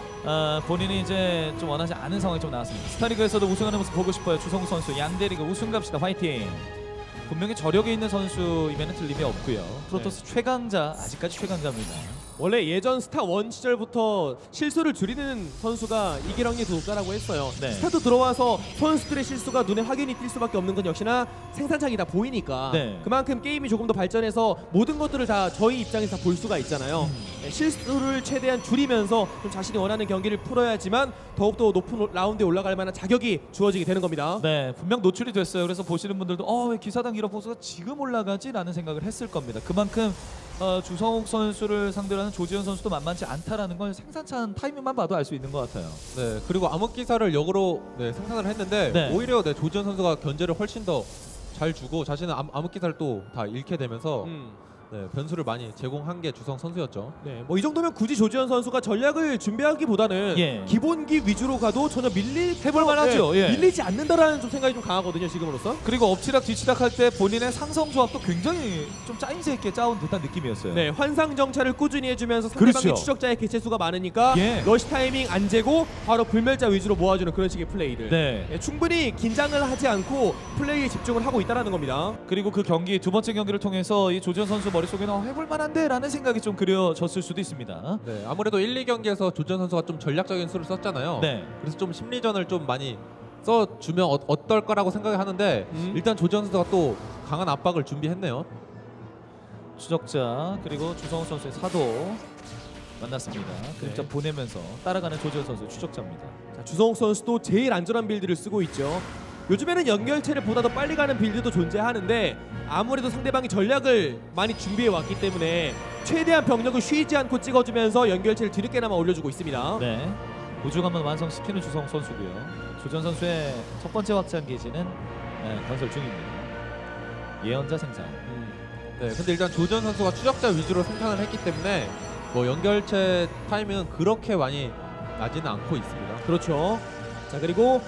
본인이 이제 좀 원하지 않은 상황이 좀 나왔습니다. 스타리그에서도 우승하는 모습 보고 싶어요. 주성욱 선수 양대리그 우승 갑시다 화이팅. 분명히 저력이 있는 선수임에는 틀림이 없고요. 프로토스 최강자, 아직까지 최강자입니다. 원래 예전 스타 1 시절부터 실수를 줄이는 선수가 이길 확률이 높다라고 했어요. 네. 스타트 들어와서 선수들의 실수가 눈에 확연히 띌 수밖에 없는 건 역시나 생산창이 다 보이니까 네. 그만큼 게임이 조금 더 발전해서 모든 것들을 다 저희 입장에서 다 볼 수가 있잖아요. 네, 실수를 최대한 줄이면서 좀 자신이 원하는 경기를 풀어야지만 더욱더 높은 라운드에 올라갈 만한 자격이 주어지게 되는 겁니다. 네, 분명 노출이 됐어요. 그래서 보시는 분들도 왜 기사단 기록 보수가 지금 올라가지? 라는 생각을 했을 겁니다. 그만큼 주성욱 선수를 상대로 하는 일단은 조지현 선수도 만만치 않다라는 걸 생산찬 타이밍만 봐도 알 수 있는 것 같아요. 네, 그리고 암흑기사를 역으로 생산을 했는데 네. 오히려 조지현 선수가 견제를 훨씬 더 잘 주고 자신은 암흑기사를 또 다 잃게 되면서 변수를 많이 제공한 게 주성 선수였죠. 네, 뭐 이 정도면 굳이 조지현 선수가 전략을 준비하기보다는 기본기 위주로 가도 전혀 해볼 만하죠. 밀리지 않는다라는 좀 생각이 좀 강하거든요, 지금으로서. 그리고 엎치락 뒤치락 할 때 본인의 상성 조합도 굉장히 좀 짜임새 있게 짜온 듯한 느낌이었어요. 네, 환상 정찰을 꾸준히 해주면서 상대방의 그렇죠. 추적자의 개체수가 많으니까 러시 타이밍 안 재고 바로 불멸자 위주로 모아주는 그런 식의 플레이들. 네. 충분히 긴장을 하지 않고 플레이에 집중을 하고 있다는 겁니다. 그리고 그 경기 두 번째 경기를 통해서 이 조지현 선수 머릿속에는 해볼 만한데 라는 생각이 좀 그려졌을 수도 있습니다. 네, 아무래도 1, 2경기에서 조지현 선수가 좀 전략적인 수를 썼잖아요. 네. 그래서 좀 심리전을 좀 많이 써주면 어떨까라고 생각을 하는데 일단 조지현 선수가 또 강한 압박을 준비했네요. 추적자 그리고 주성우 선수의 사도 만났습니다. 그림자 보내면서 따라가는 조지현 선수 추적자입니다. 자, 주성욱 선수도 제일 안전한 빌드를 쓰고 있죠. 요즘에는 연결체를 보다 더 빨리 가는 빌드도 존재하는데 아무래도 상대방이 전략을 많이 준비해 왔기 때문에 최대한 병력을 쉬지 않고 찍어주면서 연결체를 뒤늦게나마 올려주고 있습니다. 네, 우주관문 완성시키는 주성욱 선수고요. 조지현 선수의 첫 번째 확장 기지는 건설 중입니다. 예언자 생산. 네, 근데 일단 조지현 선수가 추적자 위주로 생산을 했기 때문에 뭐 연결체 타이밍은 그렇게 많이 나지는 않고 있습니다. 그렇죠. 자, 그리고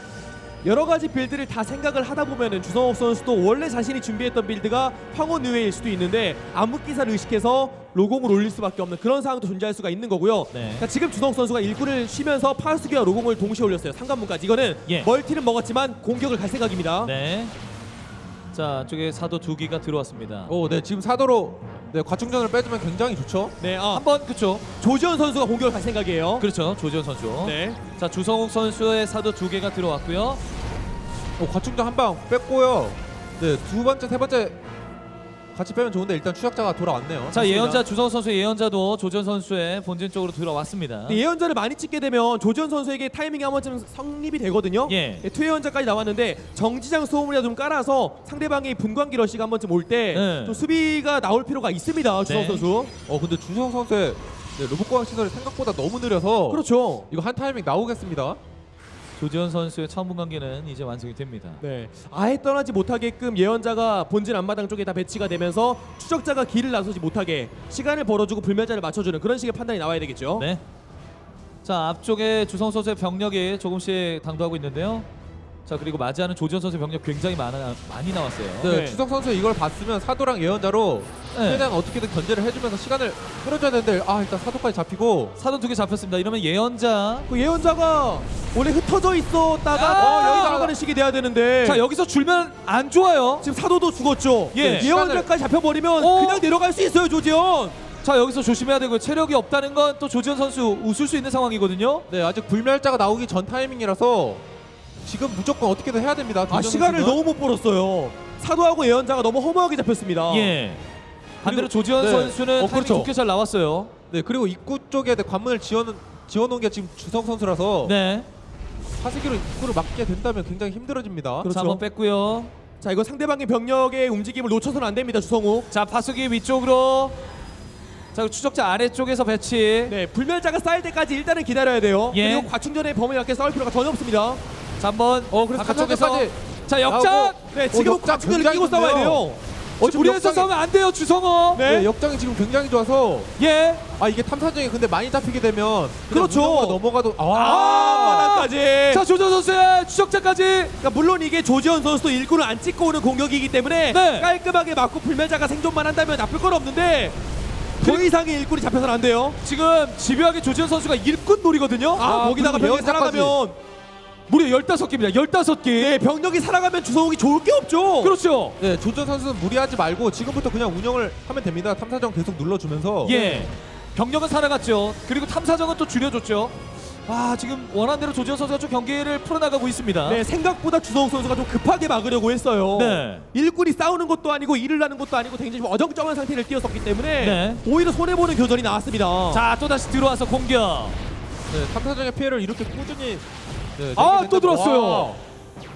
여러 가지 빌드를 다 생각을 하다 보면은 주성욱 선수도 원래 자신이 준비했던 빌드가 황혼 의회일 수도 있는데 암흑기사를 의식해서 로공을 올릴 수밖에 없는 그런 상황도 존재할 수가 있는 거고요. 자, 지금 주성욱 선수가 일꾼을 쉬면서 파수기와 로공을 동시에 올렸어요. 상관문까지. 이거는 멀티는 먹었지만 공격을 갈 생각입니다. 네. 자, 쪽에 사도 2기가 들어왔습니다. 네, 지금 사도로 과충전을 빼주면 굉장히 좋죠. 네, 한번 그렇죠. 조지현 선수가 공격을 갈 생각이에요. 그렇죠, 조지현 선수. 네. 자, 주성욱 선수의 사도 2개가 들어왔고요. 과충전 한 방 뺐고요. 네, 두 번째, 세 번째 같이 빼면 좋은데 일단 추적자가 돌아왔네요. 자, 예언자 주성욱 선수의 예언자도 조지현 선수의 본진 쪽으로 들어왔습니다. 예언자를 많이 찍게 되면 조지현 선수에게 타이밍이 한 번쯤 성립이 되거든요. 투 예언자까지 나왔는데 정지장 소음이라도 좀 깔아서 상대방의 분광기 러시가 한 번쯤 올 때 좀 수비가 나올 필요가 있습니다. 주성욱 선수. 근데 주성욱 선수의 로봇공학 시설이 생각보다 너무 느려서 그렇죠. 이거 한 타이밍 나오겠습니다. 조지현 선수의 처음 분광기는 이제 완성이 됩니다. 네, 아예 떠나지 못하게끔 예언자가 본진 앞마당 쪽에 다 배치가 되면서 추적자가 길을 나서지 못하게 시간을 벌어주고 불멸자를 맞춰주는 그런 식의 판단이 나와야 되겠죠. 네. 자, 앞쪽에 주성욱 선수의 병력이 조금씩 당도하고 있는데요. 자, 그리고 맞이하는 조지현 선수의 병력 굉장히 많이 나왔어요. 네, 주성 선수 이걸 봤으면 사도랑 예언자로 최대한 어떻게든 견제를 해주면서 시간을 끌어줘야 되는데 일단 사도까지 잡히고 사도 2개 잡혔습니다. 이러면 예언자 예언자가 원래 흩어져 있었다가 여기 들어가는 식이 돼야 되는데 자, 여기서 줄면 안 좋아요. 지금 사도도 죽었죠. 예언자까지 잡혀버리면 그냥 내려갈 수 있어요, 조지현. 자, 여기서 조심해야 되고요. 체력이 없다는 건 또 조지현 선수 웃을 수 있는 상황이거든요. 네, 아직 불멸자가 나오기 전 타이밍이라서 지금 무조건 어떻게든 해야 됩니다. 시간을 너무 못 벌었어요. 사도하고 예언자가 너무 허무하게 잡혔습니다. 반대로 조지현 선수는 타이밍 좋게 잘 나왔어요. 네, 그리고 입구 쪽에 관문을 지어놓은 게 지금 주성 선수라서 파수기로 입구를 막게 된다면 굉장히 힘들어집니다. 그렇죠. 자, 한번 뺐고요. 자, 이거 상대방의 병력의 움직임을 놓쳐서는 안 됩니다, 주성욱. 자, 파수기 위쪽으로. 자, 추적자 아래쪽에서 배치. 네, 불멸자가 쌓일 때까지 일단은 기다려야 돼요. 그리고 과충전의 범위 밖에 싸울 필요가 전혀 없습니다. 자, 한번 그래서 바깥쪽에서 자, 역장. 네, 지금 과충전을 끼고 싸워야 돼요. 무리해서 싸우면 안 돼요, 주성호. 네, 역장이 지금 굉장히 좋아서 이게 탐사정이 근데 많이 잡히게 되면 그렇죠. 넘어가도 바닥까지. 자, 조지현 선수의 추적자까지. 그러니까 물론 이게 조지현 선수도 일꾼을 안 찍고 오는 공격이기 때문에 깔끔하게 맞고 불멸자가 생존만 한다면 나쁠 건 없는데 더 이상의 일꾼이 잡혀서는 안 돼요. 지금 집요하게 조지현 선수가 일꾼 놀이거든요. 거기다가 병력이 살아가면 무려 15개입니다. 15개. 네, 병력이 살아가면 주성욱이 좋을 게 없죠. 그렇죠. 네, 조지현 선수는 무리하지 말고 지금부터 그냥 운영을 하면 됩니다. 탐사정 계속 눌러주면서. 병력은 살아갔죠. 그리고 탐사정은 또 줄여줬죠. 지금 원하는 대로 조지현 선수가 좀 경기를 풀어나가고 있습니다. 네, 생각보다 주성욱 선수가 좀 급하게 막으려고 했어요. 일꾼이 싸우는 것도 아니고 일을 하는 것도 아니고 굉장히 좀 어정쩡한 상태를 띄었었기 때문에 오히려 손해보는 교전이 나왔습니다. 자, 또다시 들어와서 공격. 네, 탐사정의 피해를 이렇게 꾸준히 또 들어왔어요.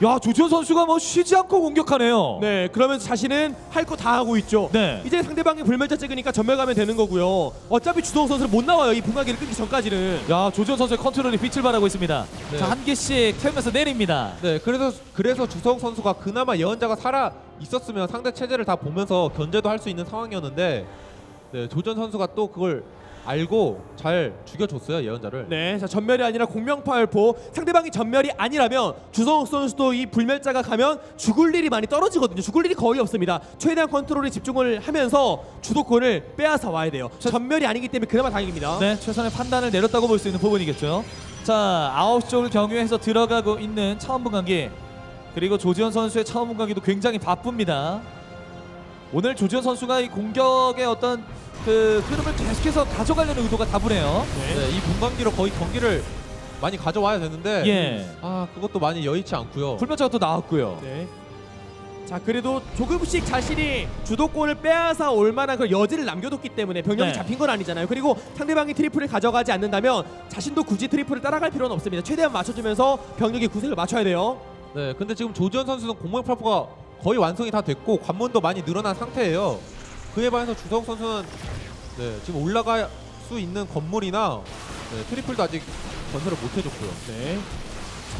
야, 조지현 선수가 뭐 쉬지 않고 공격하네요. 네, 그러면서 자신은 할 거 다 하고 있죠. 네. 이제 상대방이 불멸자 찍으니까 전멸 가면 되는 거고요. 어차피 주성욱 선수는 못 나와요. 이 분광기를 끊기 전까지는. 야, 조지현 선수의 컨트롤이 빛을 발하고 있습니다. 네. 자, 한 개씩 태우면서 내립니다. 네, 그래서 주성욱 선수가 그나마 예언자가 살아 있었으면 상대 체제를 다 보면서 견제도 할 수 있는 상황이었는데, 네, 조지현 선수가 또 그걸 알고 잘 죽여줬어요, 예언자를. 네, 자 전멸이 아니라 공명파열포. 상대방이 전멸이 아니라면 주성욱 선수도 이 불멸자가 가면 죽을 일이 많이 떨어지거든요. 죽을 일이 거의 없습니다. 최대한 컨트롤에 집중을 하면서 주도권을 빼앗아 와야 돼요. 전멸이 아니기 때문에 그나마 다행입니다. 네, 최선의 판단을 내렸다고 볼 수 있는 부분이겠죠. 자, 9시 쪽을 경유해서 들어가고 있는 차원 분광기, 그리고 조지현 선수의 차원 분광기도 굉장히 바쁩니다. 오늘 조지현 선수가 이 공격의 어떤 그 흐름을 계속해서 가져가려는 의도가 다분해요. 네, 이 분광기로 거의 경기를 많이 가져와야 되는데, 예. 그것도 많이 여의치 않고요. 불멸자가 또 나왔고요. 네. 자, 그래도 조금씩 자신이 주도권을 빼앗아 올 만한 그 여지를 남겨뒀기 때문에 병력이 네. 잡힌 건 아니잖아요. 그리고 상대방이 트리플을 가져가지 않는다면 자신도 굳이 트리플을 따라갈 필요는 없습니다. 최대한 맞춰주면서 병력의 구색을 맞춰야 돼요. 네, 근데 지금 조지현 선수는 공명팔포가 거의 완성이 다 됐고 관문도 많이 늘어난 상태예요. 그에 반해서 주성욱 선수는 지금 올라갈 수 있는 건물이나 트리플도 아직 건설을 못 해줬고요. 네.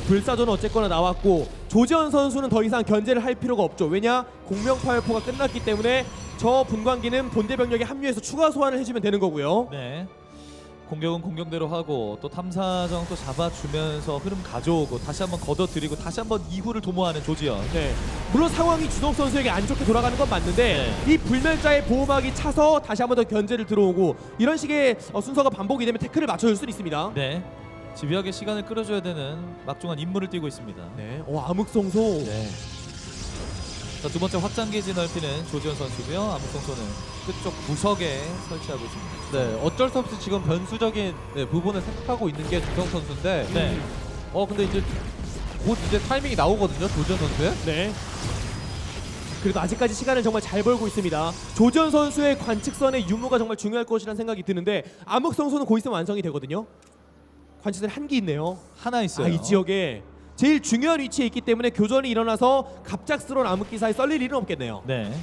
불사조는 어쨌거나 나왔고 조지현 선수는 더 이상 견제를 할 필요가 없죠. 왜냐? 공명파열포가 끝났기 때문에 저 분광기는 본대 병력에 합류해서 추가 소환을 해주면 되는 거고요. 네. 공격은 공격대로 하고 또 탐사정 또 잡아주면서 흐름 가져오고 다시 한번 걷어들이고 다시 한번 이후를 도모하는 조지현. 네. 물론 상황이 주성욱 선수에게 안 좋게 돌아가는 건 맞는데 이 불멸자의 보호막이 차서 다시 한번 더 견제를 들어오고 이런 식의 순서가 반복이 되면 태클을 맞춰줄 수 있습니다. 네. 집요하게 시간을 끌어줘야 되는 막중한 임무를 띄고 있습니다. 네. 암흑성소. 네. 자, 두 번째 확장기지 넓히는 조지현 선수고요. 암흑성소는 끝쪽 구석에 설치하고 있습니다. 네, 어쩔 수 없이 지금 변수적인 부분을 생각하고 있는 게 주성욱 선수인데, 네. 근데 이제 곧 이제 타이밍이 나오거든요, 조지현 선수의. 네. 그래도 아직까지 시간을 정말 잘 벌고 있습니다. 조지현 선수의 관측선의 유무가 정말 중요할 것이라는 생각이 드는데 암흑성소는 곧 있으면 완성이 되거든요. 관측선이 한 개 있네요. 하나 있어요. 이 지역에 제일 중요한 위치에 있기 때문에 교전이 일어나서 갑작스러운 암흑기사에 썰릴 일은 없겠네요. 네.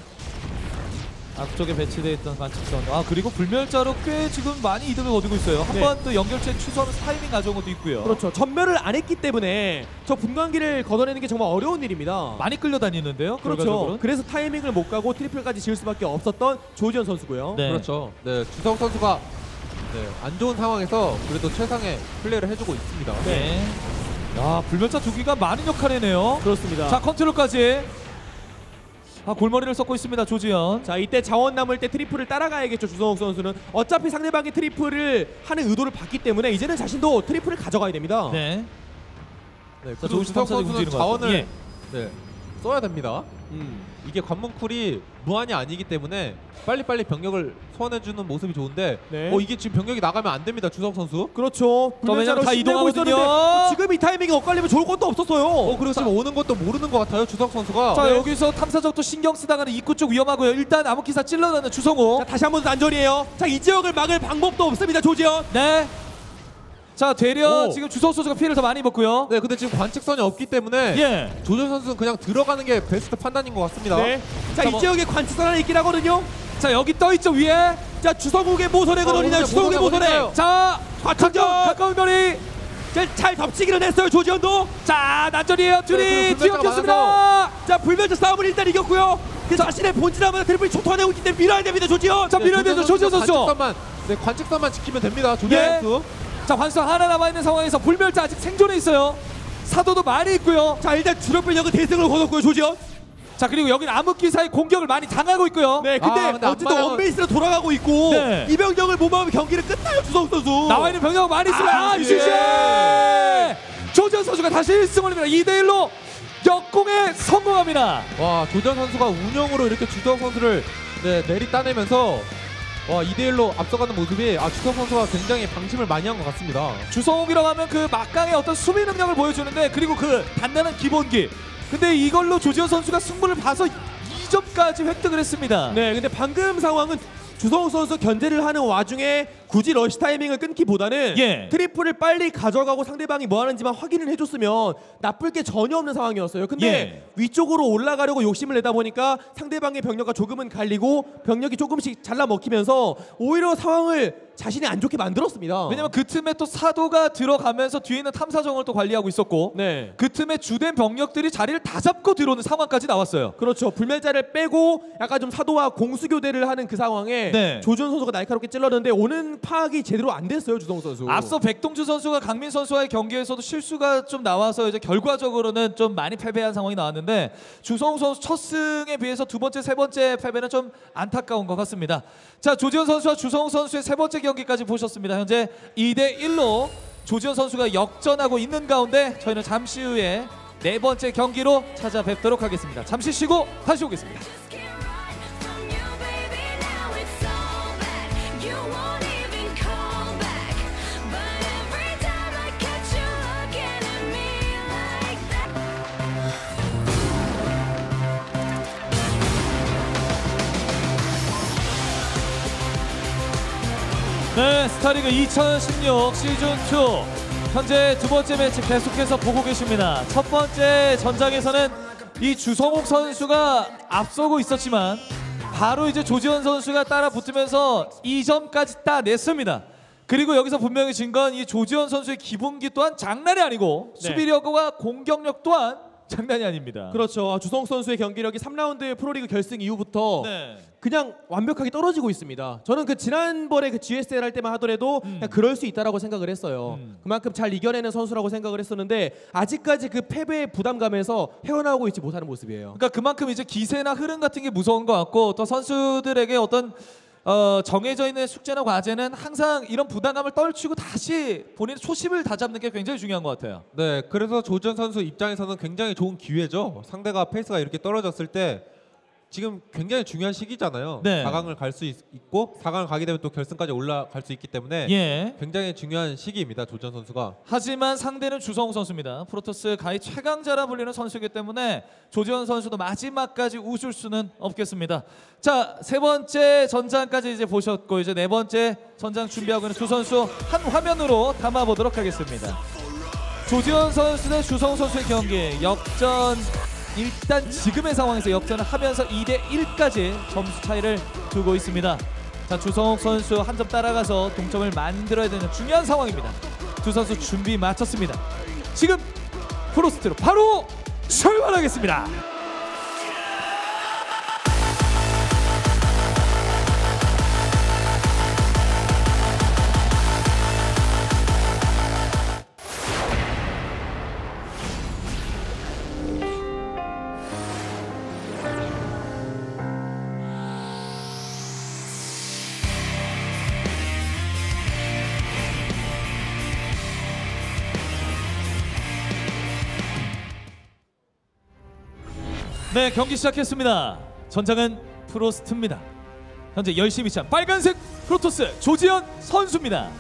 앞쪽에 배치되어 있던 관측선. 그리고 불멸자로 꽤 지금 많이 이득을 거두고 있어요. 한 번 또 연결체 취소하는 타이밍 가져온 것도 있고요. 그렇죠. 전멸을 안 했기 때문에 저 분광기를 걷어내는 게 정말 어려운 일입니다. 많이 끌려다니는데요. 그렇죠. 결과적으로는. 그래서 타이밍을 못 가고 트리플까지 지을 수밖에 없었던 조지현 선수고요. 네. 그렇죠. 네, 주성욱 선수가 안 좋은 상황에서 그래도 최상의 플레이를 해주고 있습니다. 네. 야, 불멸자 두 기가 많은 역할을 해네요. 그렇습니다. 자, 컨트롤까지. 골머리를 썩고 있습니다, 조지현. 자, 이때 자원 남을 때 트리플을 따라가야겠죠. 주성욱 선수는 어차피 상대방이 트리플을 하는 의도를 봤기 때문에 이제는 자신도 트리플을 가져가야 됩니다. 네. 그리고 조금 주성욱 선수는 움직이는 것 자원을 같아요. 써야 됩니다. 이게 관문쿨이 무한이 아니기 때문에 빨리빨리 병력을 소환해주는 모습이 좋은데 이게 지금 병력이 나가면 안 됩니다, 주성욱 선수. 그렇죠. 불멸자로 다 이동하거든요. 지금 이 타이밍이 엇갈리면 좋을 것도 없었어요. 그리고 지금 오는 것도 모르는 것 같아요, 주성욱 선수가. 자, 여기서 탐사적도 신경 쓰다가는 입구 쪽 위험하고요. 일단 암흑기사 찔러넣는 주성호. 자, 다시 한번 난전이에요. 자, 이 지역을 막을 방법도 없습니다, 조지현. 네. 자, 되려 지금 주성호 선수가 피해를 더 많이 입었고요. 네, 근데 지금 관측선이 없기 때문에 조지현 선수는 그냥 들어가는 게 베스트 판단인 것 같습니다. 네. 자, 이 지역에 관측선 하나 있긴 하거든요. 자, 여기 떠있죠, 위에. 자, 주성욱의 모선액은 어디나요? 주성욱의 모선액. 자, 가까운 거리. 잘 덮치기는 했어요, 조지현도. 자, 난전이에요. 둘이 뒤엉켰습니다. 자, 불멸자 싸움을 일단 이겼고요. 자신의 본질하면 트리플이 초토화되고 있기 때문에 밀어야 됩니다, 조지현. 자, 밀어야 되죠, 조지현 선수. 관측선만 지키면 됩니다, 조지현 선수. 자, 관측선 하나 남아있는 상황에서 불멸자 아직 생존해 있어요. 사도도 많이 있고요. 자, 일단 주력 병력은 대승을 거뒀고요, 조지현. 자, 그리고 여기는 암흑기사의 공격을 많이 당하고 있고요. 네, 근데 어쨌든 원베이스로 돌아가고 있고 이 병력을 모방하면 경기를 끝나요, 주성욱 선수. 나와있는 병력 많이 있습니다. 조지현 선수가 다시 1승 올립니다. 2대1로 역공에 성공합니다. 와, 조지현 선수가 운영으로 이렇게 주성욱 선수를 내리 따내면서 2대1로 앞서가는 모습이 주성욱 선수가 굉장히 방심을 많이 한 것 같습니다. 주성욱이라고 하면 그 막강의 어떤 수비 능력을 보여주는데, 그리고 그 단단한 기본기. 근데 이걸로 조지현 선수가 승부를 봐서 2점까지 획득을 했습니다. 네, 근데 방금 상황은 주성욱 선수 견제를 하는 와중에 굳이 러시 타이밍을 끊기보다는 트리플을 빨리 가져가고 상대방이 뭐 하는지만 확인을 해줬으면 나쁠 게 전혀 없는 상황이었어요. 근데 위쪽으로 올라가려고 욕심을 내다 보니까 상대방의 병력과 조금은 갈리고 병력이 조금씩 잘라 먹히면서 오히려 상황을 자신이 안 좋게 만들었습니다. 왜냐면 그 틈에 또 사도가 들어가면서 뒤에 있는 탐사정을 또 관리하고 있었고 그 틈에 주된 병력들이 자리를 다 잡고 들어오는 상황까지 나왔어요. 그렇죠. 불멸자를 빼고 약간 좀 사도와 공수교대를 하는 그 상황에 조지현 선수가 날카롭게 찔렀는데 오는 파악이 제대로 안 됐어요. 주성욱 선수. 앞서 백동주 선수가 강민 선수와의 경기에서도 실수가 좀 나와서 이제 결과적으로는 좀 많이 패배한 상황이 나왔는데 주성욱 선수 첫 승에 비해서 두 번째, 세 번째 패배는 좀 안타까운 것 같습니다. 자, 조지현 선수와 주성욱 선수의 세 번째 경기까지 보셨습니다. 현재 2대1로 조지현 선수가 역전하고 있는 가운데 저희는 잠시 후에 네 번째 경기로 찾아뵙도록 하겠습니다. 잠시 쉬고 다시 오겠습니다. 네, 스타리그 2016 시즌2 현재 두 번째 매치 계속해서 보고 계십니다. 첫 번째 전장에서는 이 주성욱 선수가 앞서고 있었지만 바로 이제 조지현 선수가 따라 붙으면서 2점까지 따냈습니다. 그리고 여기서 분명히 진 건 이 조지현 선수의 기본기 또한 장난이 아니고 수비력과 공격력 또한 장난이 아닙니다. 그렇죠. 주성욱 선수의 경기력이 3라운드 프로리그 결승 이후부터 그냥 완벽하게 떨어지고 있습니다. 저는 그 지난번에 그 GSL 할 때만 하더라도 그냥 그럴 수 있다라고 생각을 했어요. 그만큼 잘 이겨내는 선수라고 생각을 했었는데 아직까지 그 패배의 부담감에서 헤어나오고 있지 못하는 모습이에요. 그러니까 그만큼 이제 기세나 흐름 같은 게 무서운 것 같고 또 선수들에게 어떤 정해져 있는 숙제나 과제는 항상 이런 부담감을 떨치고 다시 본인의 초심을 다잡는 게 굉장히 중요한 것 같아요. 네, 그래서 조지현 선수 입장에서는 굉장히 좋은 기회죠. 상대가 페이스가 이렇게 떨어졌을 때 지금 굉장히 중요한 시기잖아요. 4강을 갈 수 있고 4강을 가게 되면 또 결승까지 올라갈 수 있기 때문에 굉장히 중요한 시기입니다. 조지현 선수가. 하지만 상대는 주성욱 선수입니다. 프로토스 가히 최강자라 불리는 선수이기 때문에 조지현 선수도 마지막까지 웃을 수는 없겠습니다. 자, 세 번째 전장까지 이제 보셨고 이제 네 번째 전장 준비하고 있는 두 선수 한 화면으로 담아보도록 하겠습니다. 조지현 선수 대 주성욱 선수의 경기 역전. 일단 지금의 상황에서 역전을 하면서 2대1까지 점수 차이를 두고 있습니다. 자, 주성욱 선수 한 점 따라가서 동점을 만들어야 되는 중요한 상황입니다. 두 선수 준비 마쳤습니다. 지금 프로스트로 바로 출발하겠습니다. 네, 경기 시작했습니다. 전장은 프로스트입니다. 현재 열심히 찬 빨간색 프로토스 조지현 선수입니다.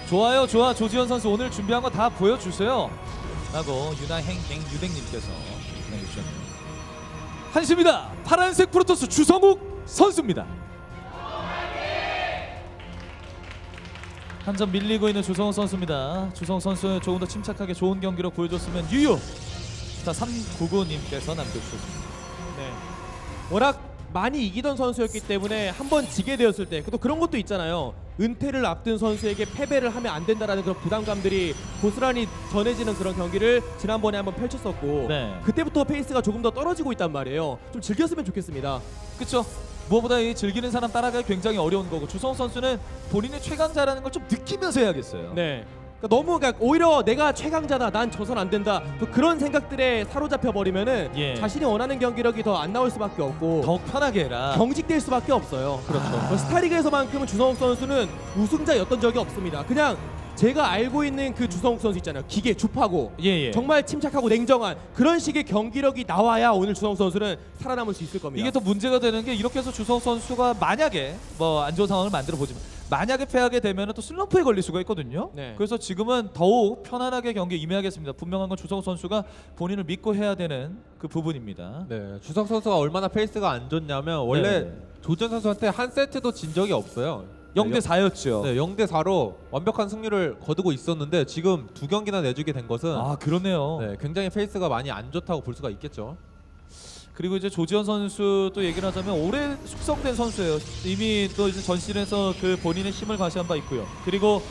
좋아요, 좋아. 조지현 선수 오늘 준비한 거 다 보여주세요 라고 유나행행유댕님께서 보내주셨네요. 한심이다. 파란색 프로토스 주성욱 선수입니다. 한 점 밀리고 있는 주성욱 선수입니다. 주성욱 선수 조금 더 침착하게 좋은 경기로 보여줬으면 유유. 자, 399님께서 남겨주셨습니다. 네. 워낙 많이 이기던 선수였기 때문에 한번 지게 되었을 때 또 그런 것도 있잖아요. 은퇴를 앞둔 선수에게 패배를 하면 안 된다라는 그런 부담감들이 고스란히 전해지는 그런 경기를 지난번에 한번 펼쳤었고 그때부터 페이스가 조금 더 떨어지고 있단 말이에요. 좀 즐겼으면 좋겠습니다. 그렇죠. 무엇보다 이 즐기는 사람 따라가기 굉장히 어려운 거고 주성욱 선수는 본인의 최강자라는 걸 좀 느끼면서 해야겠어요. 네. 그러니까 너무 오히려 내가 최강자다, 난 져선 안 된다, 또 그런 생각들에 사로잡혀 버리면은 자신이 원하는 경기력이 더 안 나올 수밖에 없고 더욱 편하게 해라. 경직될 수밖에 없어요. 그렇죠. 스타리그에서만큼은 주성욱 선수는 우승자였던 적이 없습니다. 그냥 제가 알고 있는 그 주성욱 선수 있잖아요. 기계, 주파고 정말 침착하고 냉정한 그런 식의 경기력이 나와야 오늘 주성욱 선수는 살아남을 수 있을 겁니다. 이게 더 문제가 되는 게 이렇게 해서 주성욱 선수가 만약에 뭐 안 좋은 상황을 만들어 보지만 만약에 패하게 되면 또 슬럼프에 걸릴 수가 있거든요. 네. 그래서 지금은 더욱 편안하게 경기에 임해야겠습니다. 분명한 건 주성욱 선수가 본인을 믿고 해야 되는 그 부분입니다. 네, 주성 선수가 얼마나 페이스가 안 좋냐면 원래 네. 조지현 선수한테 한 세트도 진 적이 없어요. 0대 4였죠. 네, 0대 4로 완벽한 승리를 거두고 있었는데 지금 2경기나 내주게 된 것은 그러네요. 네, 굉장히 페이스가 많이 안 좋다고 볼 수가 있겠죠. 그리고 이제 조지현 선수 또 얘기를 하자면 오래 숙성된 선수예요. 이미 또 이제 전 시즌에서 그 본인의 힘을 과시한 바 있고요. 그리고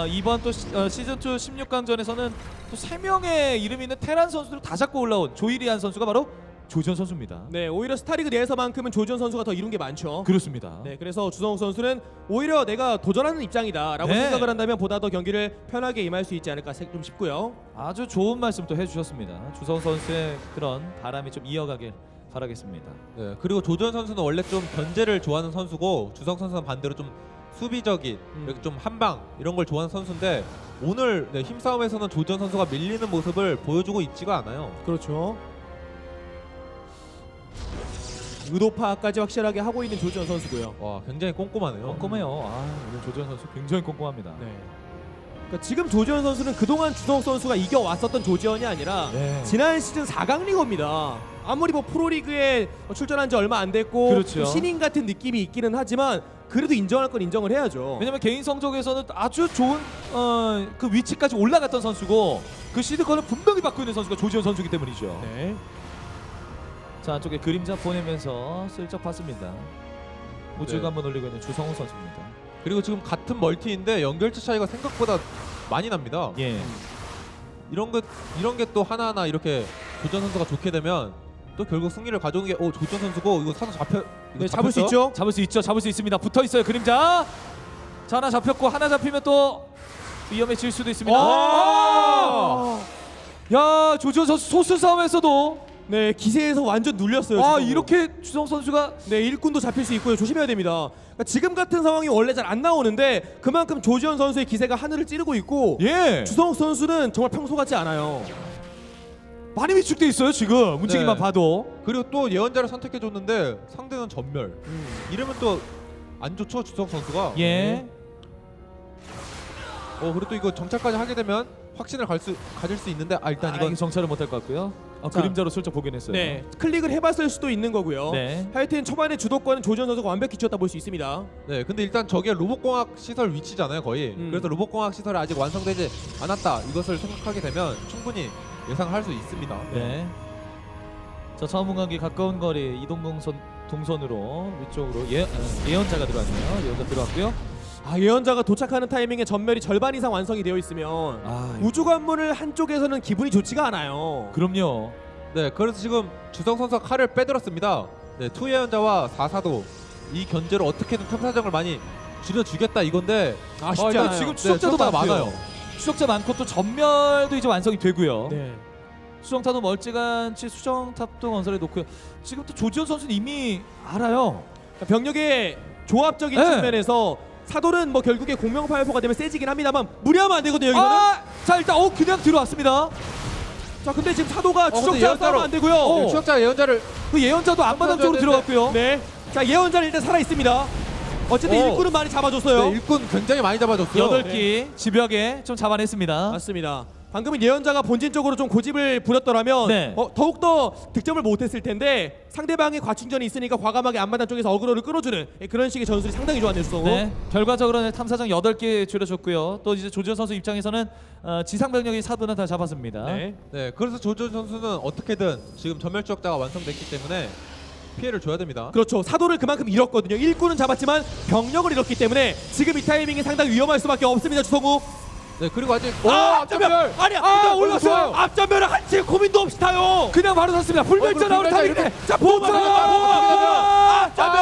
이번 또 시즌 2 16강전에서는 또 3명의 이름이 있는 테란 선수들을 다 잡고 올라온 조이리안 선수가 바로 조지현 선수입니다. 네, 오히려 스타리그 내에서만큼은 조지현 선수가 더 이룬 게 많죠. 그렇습니다. 네, 그래서 주성욱 선수는 오히려 내가 도전하는 입장이다라고 네. 생각을 한다면 보다 더 경기를 편하게 임할 수 있지 않을까 좀 싶고요. 아주 좋은 말씀 또 해주셨습니다. 주성욱 선수의 그런 바람이 좀 이어가길 바라겠습니다. 네, 그리고 조지현 선수는 원래 좀 견제를 좋아하는 선수고 주성 선수는 반대로 좀 수비적인 이렇게 좀 한방 이런 걸 좋아하는 선수인데 오늘 네, 힘싸움에서는 조지현 선수가 밀리는 모습을 보여주고 있지가 않아요. 그렇죠. 의도 파악까지 확실하게 하고 있는 조지현 선수고요. 와, 굉장히 꼼꼼하네요. 꼼꼼해요. 오늘 조지현 선수 굉장히 꼼꼼합니다. 네. 그러니까 지금 조지현 선수는 그동안 주성욱 선수가 이겨왔었던 조지현이 아니라 네. 지난 시즌 4강 리그입니다. 아무리 뭐 프로리그에 출전한 지 얼마 안 됐고 그렇죠. 신인 같은 느낌이 있기는 하지만 그래도 인정할 건 인정을 해야죠. 왜냐면 개인 성적에서는 아주 좋은 그 위치까지 올라갔던 선수고 그 시드권을 분명히 받고 있는 선수가 조지현 선수이기 때문이죠. 네. 자, 안쪽에 그림자 보내면서 슬쩍 봤습니다. 우측 네. 한번 올리고 있는 주성욱 선수입니다. 그리고 지금 같은 멀티인데 연결체 차이가 생각보다 많이 납니다. 예. 이런 게 또 하나하나 이렇게 조지현 선수가 좋게 되면 또 결국 승리를 가져오는 게 조지현 선수고 이거 사서 네, 잡을 수 있죠? 잡을 수 있죠. 잡을 수 있습니다. 붙어 있어요. 그림자. 자, 하나 잡혔고 하나 잡히면 또 위험해질 수도 있습니다. 야, 조지현 선수 소수 싸움에서도 네, 기세에서 완전 눌렸어요. 아, 주성욱. 이렇게 주성욱 선수가 네, 일꾼도 잡힐 수 있고요. 조심해야 됩니다. 그러니까 지금 같은 상황이 원래 잘 안 나오는데 그만큼 조지현 선수의 기세가 하늘을 찌르고 있고 예. 주성욱 선수는 정말 평소 같지 않아요. 많이 위축돼 있어요. 지금 움직임만 네. 봐도. 그리고 또 예언자를 선택해줬는데 상대는 전멸. 이러면 또 안 좋죠, 주성 선수가. 예. 그리고 또 이거 정찰까지 하게 되면 확신을 가질 수 있는데 일단 이건 정찰을 못할 것 같고요. 자, 그림자로 슬쩍 보긴 했어요. 네, 클릭을 해봤을 수도 있는 거고요. 네. 하여튼 초반에 주도권은 조지현 선수가 완벽히 쥐었다 볼 수 있습니다. 네, 근데 일단 저게 로봇공학 시설 위치잖아요, 거의. 그래서 로봇공학 시설이 아직 완성되지 않았다. 이것을 생각하게 되면 충분히 예상할 수 있습니다. 네. 자, 차원문각이 가까운 거리 이동 동선으로 위쪽으로 예언자가 들어왔네요. 예언자 들어왔고요. 예언자가 도착하는 타이밍에 전멸이 절반 이상 완성이 되어 있으면 우주 관문을 한쪽에서는 기분이 좋지가 않아요. 그럼요. 네, 그래서 지금 주성 선수가 칼을 빼들었습니다. 네, 투 예언자와 4사도 이 견제로 어떻게든 탐사정을 많이 줄여주겠다 이건데 쉽지 일단 않아요. 지금 추적자도 네, 많아요. 추적자 많고 또 전멸도 이제 완성이 되고요. 네. 수정탑도 멀찌감치 수정탑도 건설해 놓고요. 지금 또 조지현 선수는 이미 알아요. 병력의 조합적인 네. 측면에서 사돌은 뭐 결국에 공명파열포가 되면 세지긴 합니다만 무리하면 안 되거든요. 여기서는. 자, 일단 그냥 들어왔습니다. 자, 근데 지금 사도가 근데 추적자 싸우면 안 되고요. 추적자 예언자를 그 예언자도 앞마당 쪽으로 들어갔고요. 네. 자, 예언자는 일단 살아 있습니다. 어쨌든 일꾼은 많이 잡아줬어요. 네, 일꾼 굉장히 많이 잡아줬어요. 8기 집요하게 좀 잡아냈습니다. 맞습니다. 방금은 예언자가 본진 쪽으로 좀 고집을 부렸더라면 네. 더욱더 득점을 못했을 텐데 상대방의 과충전이 있으니까 과감하게 앞마당 쪽에서 어그로를 끌어주는 그런 식의 전술이 상당히 좋았네요. 수성우. 네, 결과적으로는 탐사정 8개 줄여줬고요. 또 이제 조지현 선수 입장에서는 지상 병력이 4분은 다 잡았습니다. 네. 네, 그래서 조지현 선수는 어떻게든 지금 전멸 추적자가 완성됐기 때문에 피해를 줘야 됩니다. 그렇죠. 사도를 그만큼 잃었거든요. 일꾼은 잡았지만 병력을 잃었기 때문에 지금 이 타이밍이 상당히 위험할 수밖에 없습니다. 주성우. 네, 그리고 아직 앞전멸! 아니야! 올랐어요! 앞전멸을 한치 고민도 없이 타요! 그냥 바로 샀습니다. 불멸자 나오는 타이밍에 자, 보자! 앞전멸!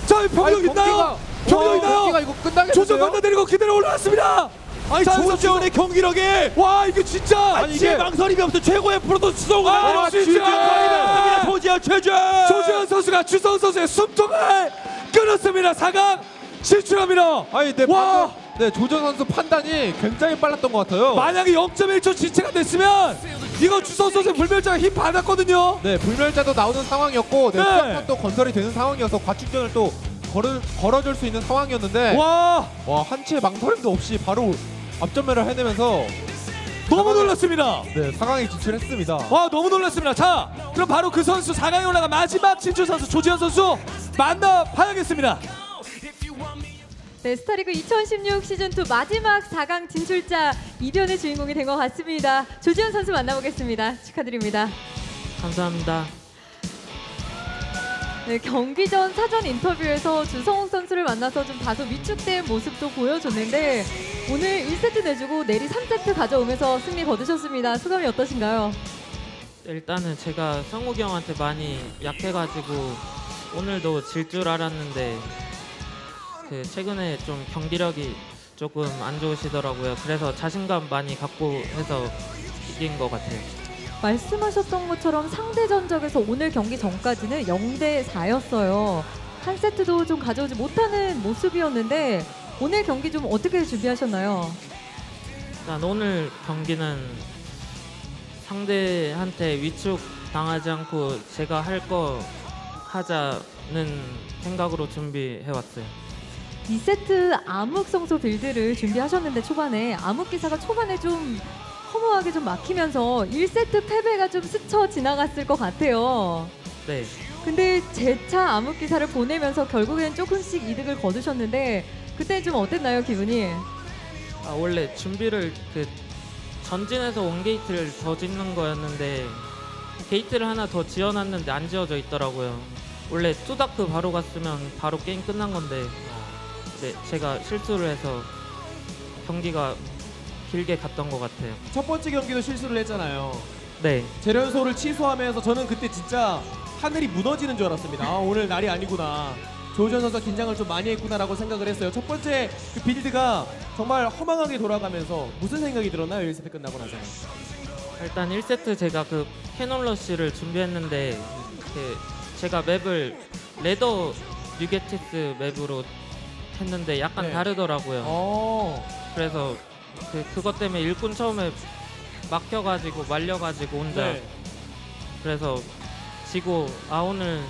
자, 병력 있나요? 병력 있나요? 이거 끝나겠는데요? 조정 건너 내리고 그대로 올라왔습니다. 아니 조지현의 경기력에 와, 이게 진짜 아니 이게 망설임이 없어. 최고의 프로토스 주성우가 진짜 조지현 최재! 조지현 선수가 주성 선수의 숨통을 끊었습니다. 4강 진출합니다. 아니, 네, 조지현 선수 판단이 굉장히 빨랐던 것 같아요. 만약에 0.1초 지체가 됐으면 이거 주성 선수의 불멸자가 힘 받았거든요. 네, 불멸자도 나오는 상황이었고 네. 수정탑도 건설이 되는 상황이어서 과충전을 또 걸어줄 수 있는 상황이었는데 와 한치의 망설임도 없이 바로 앞전면을 해내면서 너무 놀랐습니다. 네, 4강에 진출했습니다. 와 너무 놀랐습니다. 자 그럼 바로 그 선수 4강에 올라간 마지막 진출 선수 조지현 선수 만나봐야겠습니다. 네, 스타리그 2016 시즌2 마지막 4강 진출자 이변의 주인공이 된 것 같습니다. 조지현 선수 만나보겠습니다. 축하드립니다. 감사합니다. 네, 경기 전 사전 인터뷰에서 주성욱 선수를 만나서 좀 다소 위축된 모습도 보여줬는데 오늘 1세트 내주고 내리 3세트 가져오면서 승리 거두셨습니다. 소감이 어떠신가요? 일단은 제가 성욱이 형한테 많이 약해가지고 오늘도 질 줄 알았는데 최근에 좀 경기력이 조금 안 좋으시더라고요. 그래서 자신감 많이 갖고 해서 이긴 것 같아요. 말씀하셨던 것처럼 상대 전적에서 오늘 경기 전까지는 0대4였어요. 한 세트도 좀 가져오지 못하는 모습이었는데 오늘 경기 좀 어떻게 준비하셨나요? 일단 오늘 경기는 상대한테 위축 당하지 않고 제가 할 거 하자는 생각으로 준비해왔어요. 2세트 암흑성소 빌드를 준비하셨는데 초반에 암흑기사가 초반에 좀 허무하게 좀 막히면서 1세트 패배가 좀 스쳐 지나갔을 것 같아요. 네. 근데 재차 암흑기사를 보내면서 결국엔 조금씩 이득을 거두셨는데 그때 좀 어땠나요, 기분이? 원래 준비를 전진해서 원게이트를 더 짓는 거였는데 게이트를 하나 더 지어놨는데 안 지어져 있더라고요. 원래 투다크 바로 갔으면 바로 게임 끝난 건데 네, 제가 실수를 해서 경기가 길게 갔던 것 같아요. 첫 번째 경기도 실수를 했잖아요. 네. 재련소를 취소하면서 저는 그때 진짜 하늘이 무너지는 줄 알았습니다. 오늘 날이 아니구나. 조지현 선수가 긴장을 좀 많이 했구나라고 생각을 했어요. 첫 번째 그 빌드가 정말 허망하게 돌아가면서 무슨 생각이 들었나요? 1세트 끝나고 나서는. 일단 1세트 제가 캐논러쉬를 준비했는데 제가 맵을 레더 뉴게티스 맵으로 했는데 약간 다르더라고요. 그래서 그것 때문에 일꾼 처음에 막혀가지고 말려가지고 혼자 그래서 지고 오늘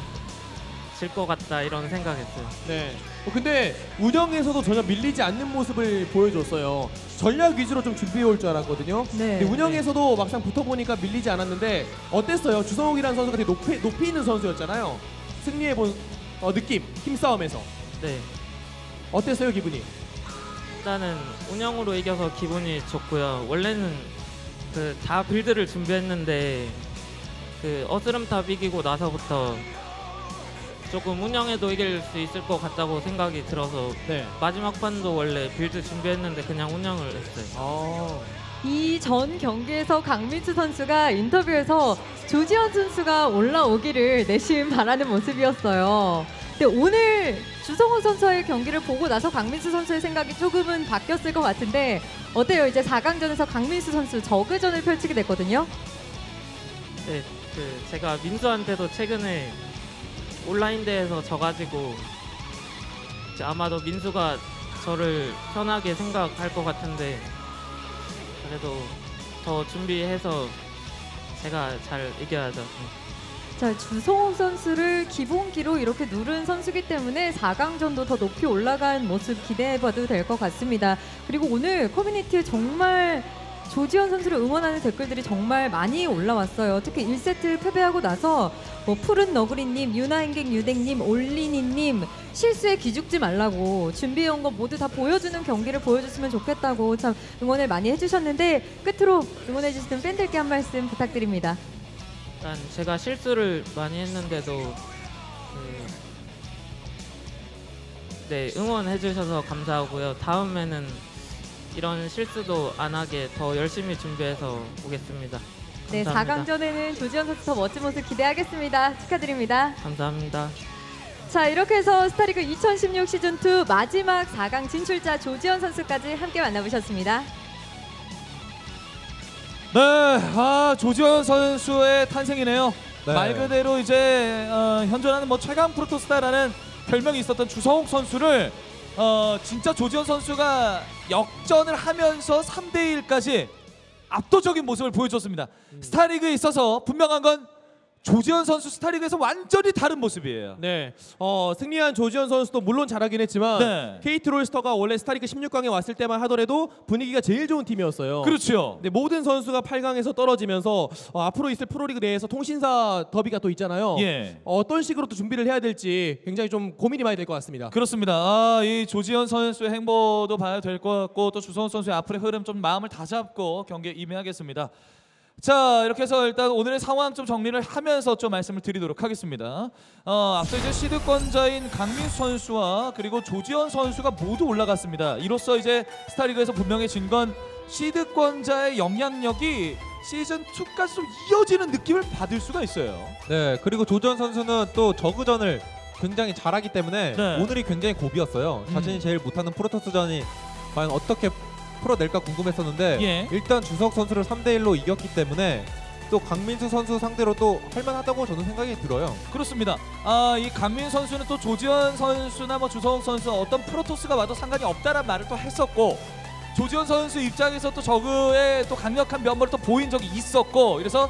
질 것 같다 이런 생각했어요. 네. 근데 운영에서도 전혀 밀리지 않는 모습을 보여줬어요. 전략 위주로 좀 준비해 올 줄 알았거든요. 네. 근데 운영에서도 막상 붙어보니까 밀리지 않았는데 어땠어요? 주성욱이라는 선수가 되게 높이 있는 선수였잖아요. 승리해본 느낌, 힘싸움에서. 네. 어땠어요, 기분이? 일단은 운영으로 이겨서 기분이 좋고요. 원래는 다 빌드를 준비했는데 어스름탑 이기고 나서부터 조금 운영에도 이길 수 있을 것 같다고 생각이 들어서 마지막 판도 원래 빌드 준비했는데 그냥 운영을 했어요. 이 전 경기에서 강민수 선수가 인터뷰에서 조지현 선수가 올라오기를 내심 바라는 모습이었어요. 근데 오늘 주성욱 선수의 경기를 보고 나서 강민수 선수의 생각이 조금은 바뀌었을 것 같은데 어때요? 이제 4강전에서 강민수 선수 저그전을 펼치게 됐거든요. 네, 제가 민수한테도 최근에 온라인 대회에서 져가지고 아마도 민수가 저를 편하게 생각할 것 같은데 그래도 더 준비해서 제가 잘 이겨야죠. 자, 주성욱 선수를 기본기로 이렇게 누른 선수기 때문에 4강전도 더 높이 올라간 모습 기대해봐도 될 것 같습니다. 그리고 오늘 커뮤니티에 정말 조지현 선수를 응원하는 댓글들이 정말 많이 올라왔어요. 특히 1세트 패배하고 나서 푸른 너구리님, 유나행객 유댕님, 올리니님 실수에 기죽지 말라고 준비해온 거 모두 다 보여주는 경기를 보여줬으면 좋겠다고 참 응원을 많이 해주셨는데 끝으로 응원해주시는 팬들께 한 말씀 부탁드립니다. 일단 제가 실수를 많이 했는데도 응원해주셔서 감사하고요. 다음에는 이런 실수도 안 하게 더 열심히 준비해서 오겠습니다. 네, 감사합니다. 4강전에는 조지현 선수 더 멋진 모습 기대하겠습니다. 축하드립니다. 감사합니다. 자, 이렇게 해서 스타리그 2016 시즌2 마지막 4강 진출자 조지현 선수까지 함께 만나보셨습니다. 네, 조지현 선수의 탄생이네요. 네. 말 그대로 이제 현존하는 최강 프로토스다라는 별명이 있었던 주성욱 선수를 진짜 조지현 선수가 역전을 하면서 3대1까지 압도적인 모습을 보여줬습니다. 스타리그에 있어서 분명한 건 조지현 선수 스타리그에서 완전히 다른 모습이에요. 네, 승리한 조지현 선수도 물론 잘하긴 했지만 네. KT 롤스터가 원래 스타리그 16강에 왔을 때만 하더라도 분위기가 제일 좋은 팀이었어요. 그렇죠. 근데 모든 선수가 8강에서 떨어지면서 앞으로 있을 프로리그 내에서 통신사 더비가 또 있잖아요. 예. 어떤 식으로 또 준비를 해야 될지 굉장히 좀 고민이 많이 될 것 같습니다. 그렇습니다. 이 조지현 선수의 행보도 봐야 될 것 같고 또 주성욱 선수의 앞으로의 흐름 좀 마음을 다잡고 경기에 임해야겠습니다. 자, 이렇게 해서 일단 오늘의 상황 좀 정리를 하면서 좀 말씀을 드리도록 하겠습니다. 앞서 이제 시드권자인 강민수 선수와 그리고 조지현 선수가 모두 올라갔습니다. 이로써 이제 스타리그에서 분명해진 건 시드권자의 영향력이 시즌 2까지 좀 이어지는 느낌을 받을 수가 있어요. 네, 그리고 조지현 선수는 또 저그전을 굉장히 잘하기 때문에 네. 오늘이 굉장히 고비였어요. 자신이 제일 못하는 프로토스전이 과연 어떻게 풀어낼까 궁금했었는데 예. 일단 주석 선수를 3대1로 이겼기 때문에 또 강민수 선수 상대로 또 할만하다고 저는 생각이 들어요. 그렇습니다. 이 강민 선수는 또 조지현 선수나 뭐 주성욱 선수 어떤 프로토스가 와도 상관이 없다란 말을 또 했었고 조지현 선수 입장에서 또 저그의 또 강력한 면모를 또 보인 적이 있었고 그래서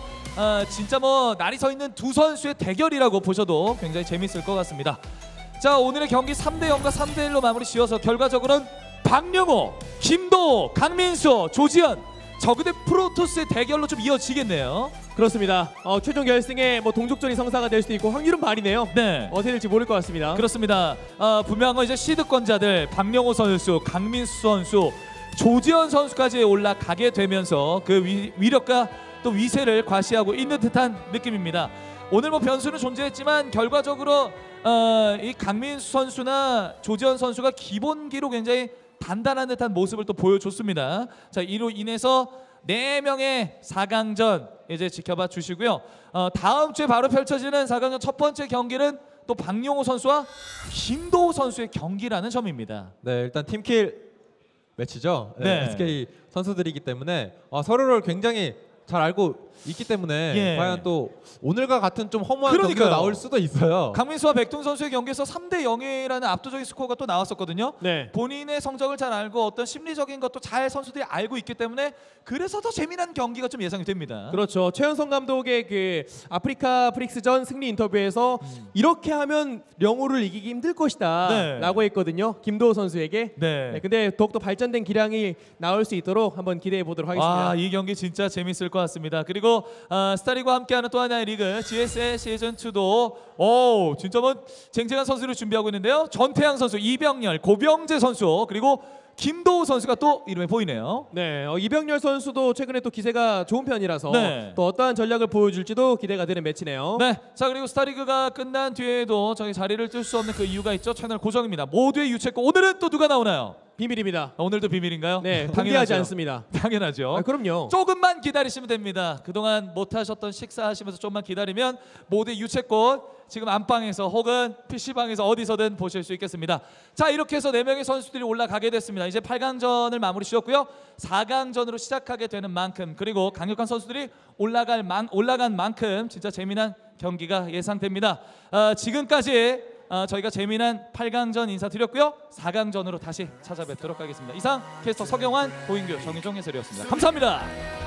진짜 뭐 날이 서 있는 두 선수의 대결이라고 보셔도 굉장히 재밌을 것 같습니다. 자, 오늘의 경기 3대0과 3대1로 마무리 지어서 결과적으로는 박명호, 김도호, 강민수, 조지현 저그 대 프로토스의 대결로 좀 이어지겠네요. 그렇습니다. 최종 결승에 뭐 동족전이 성사가 될 수도 있고 확률은 말이네요. 네. 어떻게 될지 모를 것 같습니다. 그렇습니다. 분명한 건 이제 시드권자들 박명호 선수, 강민수 선수, 조지현 선수까지 올라가게 되면서 그 위력과 또 위세를 과시하고 있는 듯한 느낌입니다. 오늘 뭐 변수는 존재했지만 결과적으로 이 강민수 선수나 조지현 선수가 기본기로 굉장히 단단한 듯한 모습을 또 보여줬습니다. 자, 이로 인해서 4명의 4강전 이제 지켜봐 주시고요. 다음 주에 바로 펼쳐지는 4강전 첫 번째 경기는 또 박용호 선수와 김도호 선수의 경기라는 점입니다. 네, 일단 팀킬 매치죠. 네. SK 선수들이기 때문에 서로를 굉장히 잘 알고 있기 때문에 예. 과연 또 오늘과 같은 좀 허무한 그러니까요. 경기가 나올 수도 있어요. 강민수와 백동 선수의 경기에서 3대0이라는 압도적인 스코어가 또 나왔었거든요. 네. 본인의 성적을 잘 알고 어떤 심리적인 것도 잘 선수들이 알고 있기 때문에 그래서 더 재미난 경기가 좀 예상이 됩니다. 그렇죠. 최현성 감독의 그 아프리카 프릭스전 승리 인터뷰에서 이렇게 하면 영호를 이기기 힘들 것이다 네. 라고 했거든요. 김도호 선수에게. 네. 근데 더욱더 발전된 기량이 나올 수 있도록 한번 기대해 보도록 하겠습니다. 이 경기 진짜 재밌을 것 같습니다. 그리고 스타리그와 함께하는 또 하나의 리그 GSL 시즌2도 진짜 뭐 쟁쟁한 선수를 준비하고 있는데요. 전태양 선수, 이병렬, 고병재 선수 그리고 김도호 선수가 또 이름에 보이네요. 네, 이병렬 선수도 최근에 또 기세가 좋은 편이라서 네. 또 어떠한 전략을 보여줄지도 기대가 되는 매치네요. 네, 자 그리고 스타리그가 끝난 뒤에도 저희 자리를 뜰 수 없는 그 이유가 있죠. 채널 고정입니다. 모두의 유채꽃 오늘은 또 누가 나오나요? 비밀입니다. 오늘도 비밀인가요? 네, 공개하지 않습니다. 당연하죠. 그럼요. 조금만 기다리시면 됩니다. 그동안 못하셨던 식사하시면서 조금만 기다리면 모두의 유채꽃 지금 안방에서 혹은 PC방에서 어디서든 보실 수 있겠습니다. 자, 이렇게 해서 4명의 선수들이 올라가게 됐습니다. 이제 8강전을 마무리 지었고요. 4강전으로 시작하게 되는 만큼 그리고 강력한 선수들이 올라간 만큼 진짜 재미난 경기가 예상됩니다. 지금까지 저희가 재미난 8강전 인사드렸고요. 4강전으로 다시 찾아뵙도록 하겠습니다. 이상 캐스터 서경환, 고인규, 정유정 해설이었습니다. 감사합니다.